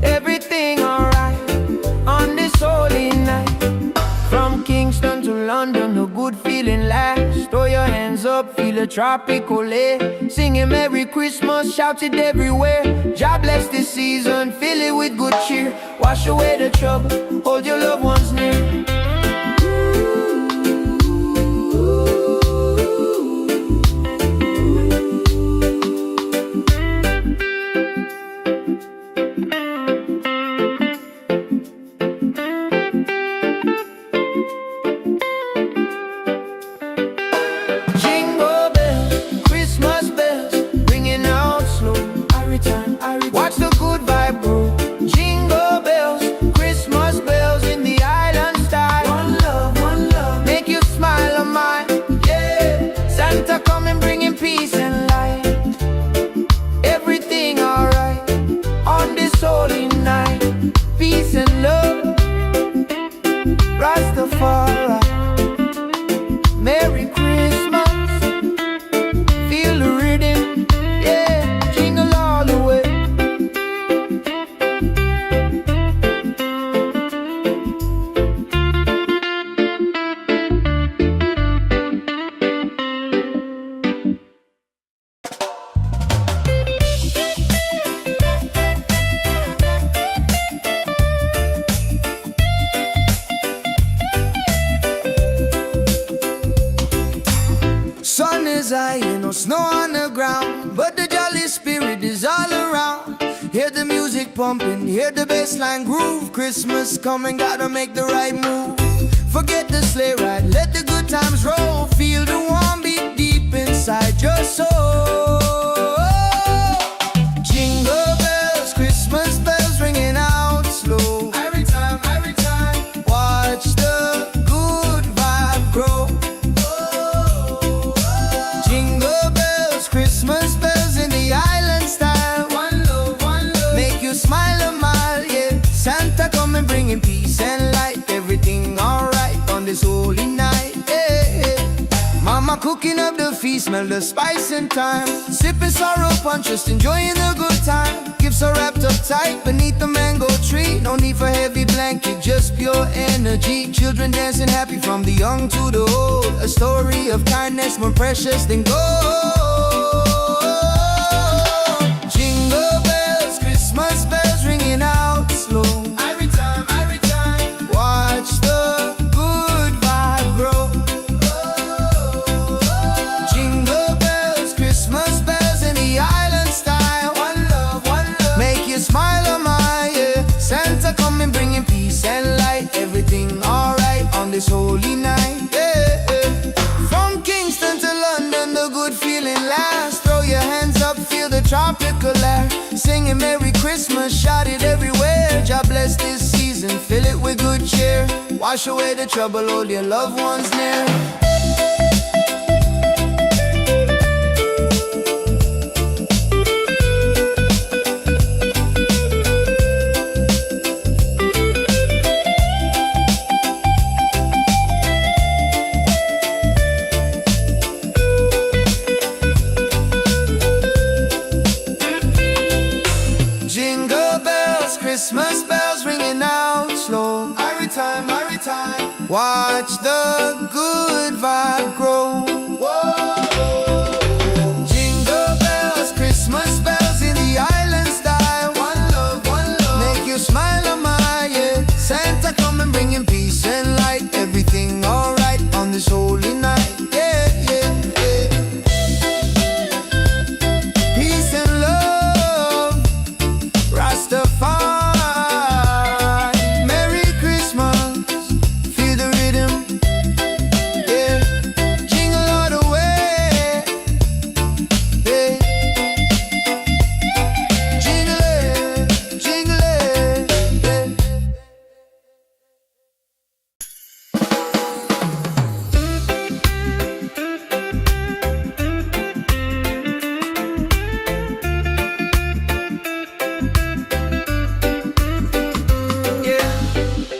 Everything alright on this holy night. From Kingston to London, the good feeling lasts. Throw your hands up, feel a tropical air. Singing Merry Christmas, shout it everywhere. God bless this season, fill it with good cheer. Wash away the trouble, hold your loved ones near. Merry Christmas. Feel the rhythm, yeah, jingle all the way. Sun is high, no snow on the ground, but the jolly spirit is all around. Hear the music pumping, hear the bassline groove. Christmas coming, gotta make the right move. Forget the sleigh ride, let the good times roll. Feel the warm beat deep inside your soul. Jingle bells, Christmas bells ringing out slow. Every time, watch the good vibe grow. Jingle bells, Christmas bells in the island style. One love, make you smile a mile, yeah. Santa coming bringing peace and light. Everything alright on this holy night, yeah. Mama cooking up the feast, smell the spice and thyme. Sipping sorrow punch, just enjoying the good time. Gifts are wrapped up tight beneath the mango tree. No need for heavy blanket, just pure energy. Children dancing happy from the young to the old. A story of kindness more precious than gold. Jingle bells, Christmas bells ringing out slow. Every time, watch the good vibe grow. Jingle bells, Christmas bells in the island style. One love, make you smile a mile, yeah. Santa coming bringing peace and light. Everything alright on this holy night, yeah. From Kingston to London, the good feeling lasts. Throw your hands up, feel the tropical air. Singing Merry Christmas, shout it everywhere. God bless this season, fill it with good cheer. Wash away the trouble, hold your loved ones near. Jingle bells, Christmas bells ringing out slow. Every time, watch the good vibe grow. Whoa. Jingle bells, Christmas bells in the island style. One love, make you smile a mile, yeah. Santa coming bringing peace and light. Everything alright on this holy night, yeah, yeah, yeah. Peace and love, Rastafari. Merry Christmas, feel the rhythm, yeah. Jingle all the way, yeah. Jingle it, yeah.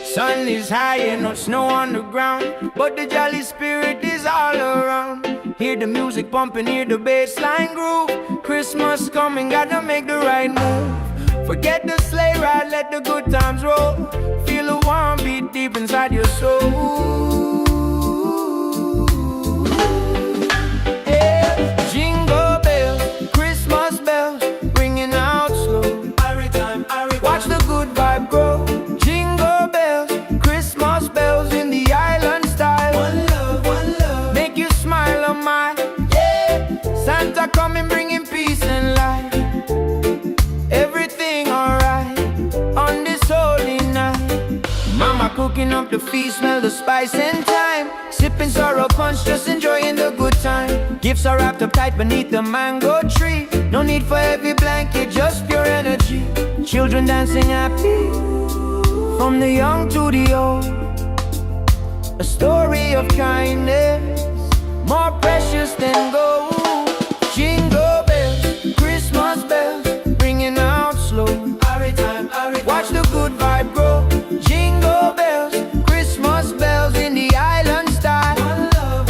Sun is high and no snow on the ground, but the jolly spirit is all around. Hear the music pumping, hear the bassline groove. Christmas coming, gotta make the right move. Forget the sleigh ride, let the good times roll. Feel the warm beat deep inside your soul. Yeah. Jingle bells, Christmas bells, ringing out slow. Watch the good vibe grow. Jingle bells, Christmas bells in the island style. One love, make you smile a mile, yeah. Santa coming bringing peace and light. Everything alright on this holy night. Mama cooking up the feast, smell the spice and thyme. Sipping sorrow punch, just enjoying the good time. Gifts are wrapped up tight beneath the mango tree. No need for heavy blanket, just pure energy. Children dancing happy, from the young to the old. A story of kindness, more precious than gold. Jingle bells, Christmas bells, ringing out slow. Watch the good vibe grow. Jingle bells, Christmas bells in the island style. One love,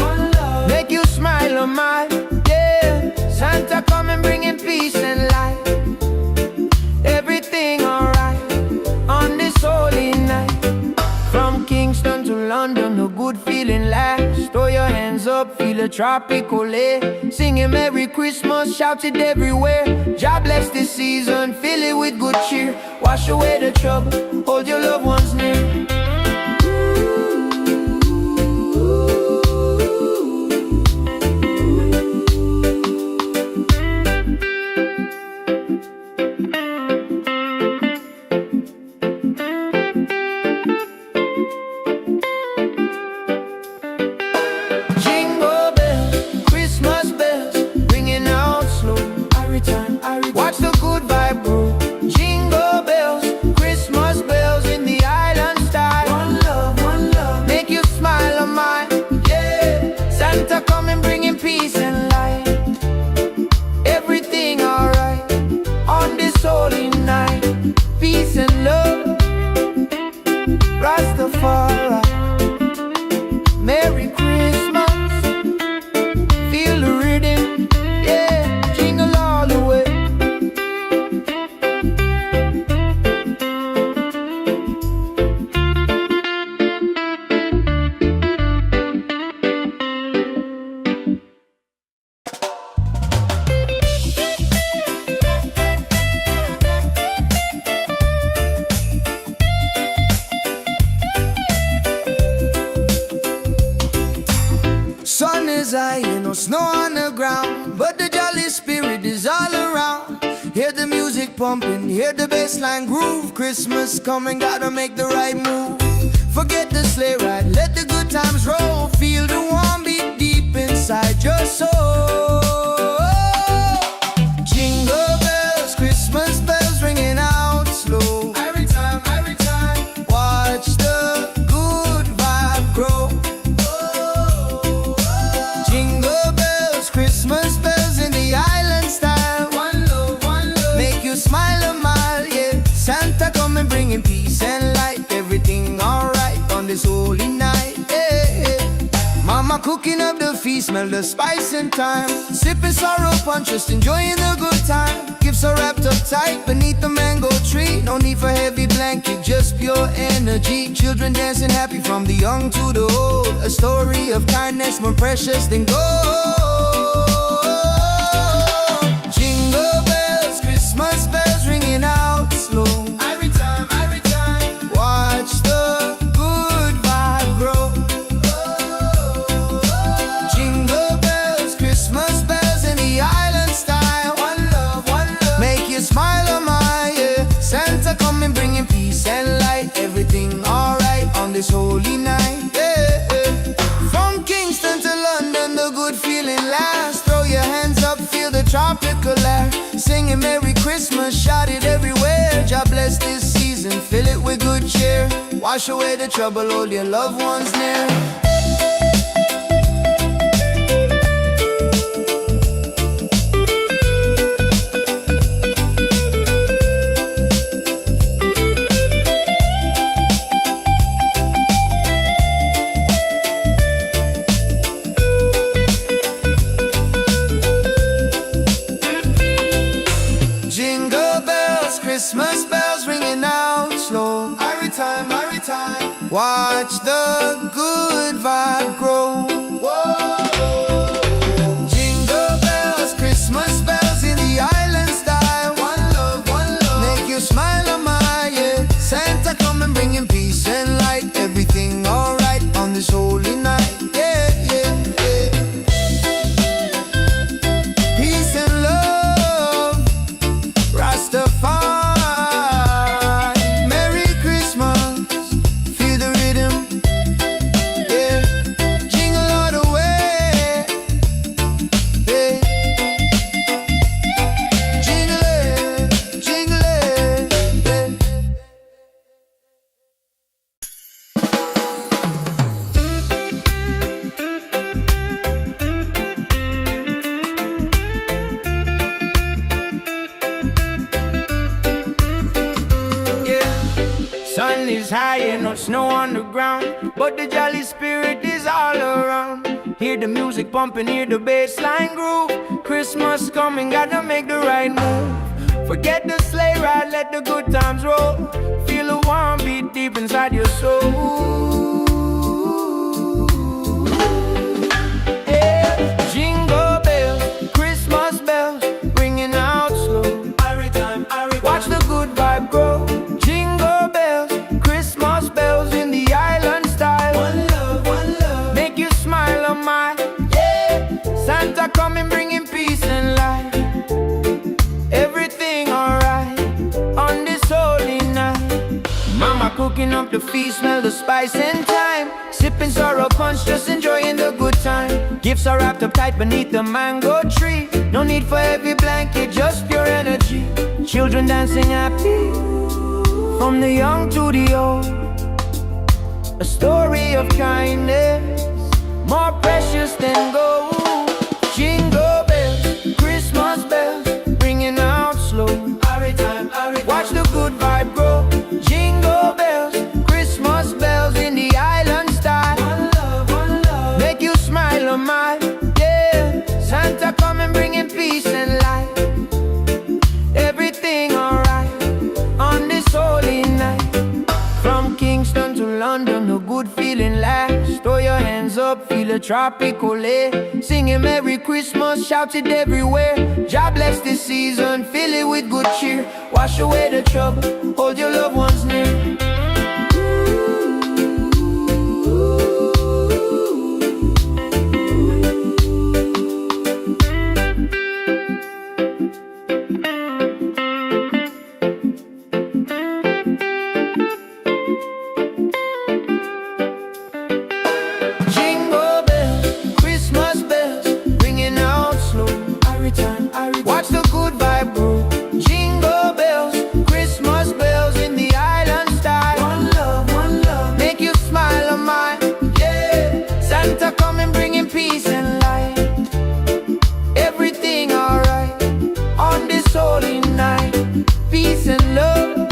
hands up, feel a tropical air. Singing Merry Christmas, shout it everywhere. God bless this season, fill it with good cheer. Wash away the trouble, hold your loved ones near. Watch the good vibe grow. Jingle bells, Christmas bells in the island style. One love, make you smile on mine. Yeah, Santa coming bringing peace and light. Everything alright on this holy night. Peace and love, Rastafari. Merry Christmas, feel the rhythm. Yeah, jingle all the way. Sun is high, no snow on the ground, but the jolly spirit is all around. Hear the music pumping, hear the bassline groove. Christmas coming, gotta make the right move. Forget the sleigh ride, let the good times roll. Feel the warm beat deep inside your soul. Jingle bells, Christmas bells ringing out slow. Every time, watch the good vibe grow. Jingle bells, Christmas bells in the island style. One love, make you smile a mile, yeah. Santa coming bringing peace and light. Everything alright on this holy night, yeah. Mama cooking up the feast, smell the spice and thyme. Sipping sorrow punch, just enjoying the good time. Gifts are wrapped up tight beneath the mango tree. No need for heavy blanket, just pure energy. Children dancing happy from the young to the old. A story of kindness more precious than gold. Jingle bells, Christmas bells ringing out slow. Every time, watch the good vibe grow. Jingle bells, Christmas bells in the island style. One love, make you smile on my, yeah. Santa coming bringing peace and light. Everything alright on this holy night, yeah. From Kingston to London, the good feeling lasts. Throw your hands up, feel the tropical air. Singing Merry Christmas, shout it everywhere. God bless this season, fill it with good cheer. Wash away the trouble, hold your loved ones near. Jingle bells, Christmas bells ringing out slow. Every time, watch the good vibe grow. Jingle bells, Christmas bells in the island style. One love, make you smile on my, yeah. Santa coming bringing peace and light. Everything alright on this holy night, yeah, yeah, yeah. Peace and love, Rastafari. Merry Christmas, feel the rhythm, yeah. Jingle all the way, yeah. Jingle it, yeah. Sun is high and no snow on the ground, but the jolly spirit is all around. Hear the music pumping, hear the bassline groove. Christmas coming, gotta make the right move. Forget the sleigh ride, let the good times roll. Feel a warm beat deep inside your soul. up the feast, smell the spice and thyme. Sipping sorrow punch, just enjoying the good time. Gifts are wrapped up tight beneath the mango tree. No need for heavy blanket, just pure energy. Children dancing happy, from the young to the old. A story of kindness, more precious than gold. Jingle bells, Christmas bells, ringing out slow. Watch the good vibe grow. Jingle bells, Christmas bells in the island style. One love, make you smile a mile. Yeah, Santa coming bringing peace and light. Everything alright on this holy night. From Kingston to London, a good feeling lasts. Throw your hands up, feel a tropical air. Singing Merry Christmas, shout it everywhere. God bless this season, fill it with good cheer. Wash away the trouble, hold your loved ones near. Watch the good vibe grow. Jingle bells, Christmas bells in the island style. One love, make you smile a mile. Yeah, Santa coming bringing peace and light. Everything alright on this holy night. Peace and love,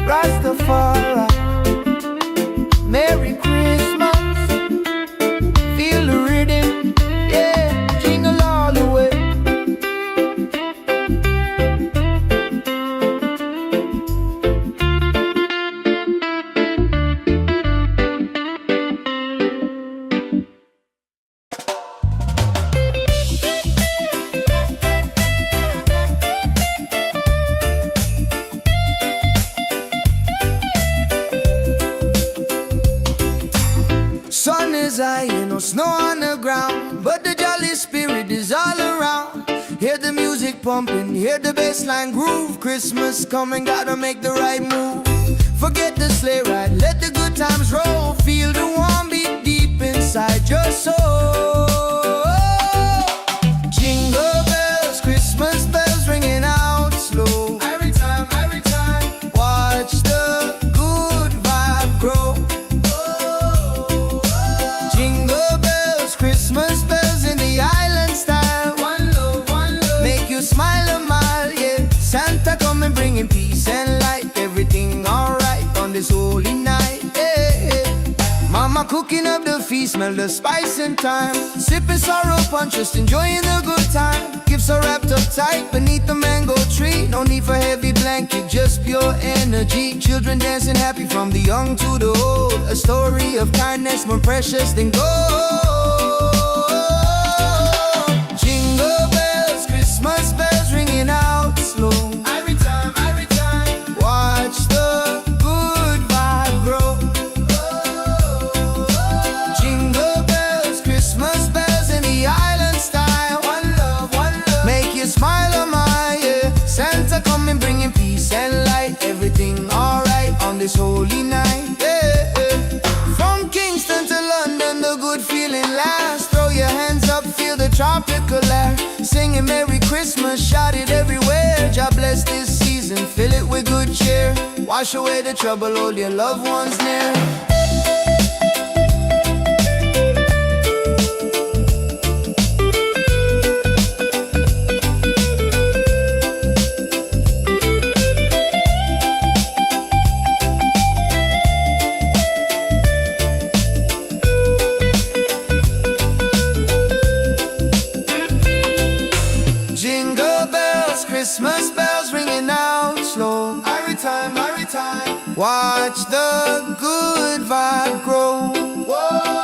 Rastafari. Merry Christmas, feel the rhythm. Yeah, jingle all the way. Sun is high, no snow on the ground, but the jolly spirit is all around. Hear the music pumping, hear the bassline groove. Christmas coming, gotta make the right move. Forget the sleigh ride, let the good times roll. Feel the warm beat deep inside your soul. Jingle bells, Christmas bells ringing out slow. Every time, watch the good vibe grow. Jingle bells, Christmas bells in the island style. One love, make you smile a mile. Yeah, Santa coming bringing peace and light. Everything alright on this holy night. Yeah. Mama cooking up the feast, smell the spice and thyme. Sipping sorrow punch, just enjoying the good time. Gifts are wrapped up tight beneath the mango tree. No need for heavy blanket, just pure energy. Children dancing happy from the young to the old. A story of kindness more precious than gold. Jingle bells, Christmas bells ringing out slow. Every time, watch the good vibe grow. Jingle bells, Christmas bells in the island style. One love, make you smile a mile. Yeah, Santa coming bringing peace and light. Everything alright on this holy night. Yeah. From Kingston to London, the good feeling lasts. Throw your hands up, feel the tropical air. Singing Merry Christmas, shout it everywhere. God bless this season, fill it with good cheer. Wash away the trouble, hold your loved ones near. Jingle bells, Christmas bells ringing out slow. Every time, watch the good vibe grow. Whoa.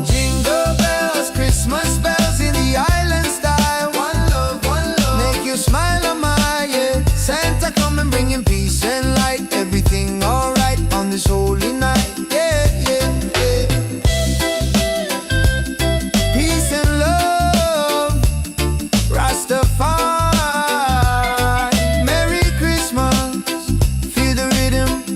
Jingle bells, Christmas bells in the island style. One love, make you smile a mile. Yeah, Santa coming bringing peace and light. Everything alright on this holy night. Yeah, peace and love, Rastafari. Merry Christmas, feel the rhythm.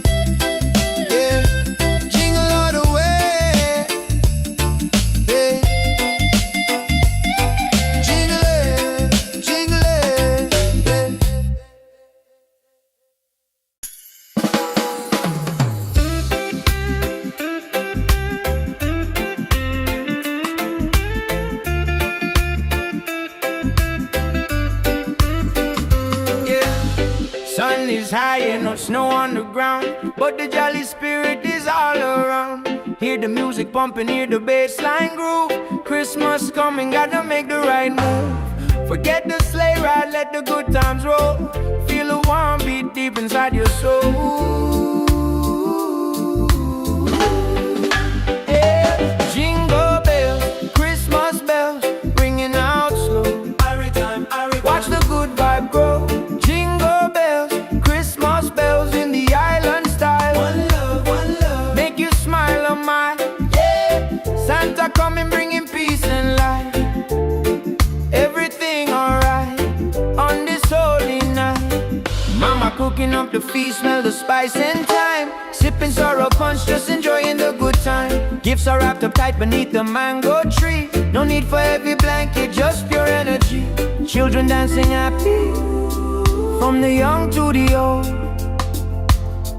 is high and no snow on the ground, but the jolly spirit is all around. Hear the music pumping, hear the bass line groove. Christmas coming, gotta make the right move. Forget the sleigh ride, let the good times roll. Feel the warm beat deep inside your soul. Yeah. Jingle bells, Christmas bells, ringing out slow. Every time, watch the good vibe grow. Jingle bells, Christmas bells in the island style. One love, make you smile on mine. Yeah, Santa coming, bringing peace and light. Everything alright on this holy night. Mama cooking up the feast, smell the spice and thyme. Sipping sorrow punch, just enjoying the good time. Gifts are wrapped up tight beneath the mango tree. No need for heavy blanket, just pure energy. Children dancing happy, from the young to the old.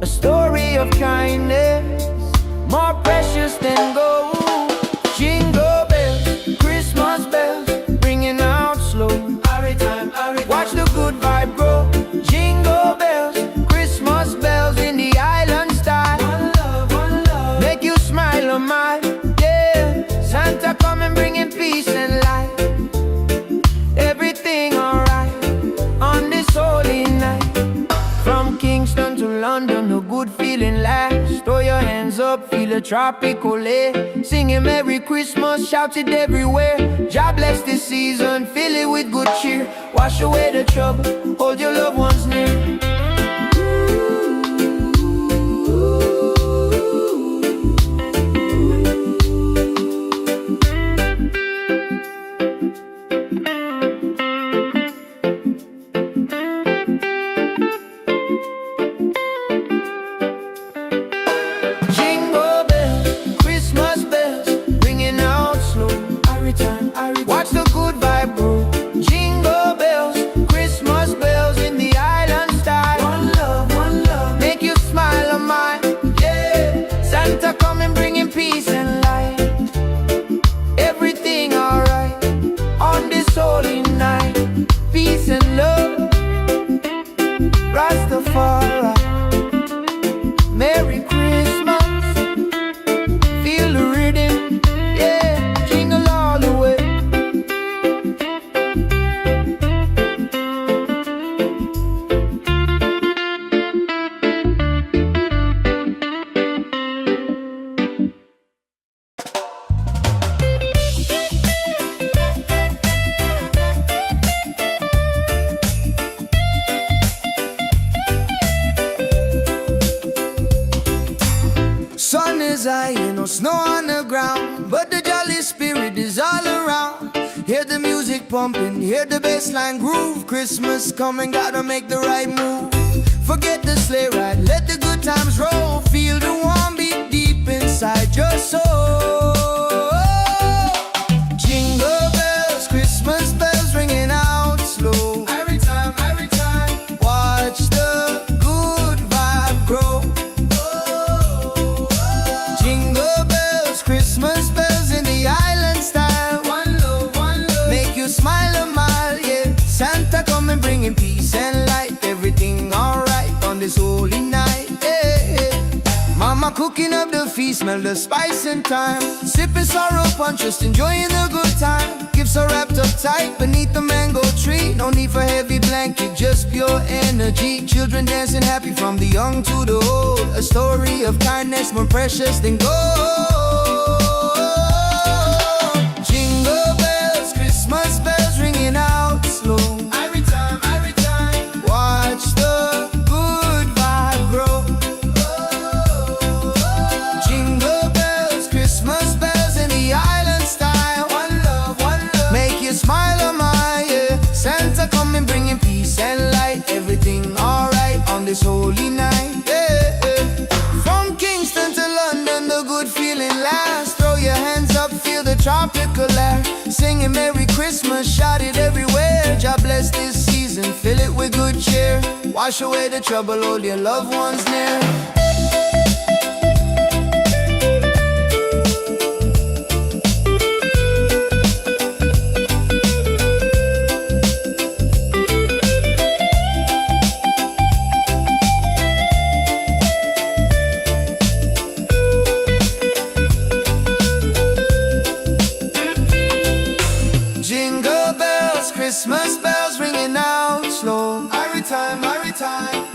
A story of kindness, more precious than gold. Jingle bells, Christmas bells, ringing out slow. Watch the good vibe grow. Jingle bells, Christmas bells in the island style. One love, make you smile on mine. Yeah, Santa coming, bringing peace and light. Everything alright on this holy night. From Kingston to London, a good feeling lasts. Throw your hands up, feel a tropical air. Singing Merry Christmas, shout it everywhere. God bless this season, fill it with good cheer. Wash away the trouble, hold your loved ones near. Jingle bells, Christmas bells, ringing out slow. Watch the good vibe grow. Jingle bells, Christmas bells in the island style. One love, make you smile on mine. Yeah, Santa coming, bringing peace and light. Everything alright on this holy night. Peace and love, Rastafari. Merry Christmas, feel the rhythm, yeah, jingle all the way. Sun is high and no snow on the ground, but the jolly spirit is all around. Hear the music pumping, hear the bass line groove. Christmas coming, gotta make the right move. Forget the sleigh ride, let the good times roll. Feel the warm beat deep inside your soul. Jingle bells, Christmas bells ringing out slow. Every time, watch the good vibe grow. Jingle bells, Christmas bells in the island style. One love, make you smile a mile, yeah. Santa coming, bringing peace and light. Everything alright on this holy night, yeah. Mama cooking up the feast, smell the spice and thyme. Sipping sorrow punch, just enjoying the good time. Gifts are wrapped up tight beneath the mango tree. No need for heavy blanket, just pure energy. Children dancing happy, from the young to the old. A story of kindness, more precious than gold. Jingle bells, Christmas bells ringing out slow. Every time, watch the good vibe grow. Jingle bells, Christmas bells in the island style. One love, make you smile on my, yeah. Santa coming, bringing peace and light. Everything alright on this holy night, yeah. From Kingston to London, the good feeling lasts. Throw your hands up, feel the tropical air. Singing Merry Christmas, shout it everywhere. God bless this season, fill it with good cheer. Wash away the trouble, hold your loved ones near. Christmas bells ringing out slow. Every time,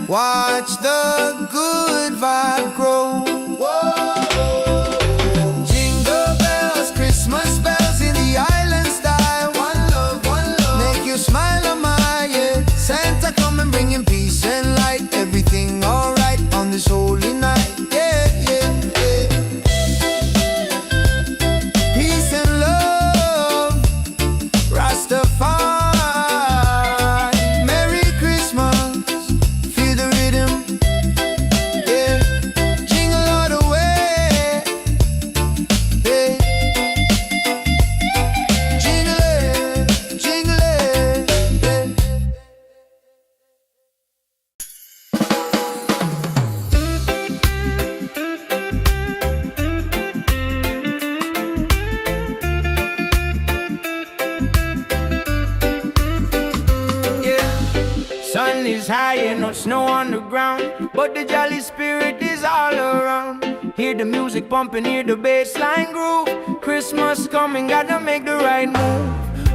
watch the good vibe grow. Whoa. Jingle bells, Christmas bells in the island style. One love, make you smile on my yeah. Santa come and bringing peace and light. Everything alright on this holy night. Yeah, yeah, yeah. Peace and love, Rastafari. Merry Christmas, feel the rhythm. Yeah, jingle all the way. Yeah, jingle it, jingle it. Yeah. Sun is high and no snow on the ground, but the jolly spirit is all around. Hear the music pumping, hear the bass line groove. Christmas coming, gotta make the right move.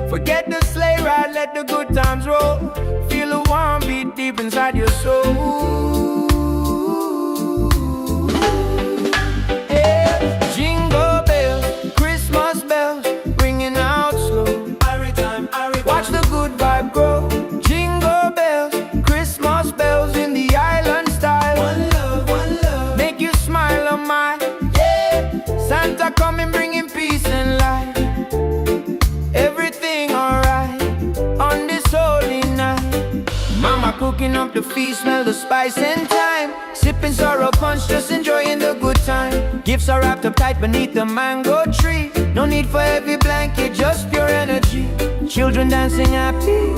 Forget the sleigh ride, let the good times roll. Feel the warm beat deep inside your soul. Yeah. Jingle bells, Christmas bells, ringing out slow. Watch the good vibe grow. Jingle bells, Christmas bells in the island style. One love, make you smile on my yeah. Santa coming bringing peace and light. Everything alright on this holy night. Mama cooking up the feast, smell the spice and thyme. Sipping sorrow punch, just enjoying the good time. Gifts are wrapped up tight beneath the mango tree. No need for heavy blanket, just pure energy. Children dancing happy,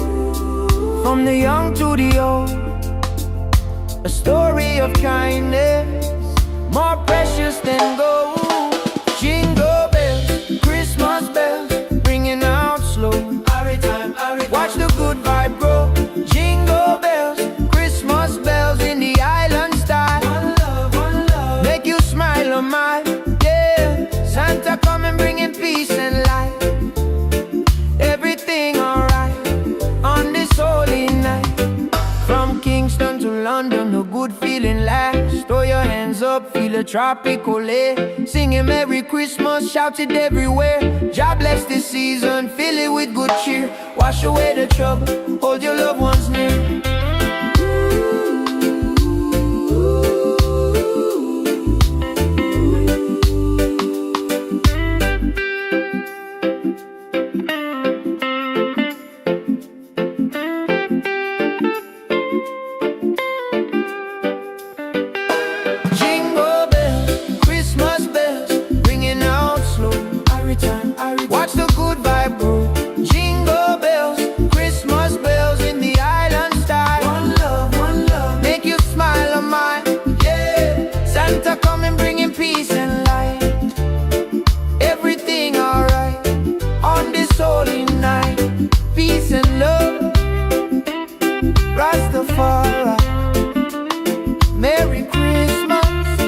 from the young to the old. A story of kindness, more precious than gold. Jingle bells, Christmas bells, ringing out slow. Watch the good vibe grow. Jingle bells, Christmas bells in the island style. One love, make you smile on my yeah. Santa coming bringing peace and light. Everything alright on this holy night. From Kingston to London, a good feeling lasts. Throw your hands up, feel a tropical air. Singing Merry Christmas, shout it everywhere. God bless this season, fill it with good cheer. Wash away the trouble, hold your loved ones near. Jingle bells, Christmas bells, ringing out slow. Watch the good vibe grow. Jingle bells, Christmas bells in the island style. One love, make you smile on my yeah. Santa coming bringing peace and light. Everything alright on this holy night. Peace and love, Rastafari. Merry Christmas,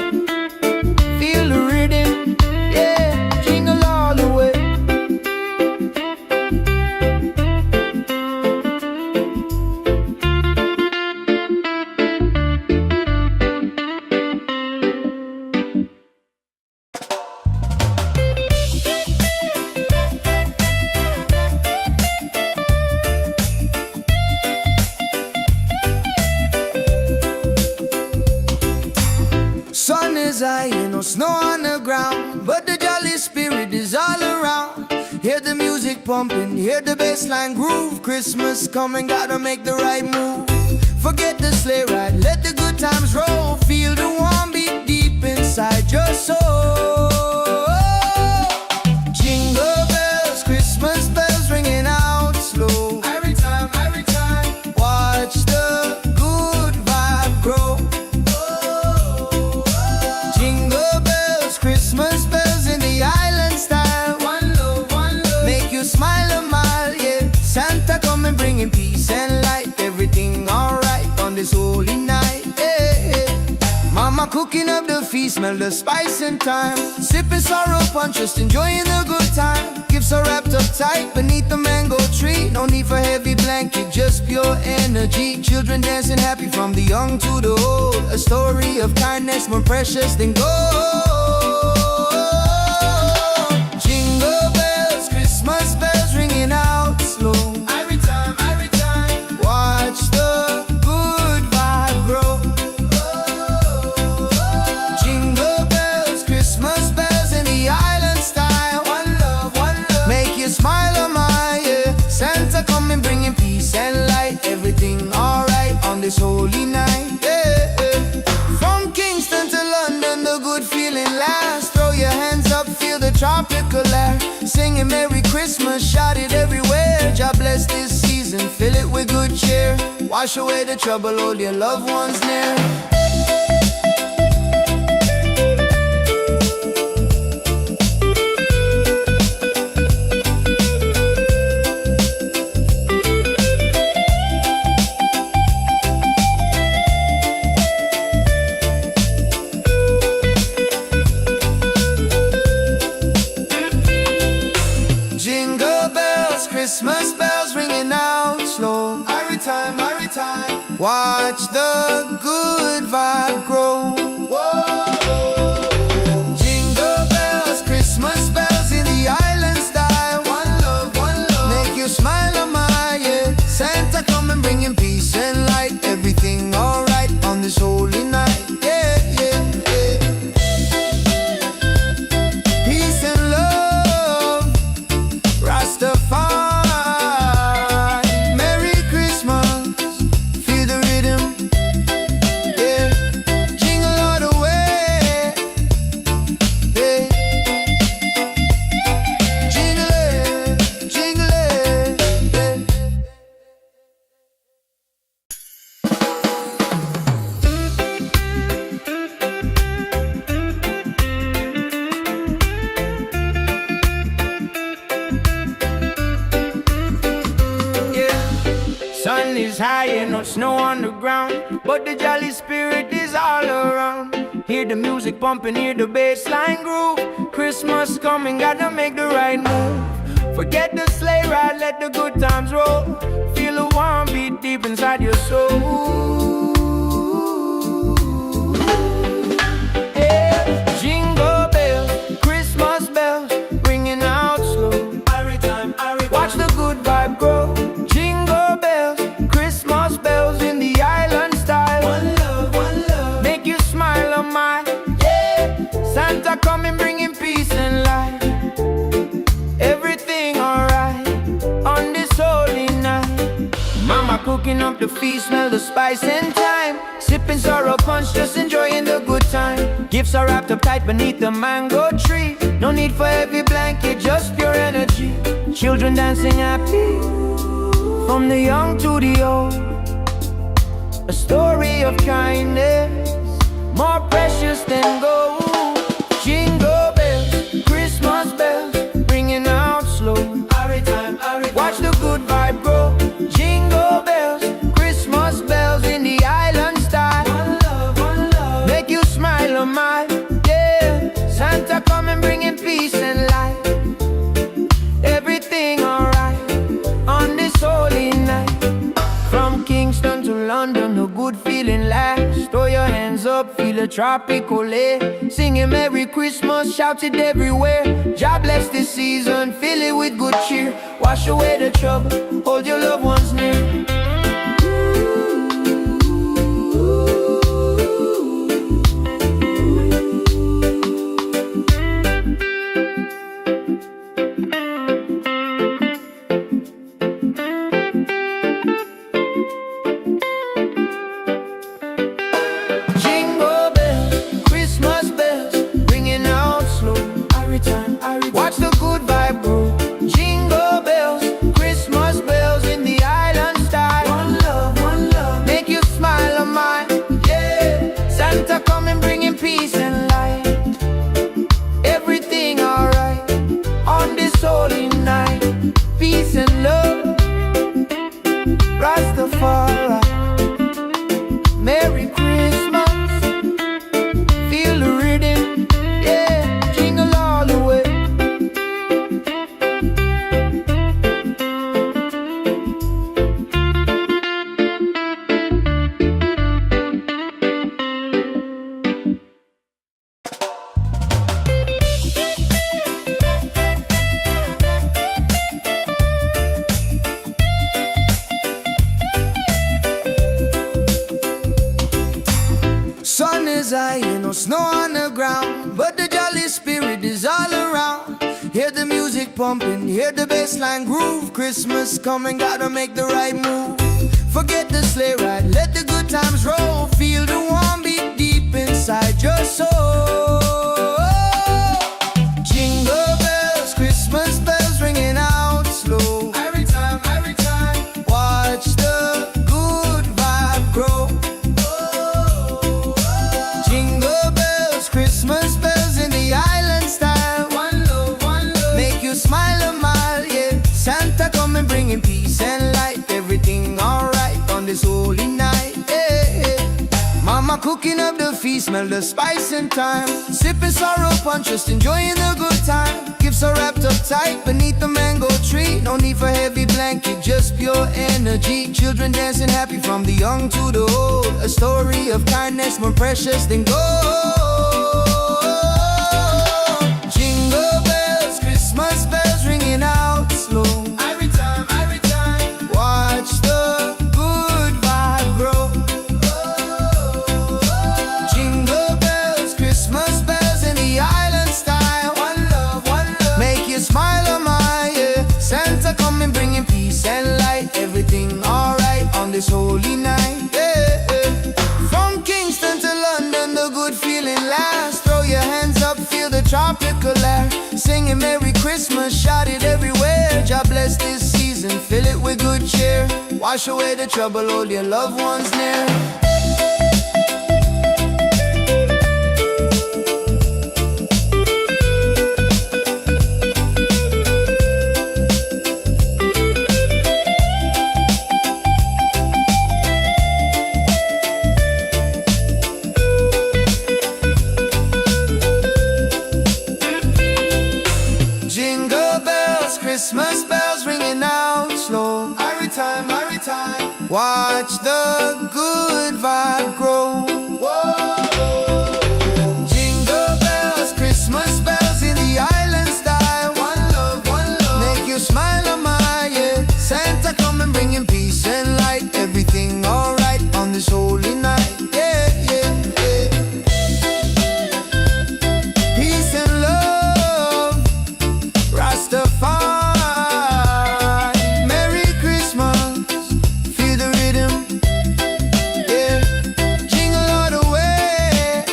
feel the rhythm, yeah, jingle all the way. Sun is high and no snow on the ground, but the jolly spirit is all around. Hear the music pumping, hear the bass line groove. Christmas coming, gotta make the right move. Forget the sleigh ride, let the good times roll. Feel the warm beat deep inside your soul. Jingle bells, Christmas bells ringing out slow. Every time, watch the good vibe grow. Jingle bells, Christmas bells in the island style. One love, make you smile a mile, yeah. Santa come and bringing peace and light. Everything alright on this holy night, yeah. Mama cooking up the feast, smell the spice and thyme. Sipping sorrow punch, just enjoying the good time. Gifts are wrapped up tight beneath the mango tree. No need for heavy blanket, just pure energy. Children dancing happy from the young to the old. A story of kindness more precious than gold. Jingle bells, Christmas bells ringing out slow. Every time, watch the good vibe grow. Jingle bells, Christmas bells in the island style. One love, make you smile on my ear. Santa coming bringing peace and light. Everything alright on this holy night. From Kingston to London, the good feeling lasts. Throw your hands up, feel the tropical air. Singing Merry Christmas, shout it everywhere. God bless this season, fill it with good cheer. Wash away the trouble, hold your loved ones near. Christmas bells ringing out slow. Every time, watch the good vibe grow. Whoa. Jingle bells, Christmas bells in the island style. One love, make you smile on my ear. Santa coming bringing peace and light. Everything alright on this holy night. Peace and love, Rastafari. Sun is high and no snow on the ground, but the jolly spirit is all around. Hear the music pumping, hear the bass line groove. Christmas coming, gotta make the right move. Forget the sleigh ride, let the good times roll. Feel the warm beat deep inside your soul. Yeah. Jingle bells, Christmas bells, ringing out slow. Watch the good vibe grow. Jingle bells, Christmas bells in the island style. One love, make you smile on my, yeah. Santa coming bringing peace and light. Everything alright on this holy night. Mama cooking up the feast, smell the spice and thyme. Sipping sorrow punch, just enjoying the good time. Gifts are wrapped up tight beneath the mango tree. No need for heavy blanket, just pure energy. Children dancing happy, from the young to the old. A story of kindness, more precious than gold. Jingle bells, Christmas bells, ringing out slow. Watch the good vibe grow. Jingle bells, Christmas bells in the island style. One love, make you smile on my, yeah. Santa coming bringing peace and light. Everything alright on this holy night. From Kingston to London, a good feeling lasts. Throw your hands up, feel a tropical air. Singing Merry Christmas, shout it everywhere. God bless this season, fill it with good cheer. Wash away the trouble, hold your loved ones near. Watch the good vibe grow. Jingle bells, Christmas bells in the island style. music pumping, hear the bassline groove. Christmas coming, gotta make the right move. Forget the sleigh ride, let the good times roll. Feel the warm beat deep inside your soul. Jingle bells, Christmas bells ringing out slow. Every time, watch the good vibe grow. Jingle bells, Christmas bells in the island style. One love, make you smile a mile, yeah. Santa coming bringing peace and light. Everything alright on this holy night, yeah. Mama cooking up the feast, smell the spice and thyme. Sipping sorrow punch, just enjoying the good time. Gifts are wrapped up tight beneath the mango tree. No need for heavy blanket, just pure energy. Children dancing happy from the young to the old. A story of kindness more precious than gold. Jingle bells, Christmas bells ringing out slow. Every time, watch the good vibe grow. Jingle bells, Christmas bells in the island style. One love, make you smile a mile, yeah. Santa coming bringing peace and light. Everything alright on this holy night, yeah. From Kingston to London, the good feeling lasts. Throw your hands up, feel the tropical air. Singing Merry Christmas, shout it everywhere. God bless this season, fill it with good cheer. Wash away the trouble, hold your loved ones near. Jingle bells, Christmas bells ringing out slow. Every time, watch the good vibe grow. Whoa. Jingle bells, Christmas bells in the island style. One love, make you smile a mile, yeah. Santa coming bringing peace and light. Everything alright on this holy night, yeah, yeah, yeah. Peace and love, Rastafari, Merry Christmas, feel the rhythm, yeah. Jingle all the way,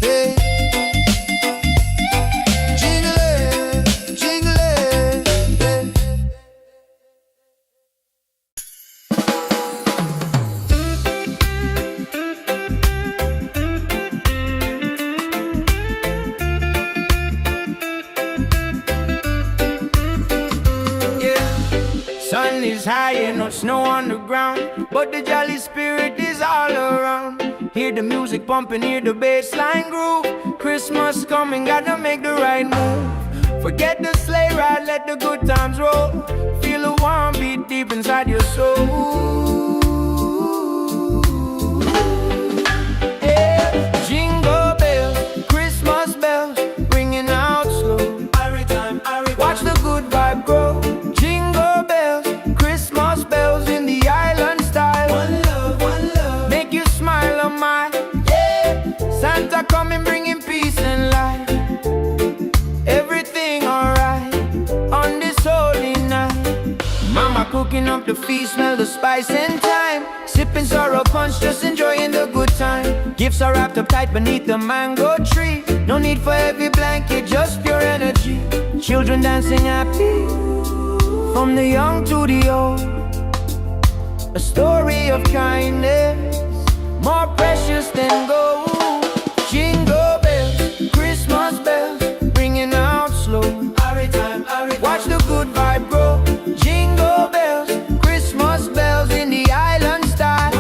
yeah. Jingle it, yeah. Sun is high and no snow on the ground, but the jolly spirit is all around. Hear the music pumping, hear the bassline groove. Christmas coming, gotta make the right move. Forget the sleigh ride, let the good times roll. Feel the warm beat deep inside your soul. Yeah. Jingle bells, Christmas bells, ringing out slow. Watch the good vibe grow. Jingle bells, Christmas bells in the island style. One love, make you smile a mile, yeah. Santa coming bringing peace and light. Everything alright on this holy night. Mama cooking up the feast, smell the spice and thyme. Sipping sorrow punch, just enjoying the good time. Gifts are wrapped up tight beneath the mango tree. No need for heavy blanket, just pure energy. Children dancing happy from the young to the old. A story of kindness more precious than gold. Jingle bells, Christmas bells, ringing out slow. Watch the good vibe grow. Jingle bells, Christmas bells in the island style.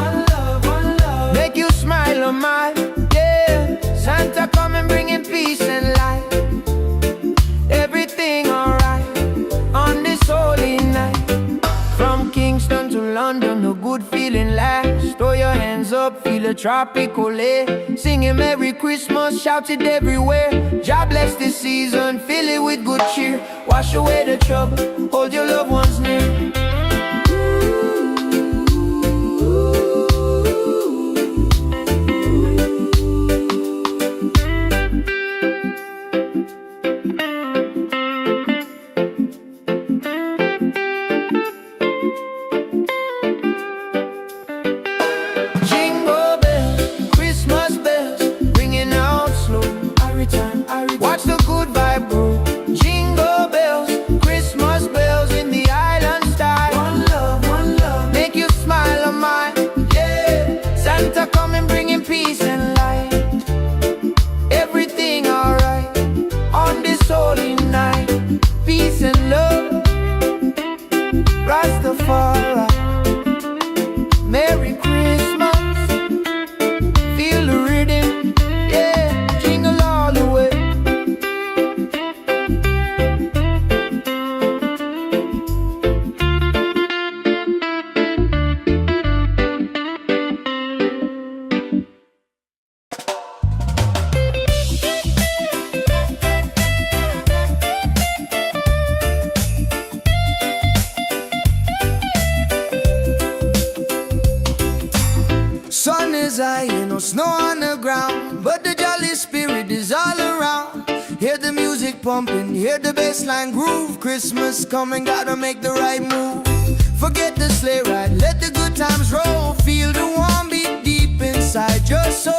One love, make you smile a mile, yeah. Santa coming bringing peace and light. Everything alright on this holy night. From Kingston to London, a good feeling lasts. Throw your hands up, feel a tropical air. Singing Merry Christmas, shout it everywhere. God bless this season, fill it with good cheer. Wash away the trouble, hold your loved ones near. alright. Merry Christmas, feel the rhythm, yeah, jingle all the way. Sun is high, no snow on the ground, but the jolly spirit is all around. Hear the music pumping, hear the bassline groove. Christmas coming, gotta make the right move. Forget the sleigh ride, let the good times roll. Feel the warm beat deep inside your soul.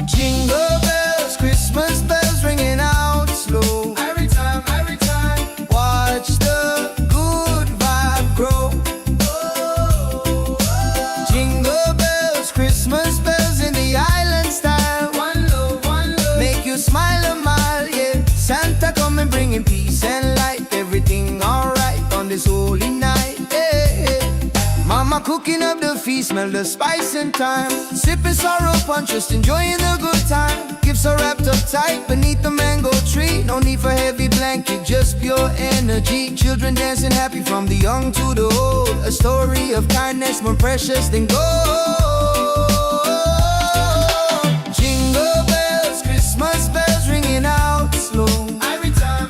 Jingle bells, Christmas bells ringing out slow. Every time, watch the good vibe grow. Jingle bells, Christmas bells in the island style. One love, make you smile a mile, yeah. Santa coming bringing peace and light. Everything alright on this holy night, yeah. Mama cooking up the feast, smell the spice and thyme. Sipping sorrow punch, just enjoying the good time. Gifts are wrapped up tight beneath the mango tree. No need for heavy blanket, just pure energy. Children dancing happy from the young to the old. A story of kindness more precious than gold. Jingle bells, Christmas bells ringing out slow. Every time,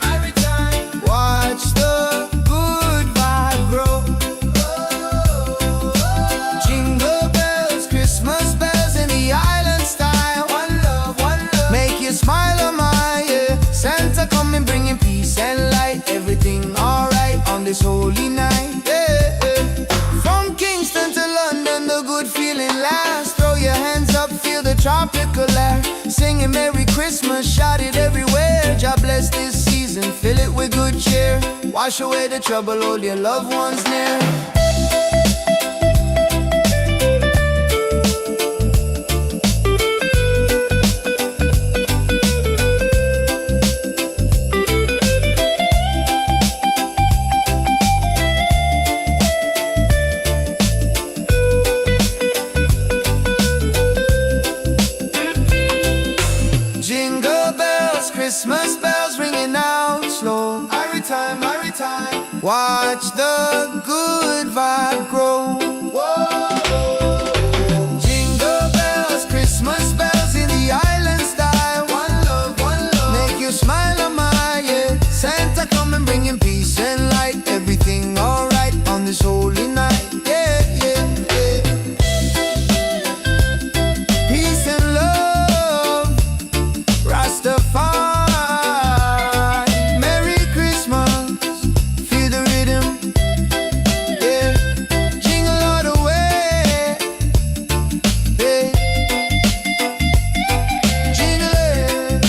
watch the good vibe grow. Jingle bells, Christmas bells in the island style. One love, make you smile a mile, yeah. Santa coming bringing peace and light. Everything alright on this holy night, yeah. From Kingston to London, the good feeling lasts. Throw your hands up, feel the tropical air. Singing Merry Christmas, shout it everywhere. God bless this season, fill it with good cheer. Wash away the trouble, hold your loved ones near. Jingle bells, Christmas bells ringing out slow. Every time, watch the good vibe grow. Whoa. Jingle bells, Christmas bells in the island style. One love, make you smile a mile, yeah. Santa coming bringing peace and light. Everything alright on this holy night, yeah, yeah, yeah. Peace and love, Rastafari. Merry Christmas, feel the rhythm, yeah. Jingle all the way, yeah. Jingle it,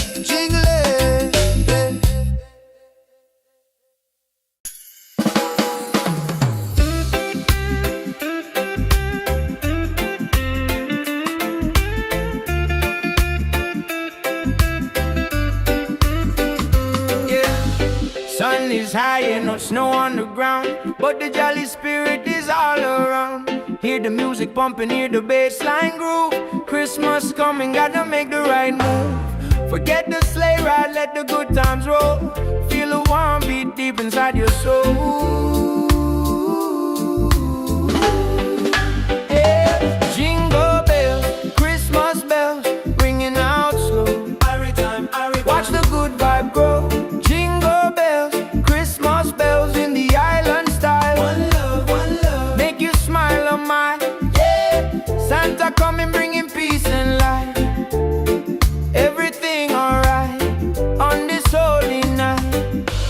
yeah. Sun is high and no snow on the ground, but the jolly spirit is all around. Hear the music pumping, hear the bassline groove. Christmas coming, gotta make the right move. Forget the sleigh ride, let the good times roll. Feel the warm beat deep inside your soul. Yeah. Jingle bells, Christmas bells, ringing out slow. Watch the good vibe grow. Jingle bells, Christmas bells in the island style. One love, make you smile a mile, yeah. Santa coming bringing peace and light. Everything alright on this holy night.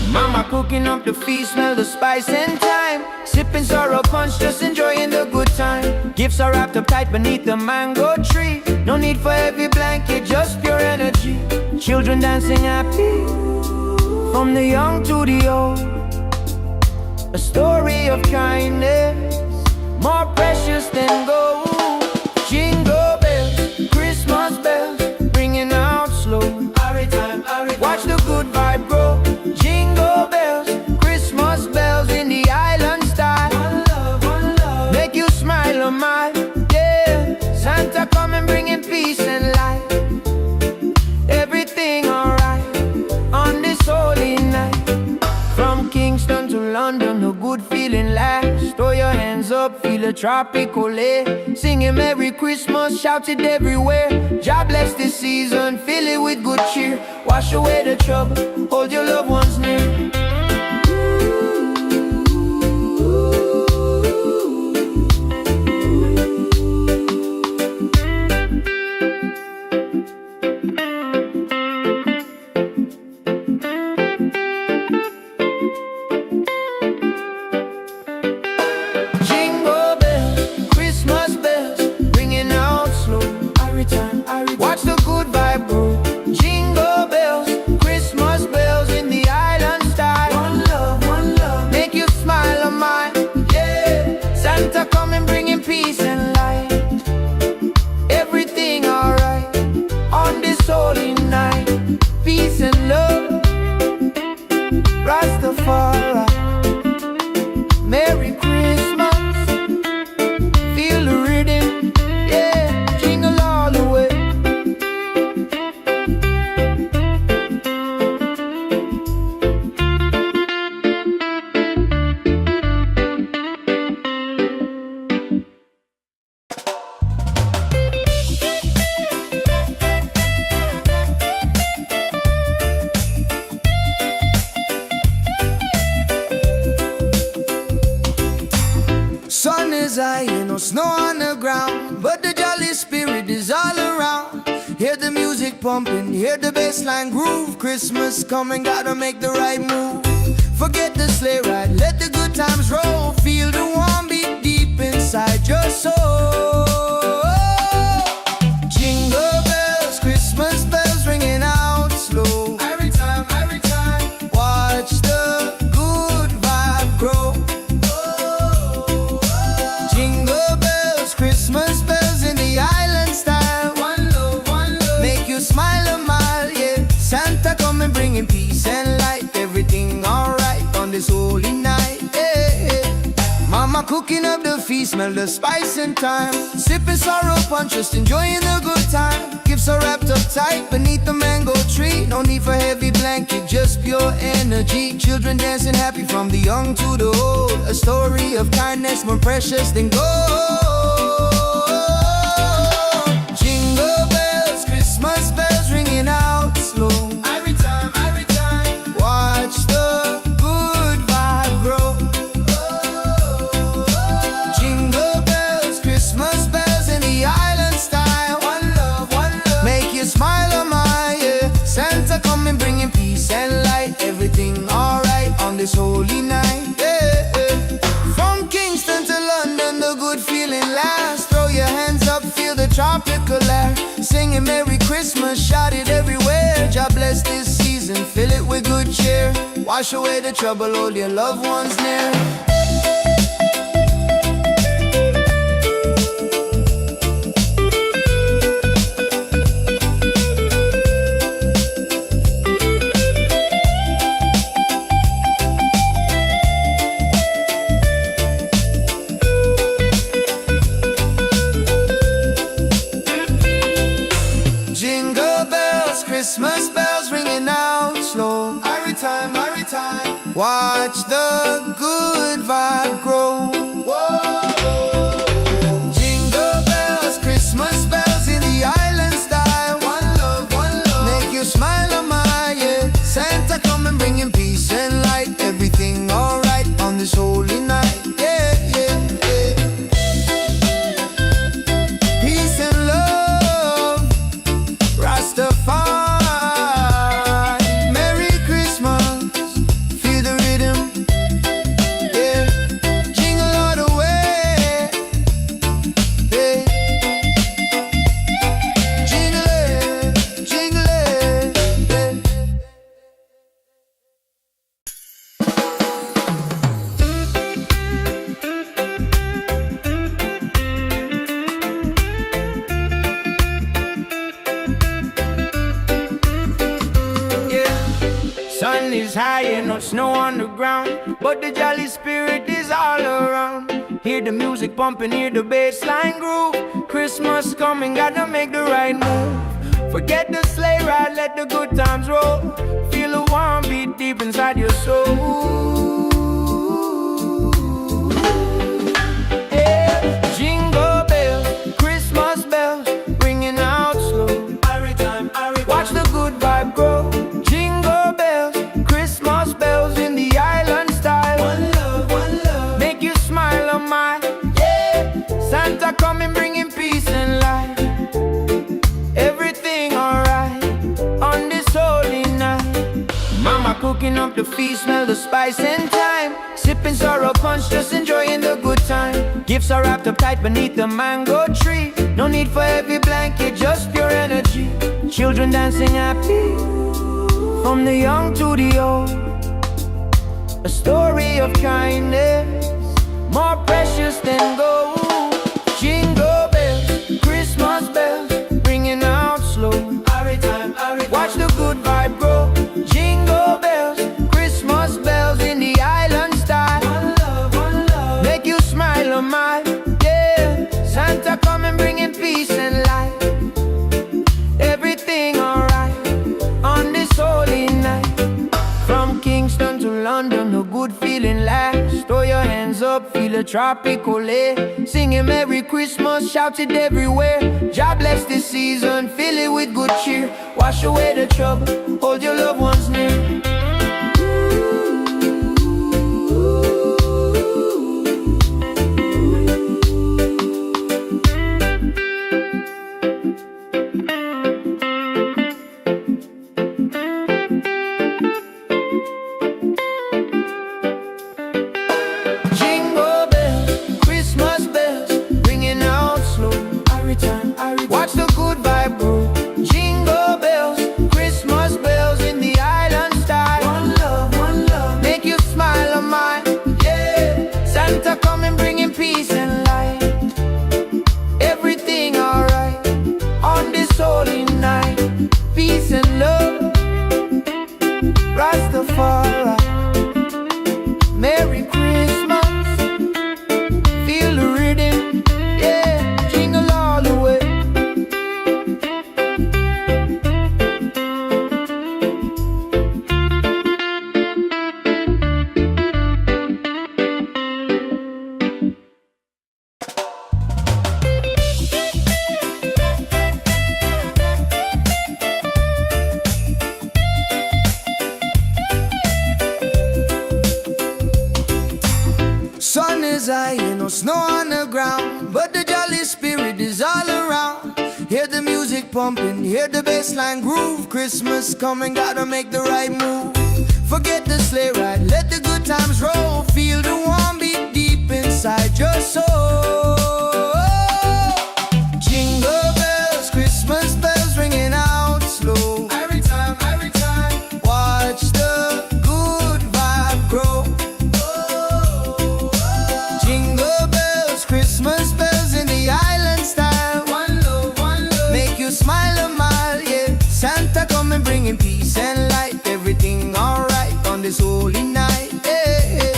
Mama cooking up the feast, smell the spice and thyme. Sipping sorrow punch, just enjoying the good time. Gifts are wrapped up tight beneath the mango tree. No need for heavy blanket, just pure energy. Children dancing happy from the young to the old. A story of kindness more precious than gold. Jingle bells, Christmas bells, ringing out slow. Watch the good vibe grow. Jingle bells, Christmas bells in the up, feel a tropical air. Singing Merry Christmas, shout it everywhere. God bless this season, fill it with good cheer. Wash away the trouble, hold your loved ones near. Watch the good vibe grow. Jingle bells, Christmas bells in the island style. One love, make you smile on mine. Yeah, Santa coming bringing peace and light. Everything alright on this holy night. Peace and love, Rastafari. Merry Christmas, feel the rhythm. Yeah, jingle all the way. Sun is high, no snow on the ground, but the jolly spirit is all around. Hear the music pumping, hear the bassline groove. Christmas coming, gotta make the right move. Forget the sleigh ride, let the good times roll. Feel the warm beat deep inside your soul. Jingle bells, Christmas bells ringing out slow. Every time, watch the good vibe grow. Christmas bells in the island style. One love, make you smile a mile, yeah. Santa coming bringing peace and light. Everything alright on this holy night, yeah. Mama cooking up the feast, smell the spice and thyme. Sipping sorrow punch, just enjoying the good time. Gifts are wrapped up tight beneath the mango tree. No need for heavy blanket, just pure energy. Children dancing happy from the young to the old. A story of kindness more precious than gold. Jingle bells, Christmas bells ringing out slow. Every time, watch the good vibe grow. Jingle bells, Christmas bells in the island style. One love, make you smile on my, yeah. Santa coming bringing peace and light. Everything alright on this holy night, yeah. From Kingston to London, the good feeling lasts. Throw your hands up, feel the tropical air. Singing Merry Christmas, shout it everywhere. God bless this season, fill it with good cheer. Wash away the trouble, hold your loved ones near. Christmas bells ringing out slow. Every time, watch the good vibe grow. Whoa. Jingle bells, Christmas bells in the island style. One love, make you smile on my, yeah. Santa coming bringing peace and light. Everything alright on this holy night, yeah. Peace and love, Rastafari. Sun is high and no snow on the ground, but the jolly spirit is all around. Hear the music pumping, hear the bassline groove. Christmas coming, gotta make the right move. Forget the sleigh ride, let the good times roll. Feel the warm beat deep inside your soul. Hey. the feast, smell the spice and thyme. Sipping sorrow punch, just enjoying the good time. Gifts are wrapped up tight beneath the mango tree. No need for heavy blanket, just pure energy. Children dancing happy, from the young to the old. A story of kindness, more precious than gold. Jingle bells, Christmas bells, ringing out slow. Watch the good vibe grow. Jingle bells, Christmas bells in the island style. One love, make you smile on my, yeah. Santa come and bringing peace and light. Everything alright on this holy night. From Kingston to London, a good feeling lasts. Throw your hands up, feel a tropical air. Singing Merry Christmas, shout it everywhere. God bless this season, fill it with good cheer. Wash away the trouble, hold your loved ones near. Watch the good vibe grow. Jingle bells, Christmas bells in the island style. One love, make you smile on mine, yeah. Santa come and bringing peace and light. Everything alright on this holy night. Peace and love, Rastafari. Merry Christmas, feel the rhythm, yeah. Jingle all the way. Sun is high, no snow on the ground, but the jolly spirit is all around. Hear the music pumping, hear the bassline groove. Christmas coming, gotta make the right move. Forget the sleigh ride, let the good times roll. Feel the warm beat deep inside your soul. Jingle bells, Christmas bells ringing out slow. Every time, watch the good vibe grow. Christmas bells in the island style. One love, make you smile a mile, yeah. Santa come and bringing peace and light. Everything alright on this holy night, yeah.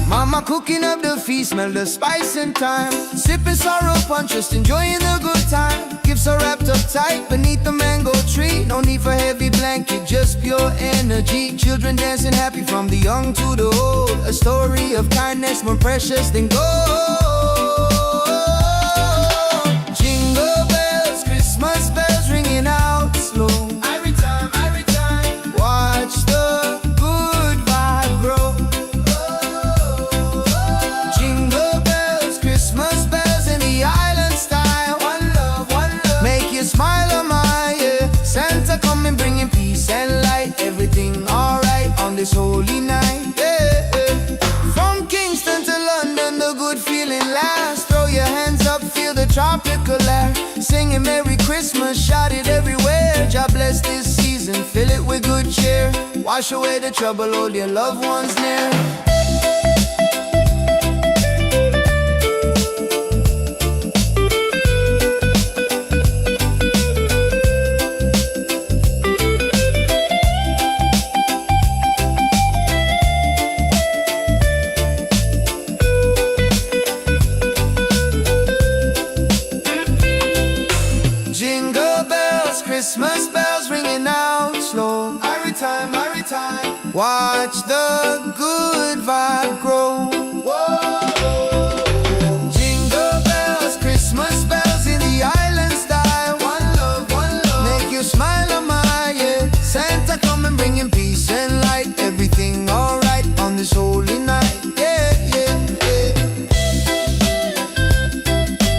Mama cooking up the feast, smell the spice and thyme. Sipping sorrow punch, just enjoying the good time. Gifts are wrapped up tight beneath the mango tree. No need for heavy blanket, just pure energy. Children dancing happy from the young to the old. A story of kindness more precious than gold. Jingle bells, Christmas bells ringing out slow. Every time, watch the good vibe grow. Jingle bells, Christmas bells in the island style. One love, make you smile on my, yeah. Santa come and bringing peace and light. Everything alright on this holy night, yeah. From Kingston to London, the good feeling lasts. Throw your hands up, feel the tropical air. Singing Merry Christmas, shout it everywhere. God bless this season, fill it with good cheer. Wash away the trouble, hold your loved ones near. Christmas bells ringing out slow. Every time, watch the good vibe grow. Whoa. Jingle bells, Christmas bells in the island style. One love, make you smile on my, yeah. Santa come and bringing peace and light. Everything alright on this holy night, yeah.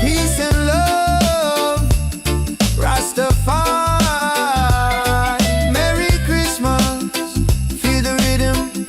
Peace and love, Rastafari. Merry Christmas, feel the rhythm,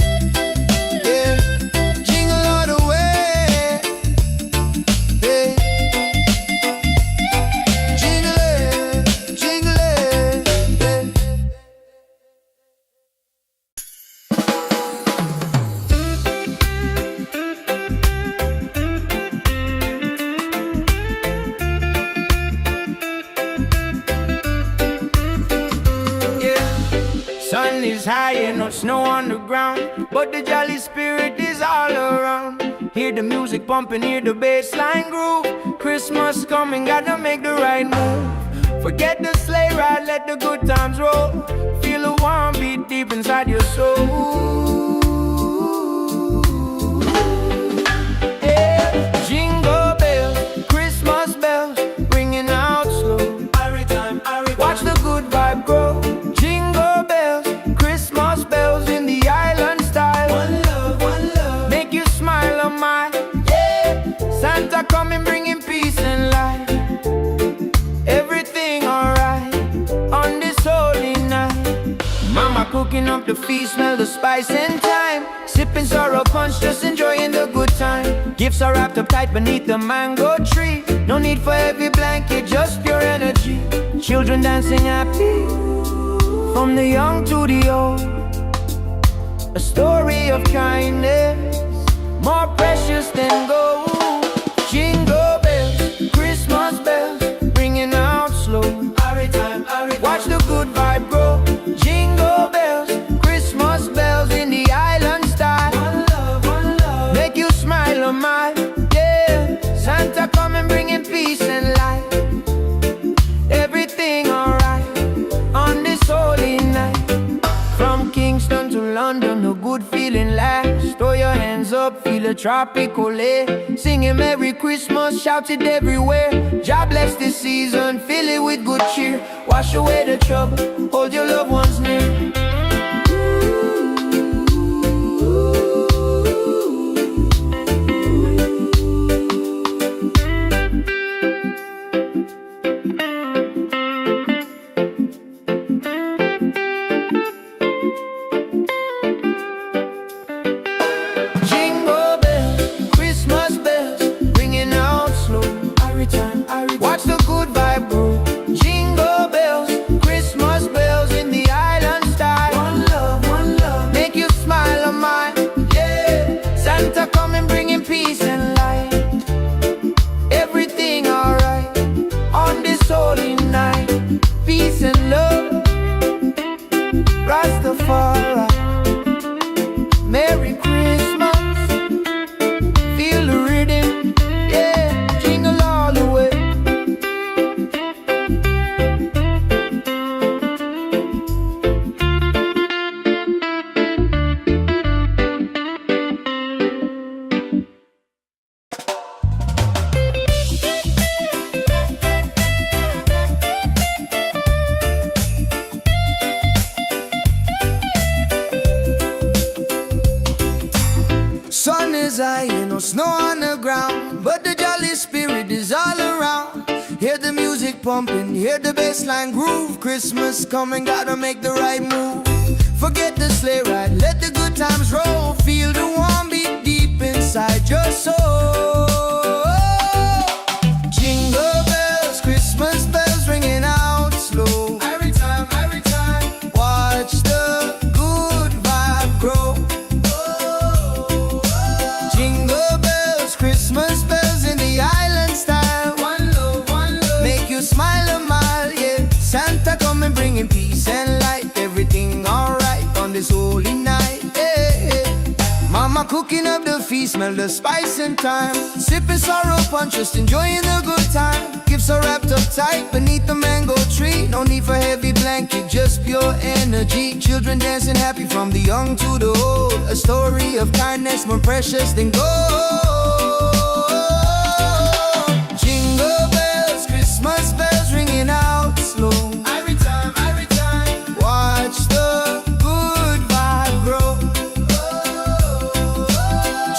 ground, but the jolly spirit is all around. Hear the music pumping, hear the bass line groove. Christmas coming, gotta make the right move. Forget the sleigh ride, let the good times roll. Feel a warm beat deep inside your soul. Yeah. Jingle bells, Christmas bells, ringing out slow. Every time, watch the good vibe grow. Jingle bells, Christmas bells in the island style. One love, make you smile on my, yeah. Santa coming, bringing peace and light. Everything alright on this holy night. Mama cooking up the feast, smell the spice and thyme. Sipping sorrow punch, just enjoying the good time. Gifts are wrapped up tight beneath the mango tree. No need for heavy blanket, just pure energy. Children dancing happy, from the young to the old. A story of kindness, more precious than gold. Jingle bells, Christmas bells, ringing out slow. Watch the good vibe grow. Jingle bells, Christmas bells in the island style. One love, make you smile on my, yeah. Santa coming, bringing peace and light. Everything alright on this holy night. From Kingston to London, a good feeling lasts. Throw your hands up, feel a tropical air. Singing Merry Christmas, shout it everywhere. God bless this season, fill it with good cheer. Wash away the trouble, hold your loved ones near. Watch the good vibe grow. Jingle bells, Christmas bells in the island style. One love, make you smile on mine, yeah. Santa coming, bringing peace and light. Everything alright on this holy night. Peace and love, Rastafari. Merry Christmas, feel the rhythm, yeah. Jingle all the way. Sun is high, no snow on the ground, but the jolly spirit is all around. Hear the music pumping, hear the bassline groove. Christmas coming, gotta make the right move. Forget the sleigh ride, let the good times roll. Feel the warm beat deep inside your soul. Jingle bells, Christmas bells ringing out slow. Every time, watch the good vibe grow. Jingle bells, Christmas bells in the island style. One love, make you smile a mile, yeah. Santa coming, bringing peace and light. Everything alright on this holy night, yeah. Mama cooking up the feast, smell the spice and thyme. Sipping sorrow punch, just enjoying the good time. Gifts are wrapped up tight beneath the mango tree. No need for heavy blanket, just pure energy. Children dancing happy from the young to the old. A story of kindness more precious than gold. Jingle bells, Christmas bells ringing out slow. Every time, watch the good vibe grow.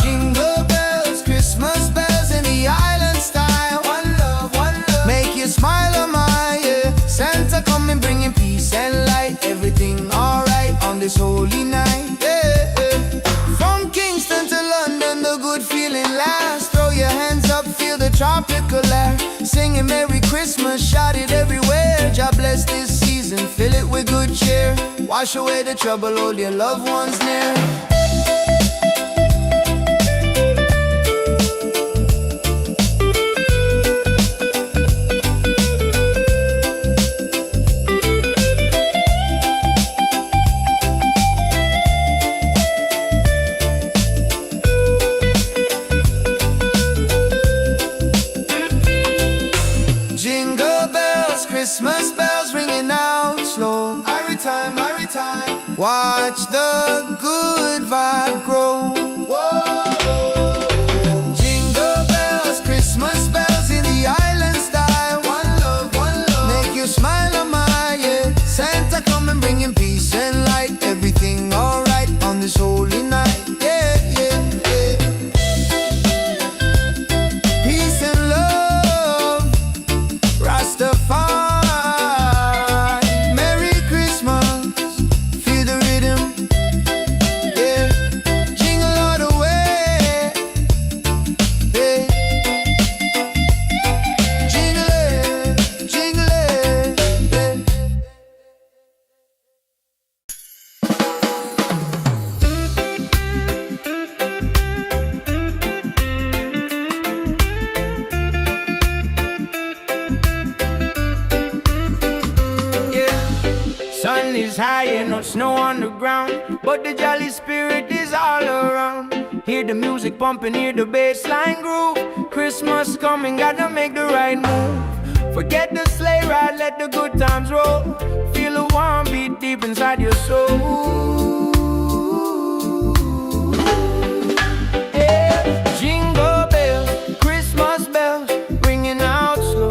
Jingle bells, Christmas bells in the island style. One love, make you smile on my, yeah. Santa coming, bringing peace and light. Everything alright on this holy night, yeah. From Kingston to London, the good feeling lasts. Throw your hands up, feel the tropical air. Singing Merry Christmas, shout it everywhere. God bless this season, fill it with good cheer. Wash away the trouble, hold your loved ones near. Watch the good vibe grow. Jingle bells, Christmas bells in the island style. One love, make you smile on my, yeah. Santa come and bring him peace and light. Everything alright on this holy night, yeah, yeah, yeah. Peace and love, Rastafari. Merry Christmas, feel the rhythm, yeah. Jingle all the way, yeah. Jingle it, jingle it, yeah. Sun is high and no snow on the ground, but the jolly spirit is all around. Hear the music pumping, hear the bass line groove. Christmas coming, gotta make the right move. Forget the sleigh ride, let the good times roll. Feel a warm beat deep inside your soul. Yeah. Jingle bells, Christmas bells, ringing out slow.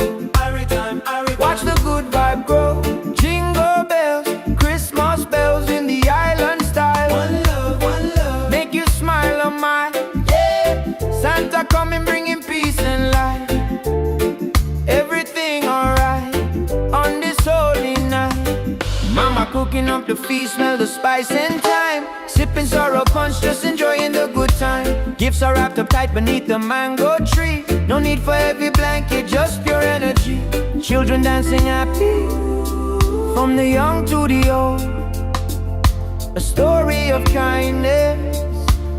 Watch the good vibe grow. Jingle bells, Christmas bells in the island style. One love, make you smile on my, yeah. Santa coming bringing peace and light. Everything alright on this holy night. Mama cooking up the feast, smell the spice and thyme. Sipping sorrow punch, just enjoying the good time. Gifts are wrapped up tight beneath the mango tree. No need for heavy blanket, just pure energy. Children dancing happy, from the young to the old. A story of kindness,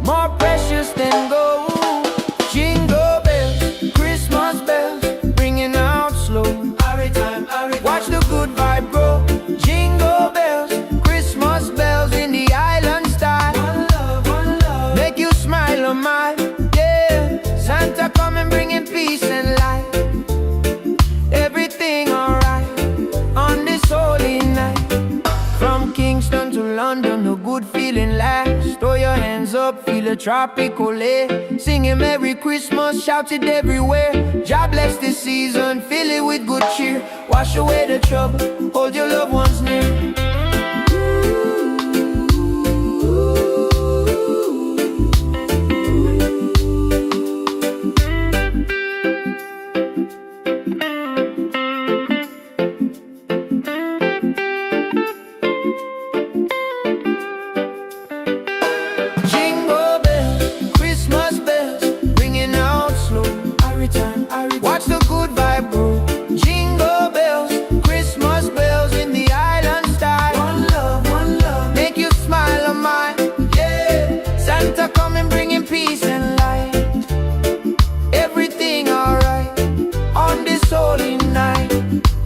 more precious than gold. Jingle bells, Christmas bells, ringing out slow. Watch the good vibe grow. Jingle bells, Christmas bells in the island style. One love, make you smile on my, yeah. Santa come and bringing peace and light. Everything alright on this holy night. From Kingston to London, a good feeling lasts. Throw your hands up, feel a tropical air. Singing Merry Christmas, shout it everywhere. God bless this season, fill it with good cheer. Wash away the trouble, hold your loved ones near. Jingle bells, Christmas bells, ringing out slow. Watch the good vibe grow. Jingle bells, Christmas bells in the island style. One love, make you smile on my, yeah. Santa come and bringing peace and light. Everything alright on this holy night.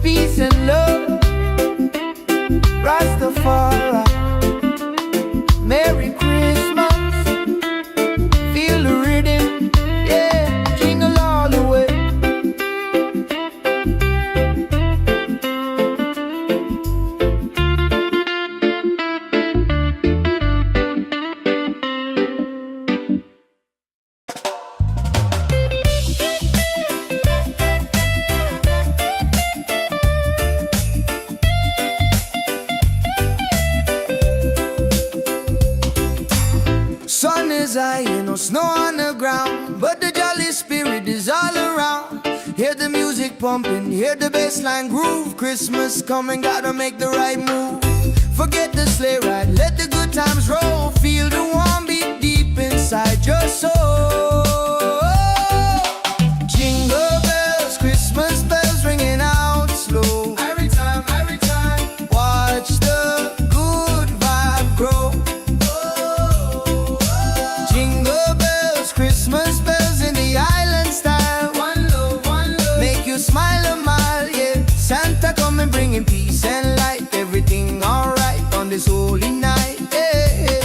Peace and love, Rastafari. Merry Christmas, feel the rhythm, yeah. Jingle all the way. Sun is high and no snow on the ground, but the jolly spirit is all around. Hear the music pumping, hear the bass line groove. Christmas coming, gotta make the right move. Forget the sleigh ride, let the good times roll. Feel the warm beat deep inside your soul. Jingle bells, Christmas bells ringing out slow. Every time, watch the good vibe grow. Jingle bells, Christmas bells in the island style. One love, make you smile a mile, yeah. Santa come and bringing peace and light. Everything alright on this holy night, yeah.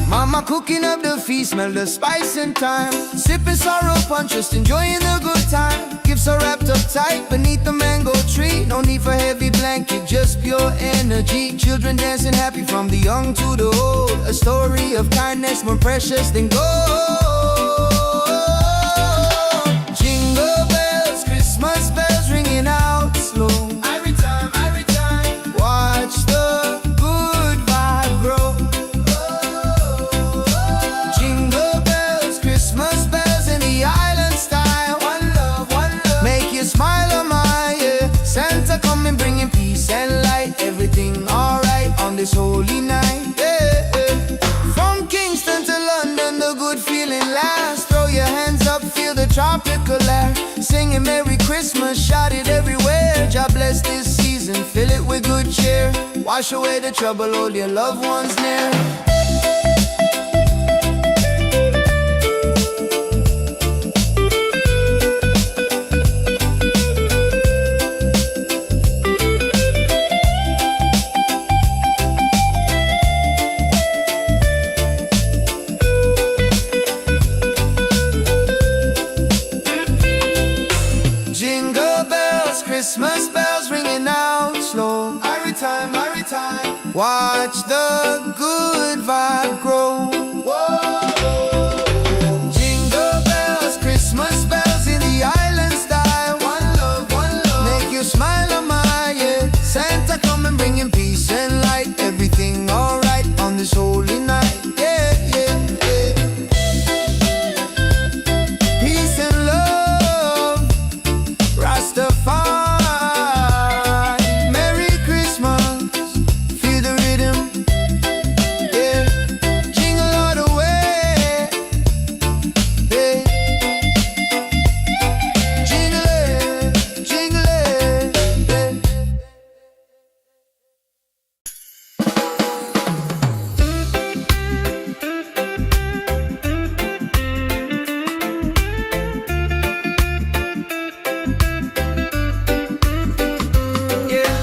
Mama cooking up the feast, smell the spice and thyme. Sipping sorrow punch, just enjoying the good time. Gifts are wrapped up tight beneath the mango tree. No need for heavy blanket, just pure energy. Children dancing happy from the young to the old. A story of kindness more precious than gold. Jingle bells, Christmas bells ringing out slow. Every time, watch the good vibe grow. Jingle bells, Christmas bells in the island style. One love, make you smile, oh my, yeah. Santa coming bringing peace and light. Everything alright on this holy night, yeah, yeah. From Kingston to London, the good feeling lasts. Throw your hands up, feel the tropical air. Singing Merry Christmas, shout it everywhere. God bless this season, fill it with good cheer. Wash away the trouble, hold your loved ones near. Jingle bells, Christmas bells ringing out slow. Every time, watch the good vibe grow. Whoa. Jingle bells, Christmas bells in the island style. One love, make you smile, oh my, yeah. Santa coming bringing peace and light. Everything alright on this holy night, yeah, yeah, yeah. Peace and love, Rastafari. Merry Christmas, feel the rhythm, yeah. Jingle all the way, yeah. Jingle it, yeah.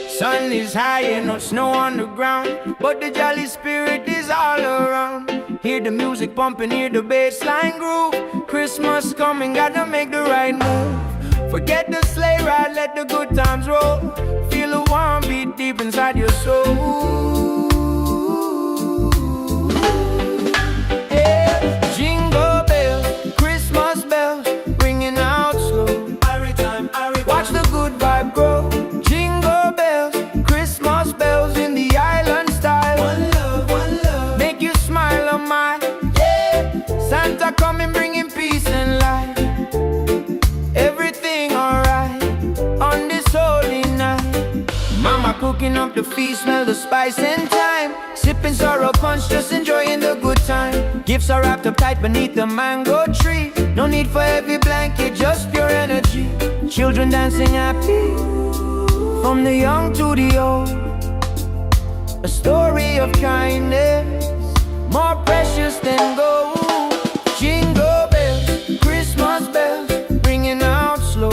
Sun is high and no snow on the ground, but the jolly spirit is all around. Hear the music pumping, hear the bass line groove. Christmas coming, gotta make the right move. Forget the sleigh ride, let the good times roll. Feel a warm beat deep inside your soul. Yeah. Jingle bells, Christmas bells, ringing out slow. Watch the good vibe grow. Jingle bells, Christmas bells in the island style. One love, make you smile, oh my, yeah. Santa coming bringing peace and light. Everything alright on this holy night. Mama cooking up the feast, smell the spice and thyme. Sipping sorrow punch, just enjoying the good time. Gifts are wrapped up tight beneath the mango tree. No need for heavy blanket, just pure energy. Children dancing happy from the young to the old. A story of kindness more precious than gold. Jingle bells, Christmas bells, ringing out slow.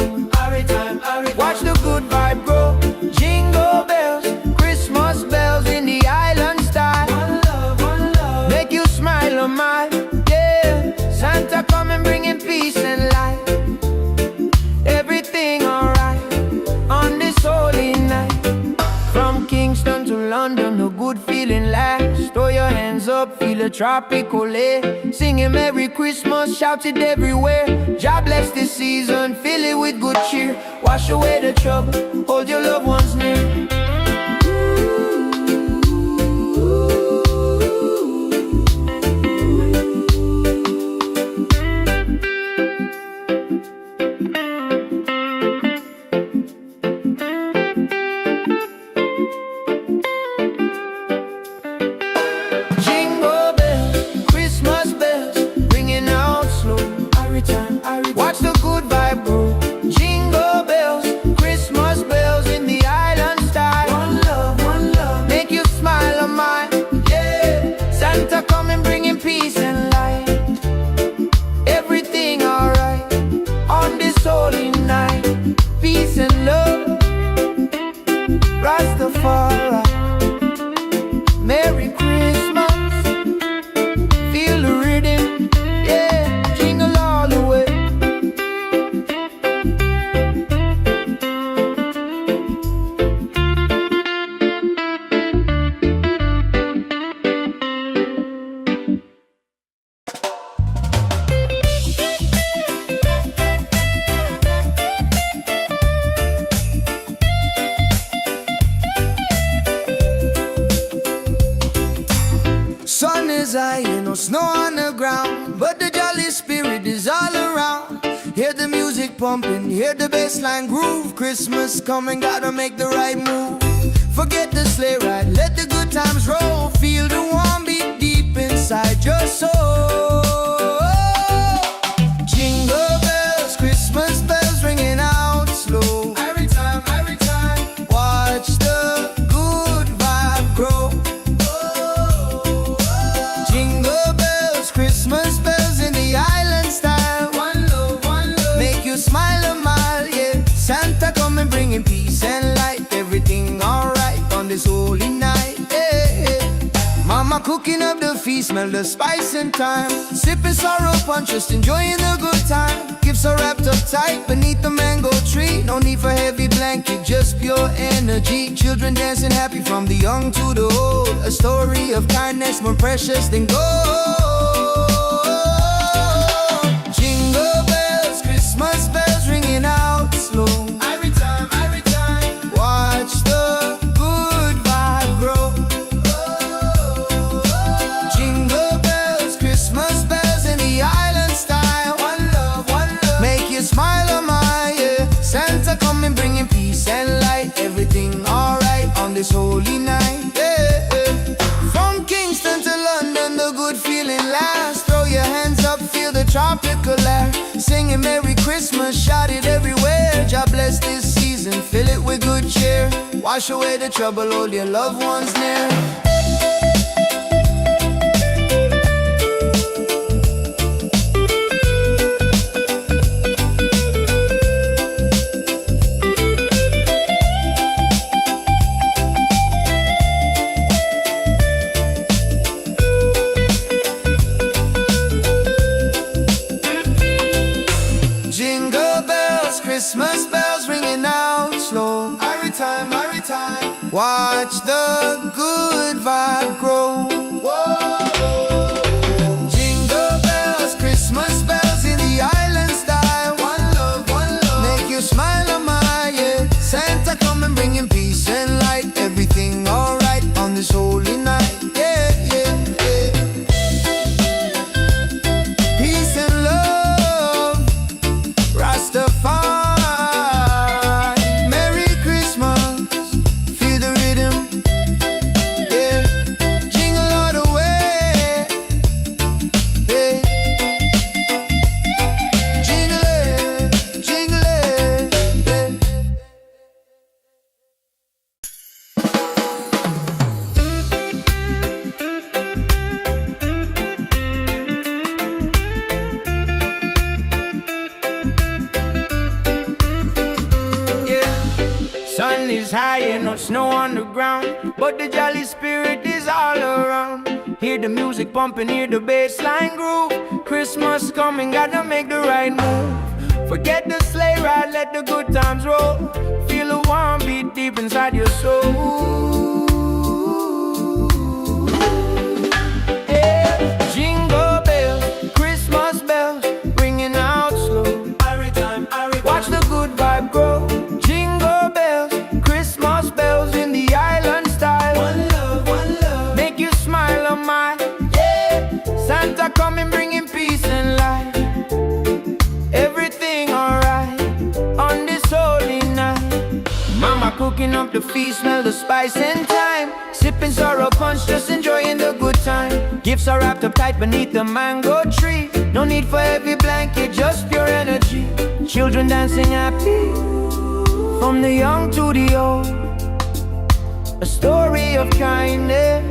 Watch the good vibe grow. Jingle bells, Christmas bells in the island style. One love, make you smile, oh my, yeah. Santa coming bringing peace and light. Everything alright on this holy night. From Kingston to London, the good feeling lasts. Throw your hands up, feel the tropical air. Singing Merry Christmas, shout it everywhere. God bless this season, fill it with good cheer. Wash away the trouble, hold your loved ones near. Jingle bells, Christmas bells, ringing out slow. Watch the good vibe grow. Jingle bells, Christmas bells in the island style. snow on the ground, but the jolly spirit is all around. Hear the music pumping, hear the bassline groove. Christmas coming, gotta make the right move. Forget the sleigh ride, let the good times roll. Feel the warm beat deep inside your soul. Jingle bells, Christmas bells ringing out slow. Every time, watch the good vibe grow. Jingle bells, Christmas bells in the island style. One love, make you smile a mile, yeah. Santa coming bringing peace and light. Everything alright on this holy night, yeah. Mama cooking up the feast, smell the spice and thyme. Sipping sorrow punch, just enjoying the good time. Gifts are wrapped up tight beneath the mango tree. No need for heavy blanket, just pure energy. Children dancing happy from the young to the old. A story of kindness more precious than gold. Jingle bells, Christmas bells ringing out slow. Every time, watch the good vibe grow. Jingle bells, Christmas bells in the island style. One love, make you smile a mile, yeah. Santa coming bringing peace and light. Everything alright on this holy night, yeah. From Kingston to London, the good feeling lasts. Throw your hands up, feel the tropical air. Singing Merry Christmas, shout it everywhere. God bless this season, fill it with good cheer. Wash away the trouble, hold your loved ones near. Jingle bells, Christmas bells ringing out slow. Every time, watch the good vibe grow. Jingle bells, Christmas bells in the island style. One love, make you smile a mile, yeah. Santa coming bringing peace and light. Everything alright on this holy night, yeah, yeah, yeah. Peace and love, Rastafari, Merry Christmas, feel the rhythm, yeah. Jingle all the way, yeah. Jingle it, yeah. Sun is high and no snow on the ground, but the jolly spirit is all around. Hear the music pumping, hear the bassline groove. Christmas coming, gotta make the right move. Forget the sleigh ride, let the good times roll. Feel the warm beat deep inside your soul. Yeah. Jingle bells, Christmas bells ringing out slow. Watch the good vibe grow. Jingle bells, Christmas bells in the island style. One love, make you smile a mile, yeah. Santa coming bringing peace and light. Everything alright on this holy night. Mama cooking up the feast, smell the spice and thyme. Sipping sorrow punch, just enjoying the good time. Gifts are wrapped up tight beneath the mango tree. No need for heavy blanket, just pure energy. Children dancing happy from the young to the old. A story of kindness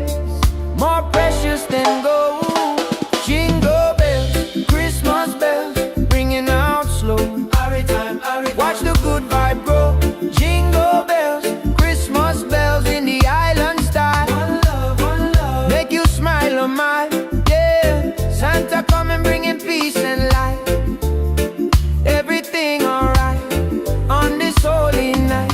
more precious than gold. Jingle bells, Christmas bells ringing out slow. Watch the good vibe grow. Jingle bells, Christmas bells in the island style. One love, make you smile a mile, yeah. Santa coming bringing peace and light. Everything alright on this holy night.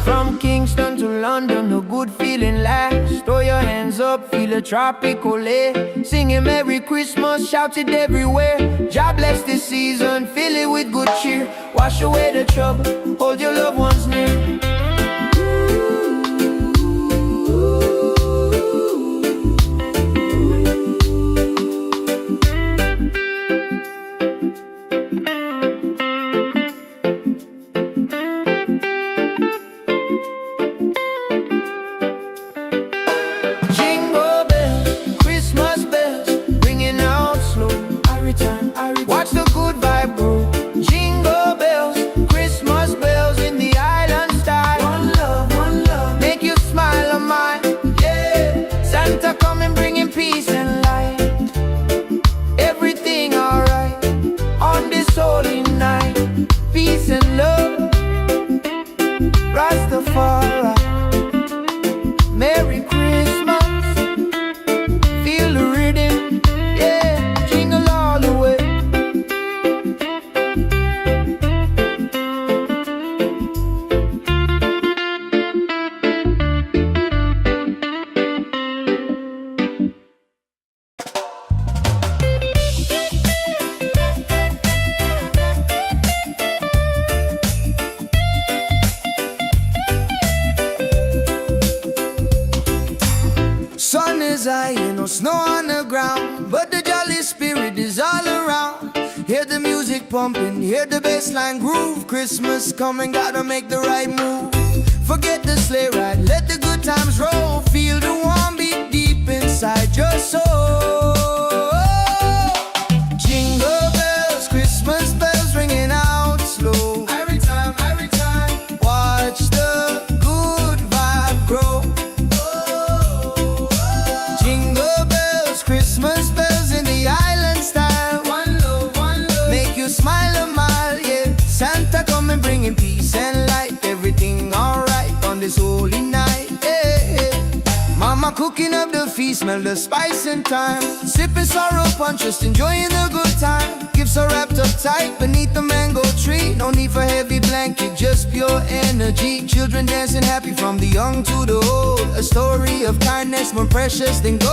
From Kingston to London, the good feeling lasts. Throw your hands up, feel the tropical air. Singing Merry Christmas, shout it everywhere. God bless this season, fill it with good cheer. Wash away the trouble, hold your loved ones near. pumping, hear the bassline groove. Christmas coming, gotta make the right move. Forget the sleigh ride, let the good times roll. Feel the warm beat deep inside your soul. Jingle bells, Christmas bells ringing out slow. Every time, watch the good vibe grow. Jingle bells, Christmas bells in the island style. One love, make you smile a mile, yeah. Santa coming bringing peace and light. Everything alright on this holy night, yeah. Mama cooking up the feast, smell the spice and thyme. Sipping sorrow punch, just enjoying the good time. Gifts are wrapped up tight beneath the mango tree. No need for heavy blanket, just pure energy. Children dancing happy from the young to the old. A story of kindness more precious than gold.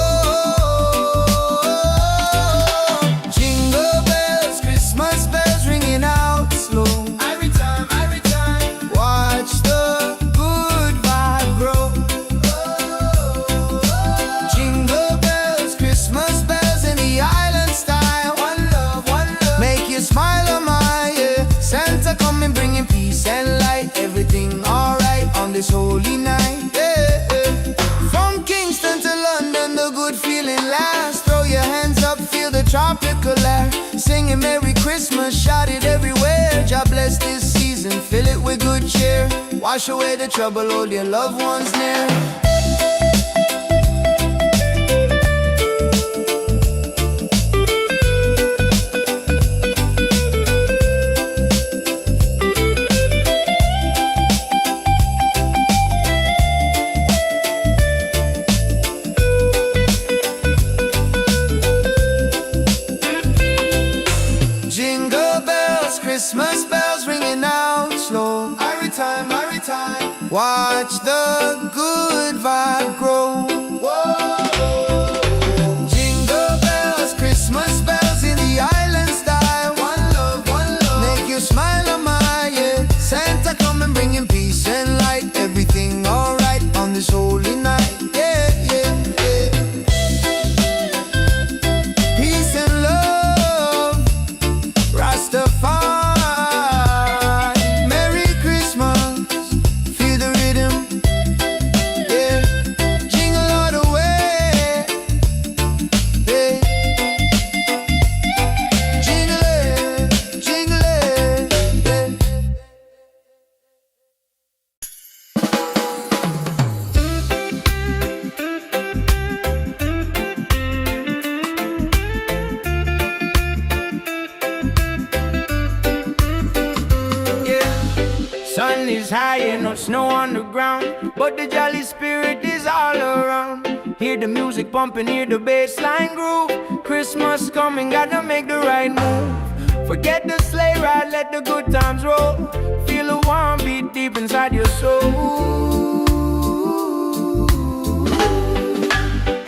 Jingle bells, Christmas bells ringing out slow. Every time, watch the good vibe grow. Jingle bells, Christmas bells in the island style. One love, make you smile a mile, yeah. Santa coming bringing peace and light. Everything alright on this holy night, yeah. From Kingston to London, the good feeling lasts. Throw your hands up, feel the tropical air. Singing Merry Christmas, shout it everywhere. God bless this season, fill it with good cheer. Wash away the trouble, hold your loved ones near. Jingle bells, Christmas bells ringing out slow. Every time, watch the good vibe grow. Jingle bells, Christmas bells in the island style. One love, make you smile a mile, yeah. Santa coming bringing peace and light. Everything alright on this holy night, yeah, yeah, yeah. Peace and love, Rastafari. Merry Christmas, feel the rhythm, yeah. Jingle all the way, yeah. Jingle it, yeah. Sun is high and no snow on the ground, but the jolly spirit is all around. Hear the music pumping, hear the bassline groove. Christmas coming, gotta make the right move. Forget the sleigh ride, let the good times roll. Feel the warm beat deep inside your soul.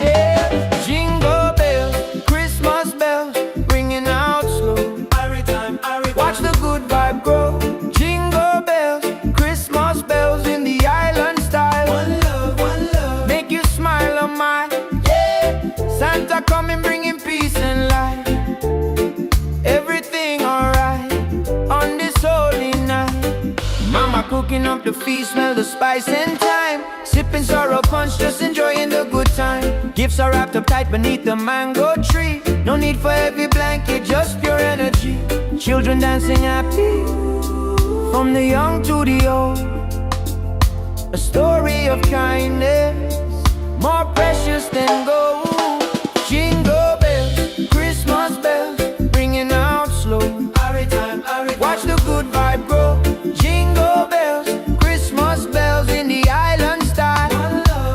Yeah. Jingle bells, Christmas bells ringing out slow. Watch the good vibe grow. Jingle bells, Christmas bells in the island style. One love, make you smile a mile, yeah. Santa coming bringing peace and light. Everything alright on this holy night. Mama cooking up the feast, smell the spice and thyme. Sipping sorrow punch, just enjoying the good time. Gifts are wrapped up tight beneath the mango tree. No need for heavy blanket, just pure energy. Children dancing happy from the young to the old. A story of kindness more precious than gold. Jingle bells, Christmas bells ringing out slow. Watch the good vibe grow. Jingle bells, Christmas bells in the island style.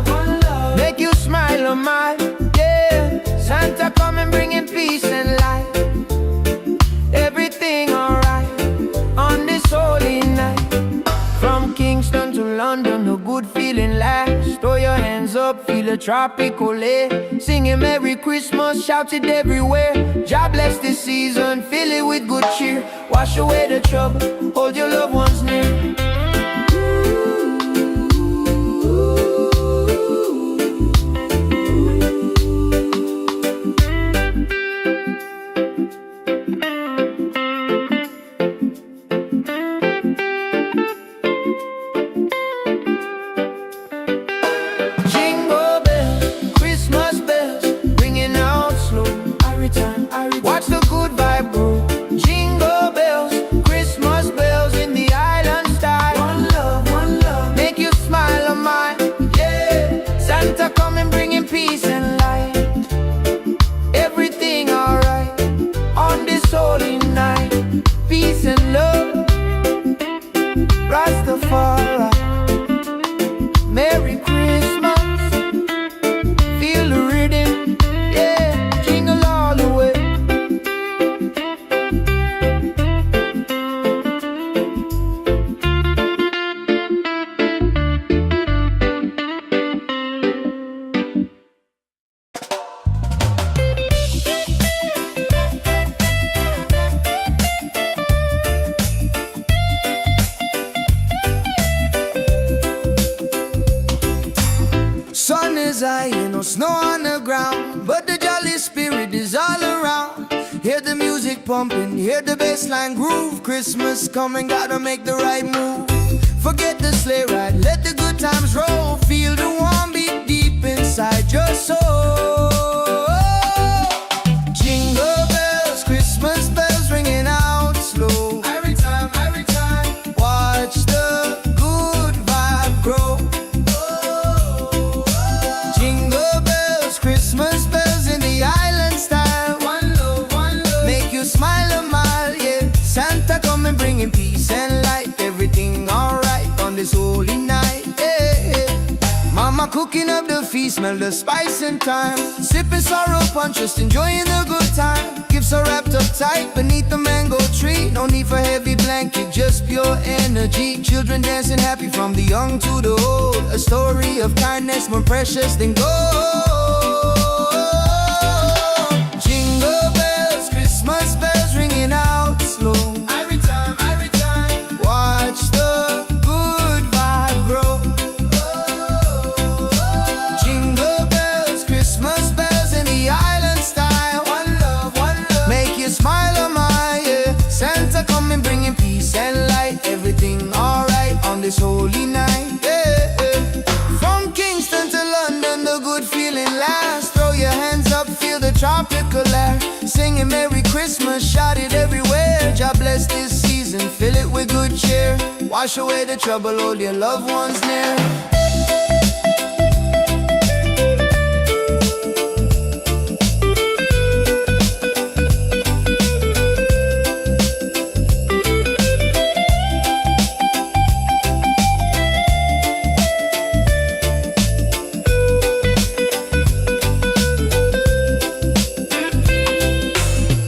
One love, make you smile a mile, yeah. Santa coming bringing peace and light. Everything alright on this holy night. From Kingston to London, the good feeling lasts. Throw your hands up, feel the tropical air. Singing Merry Christmas, shout it everywhere. God bless this season, fill it with good cheer. Wash away the trouble, hold your loved ones near. Hear the music pumping, hear the bassline groove. Christmas coming, gotta make the right move. Forget the sleigh ride, let the good times roll. Feel the warm beat deep inside your soul. Jingle bells, Christmas bells ringing out slow. Every time, watch the good vibe grow. Jingle bells, Christmas bells in the island style. One love, make you smile a mile, yeah. Santa coming bringing peace and light. Everything alright on this holy night, yeah. Mama cooking up the feast, smell the spice and thyme. Sipping sorrow punch, just enjoying the good time. Gifts are wrapped up tight beneath the mango tree. No need for heavy blanket, just pure energy. Children dancing happy from the young to the old. A story of kindness more precious than gold. Jingle bells, Christmas bells ringing out slow. Every time, watch the good vibe grow. Jingle bells, Christmas bells in the island style. One love, make you smile a mile, yeah. Santa coming bringing peace and light. Everything alright on this holy night, yeah. From Kingston to London, the good feeling lasts. Throw your hands up, feel the tropical air. Singing Merry Christmas, shout it everywhere. God bless this season, fill it with good cheer. Wash away the trouble, hold your loved ones near.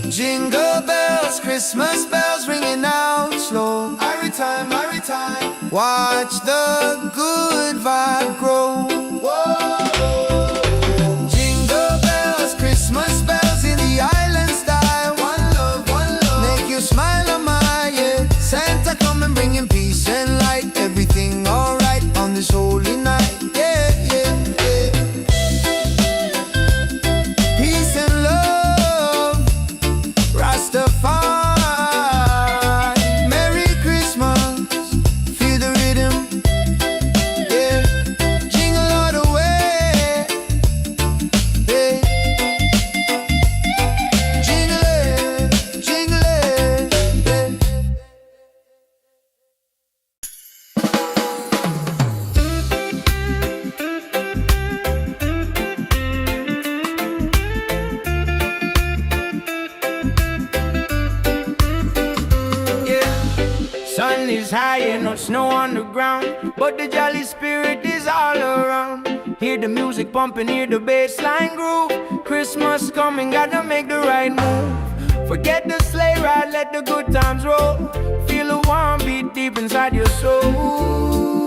Jingle bells, Christmas bells ringing out slow. Every time, watch the good vibe grow. Jingle bells, Christmas bells in the island style. One love, make you smile a mile, yeah. Santa coming bringing peace and light. Everything alright on this holy night, yeah, yeah, yeah. Peace and love, Rastafari. Merry Christmas, feel the rhythm, yeah. Jingle all the way, yeah. Jingle it, yeah. Sun is high and no snow on the ground, but the jolly spirit is all around. Hear the music pumping, hear the bassline groove. Christmas coming, gotta make the right move. Forget the sleigh ride, let the good times roll. Feel the warm beat deep inside your soul.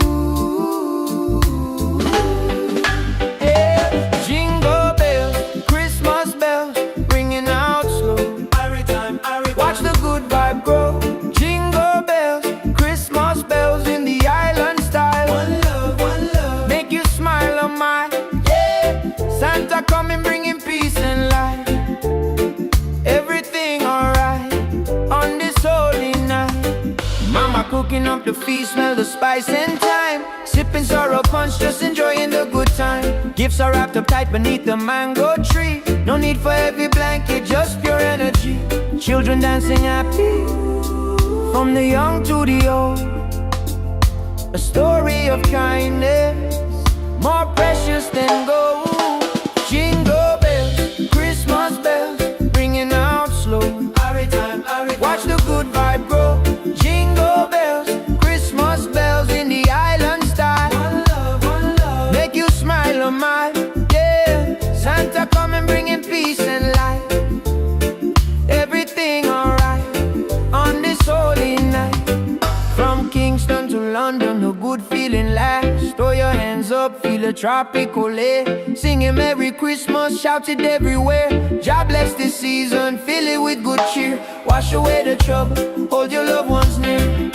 Yeah. Jingle bells, Christmas bells, ringing out slow. Watch the good vibe grow. Jingle bells, Christmas bells in the island style. One love, make you smile a mile, yeah. Santa coming bringing peace and light. Everything alright on this holy night. Mama cooking up the feast, smell the spice and thyme. Sipping sorrow punch, just enjoying the good time. Gifts are wrapped up tight beneath the mango tree. No need for heavy blanket, just pure energy. Children dancing happy from the young to the old. A story of kindness more precious than gold. Jingle bells, Christmas bells, ringing out slow. Watch the good vibe grow. Jingle bells, Christmas bells in the island style. One love, make you smile a mile, yeah. Santa coming bringing peace and light. Everything alright on this holy night. From Kingston to London, the good feeling lasts. Throw your hands up, feel a tropical air. Singing Merry Christmas, shout it everywhere. God bless this season, fill it with good cheer. Wash away the trouble, hold your loved ones near.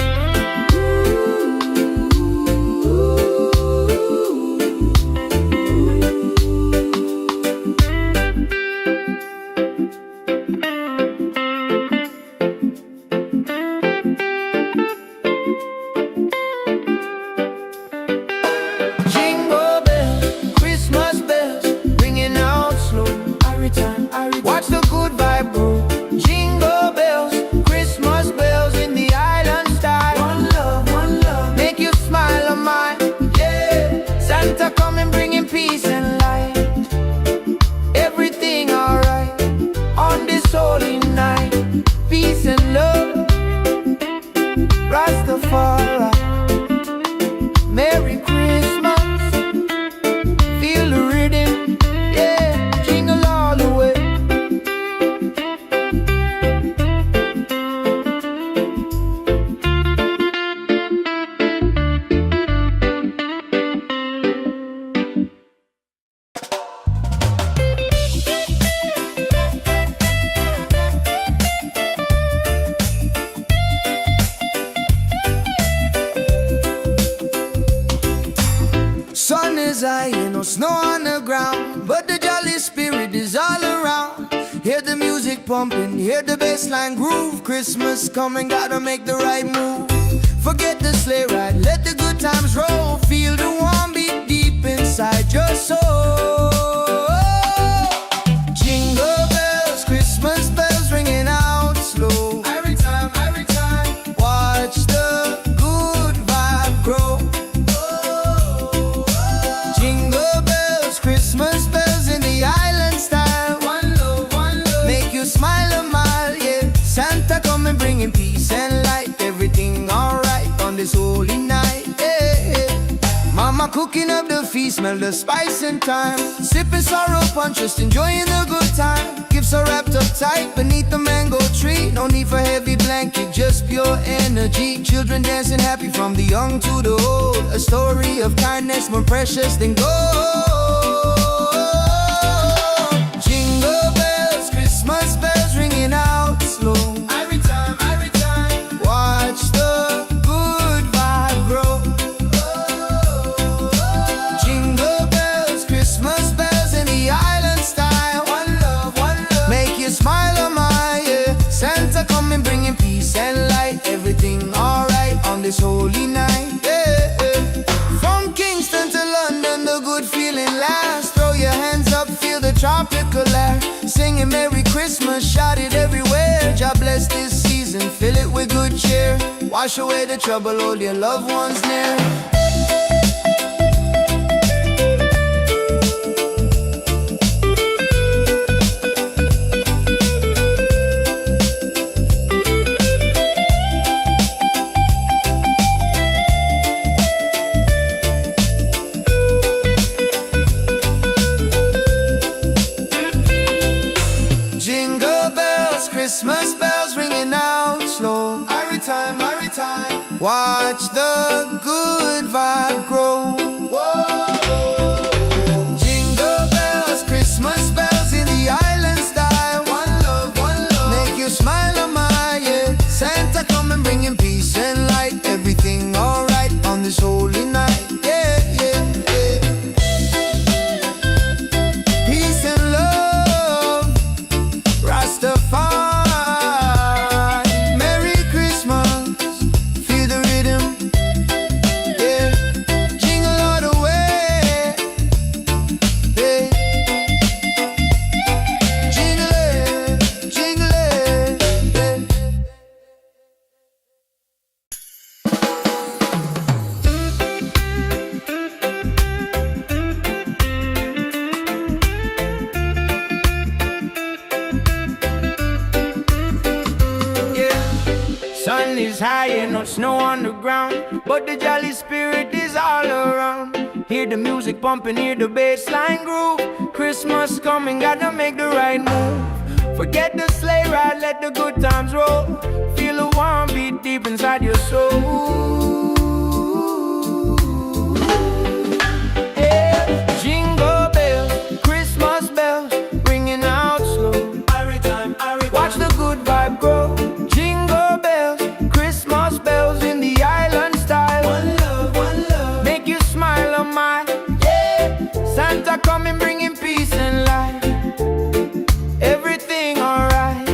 pumping, hear the bassline groove. Christmas coming, gotta make the right move. Forget the sleigh ride, let the good times roll. Feel the warm beat deep inside your soul. Jingle bells, Christmas bells ringing out slow. Every time, watch the good vibe grow. Jingle bells, Christmas bells in the island style. One love, make you smile a mile, yeah. Santa coming bringing peace and light. Everything alright on this holy night, yeah. Mama cooking up the feast, smell the spice and thyme. Sipping sorrow punch, just enjoying the good time. Gifts are wrapped up tight beneath the mango tree. No need for heavy blanket, just pure energy. Children dancing happy from the young to the old. A story of kindness more precious than gold. Jingle bells, Christmas bells ringing out slow. Every time, watch the good vibe grow. Jingle bells, Christmas bells in the island style. One love, make you smile a mile, yeah. Santa coming bringing peace and light. Everything alright on this holy night, yeah. From Kingston to London, the good feeling lasts. Throw your hands up, feel the tropical air. Singing Merry Christmas, shout it everywhere. God bless this season, fill it with good cheer. Wash away the trouble, hold your loved ones near. Jingle bells, Christmas bells ringing out slow. Every time, watch the good vibe grow. Jingle bells, Christmas bells in the island style. One love, make you smile a mile, yeah. Santa coming bringing peace and light. Everything alright on this holy night, yeah, yeah, yeah. Peace and love, Rastafari. Merry Christmas, feel the rhythm, yeah. Jingle all the way, yeah. Jingle it, yeah. Sun is high and no snow on the ground, but the jolly spirit is all around. Hear the music pumping, hear the bassline groove. Christmas coming, gotta make the right move. Forget the sleigh ride, let the good times roll. Feel the warm beat deep inside your soul. Yeah. Jingle bells, Christmas bells, ringing out slow. Watch the good vibe grow. Jingle bells, Christmas bells in the island style. One love, make you smile a mile, yeah. Santa coming bringing peace and light. Everything alright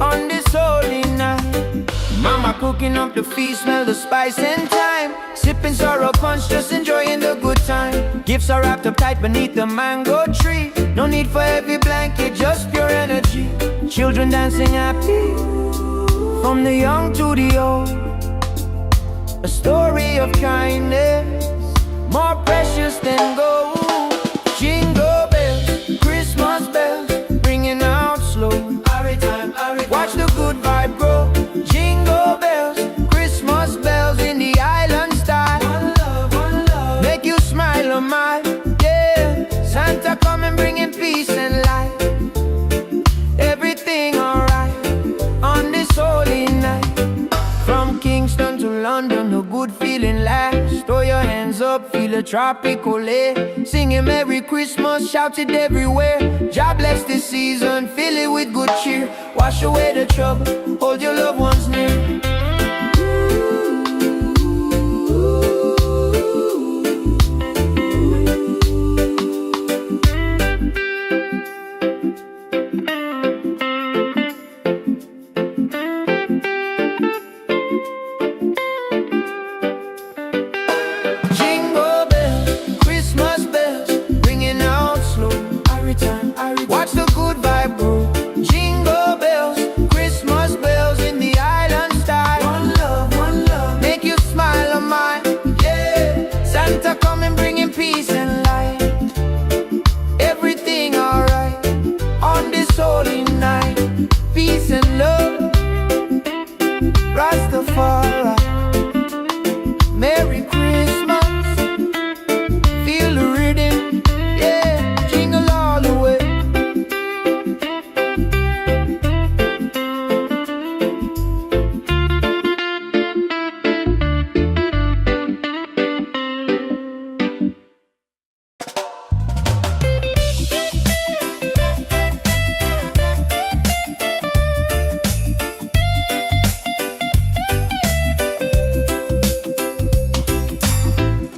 on this holy night. Mama cooking up the feast, smell the spice and thyme. Sipping sorrow punch, just enjoying the good time. Gifts are wrapped up tight beneath the mango tree. No need for heavy blanket, just pure energy. Children dancing happy from the young to the old. A story of kindness more precious than gold. Jingle bells, Christmas bells, ringing out slow. Watch the good vibe grow. Jingle bells, Christmas bells in the island style. One love, make you smile a mile, yeah. Santa coming bringing peace and light. Everything alright on this holy night. From Kingston to London, a good feeling lasts. Throw your hands up, feel a tropical air. Singing Merry Christmas, shout it everywhere. God bless this season, fill it with good cheer. Wash away the trouble, hold your loved ones near. Rastafari. Merry Christmas, feel the rhythm, yeah, jingle all the way.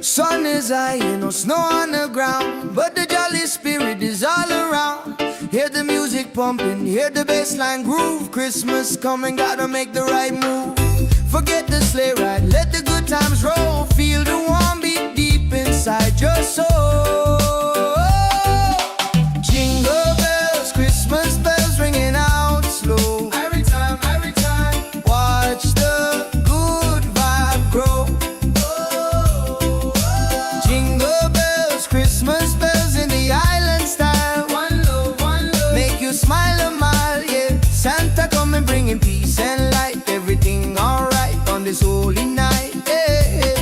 Sun is high, no snow on the ground, but the jolly spirit is all around. Hear the music pumping, hear the bassline groove. Christmas coming, gotta make the right move. Forget the sleigh ride, let the good times roll. Feel the warm beat deep inside your soul. Jingle bells, Christmas bells ringing out slow. Every time, watch the good vibe grow. Jingle bells, Christmas bells in the island style. One love, make you smile a mile, yeah. Santa coming bringing peace and light. Everything alright on this holy night, yeah.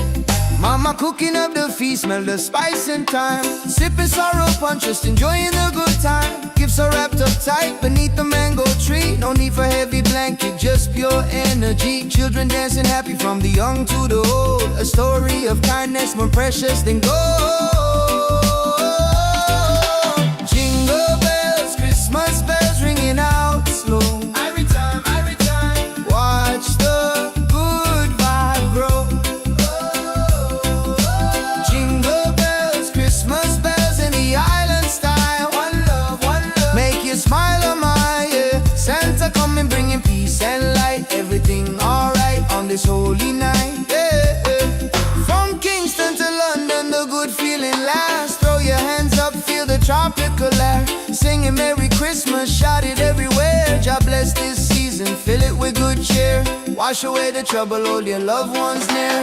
Mama cooking up the feast, smell the spice and thyme. Sipping sorrow punch, just enjoying the good time. Gifts are wrapped up tight beneath the mango tree. No need for heavy blanket, just pure energy. Children dancing happy from the young to the old. A story of kindness more precious than gold. Jingle bells, Christmas bells ringing out slow. Every time, watch the good vibe grow. Jingle bells, Christmas bells in the island style. One love, make you smile a mile, yeah. Santa coming bringing peace and light. Everything alright on this holy night, yeah. From Kingston to London, the good feeling lasts. Throw your hands up, feel the tropical air. Singing Merry Christmas, shout it everywhere. God bless this season, fill it with good cheer. Wash away the trouble, hold your loved ones near.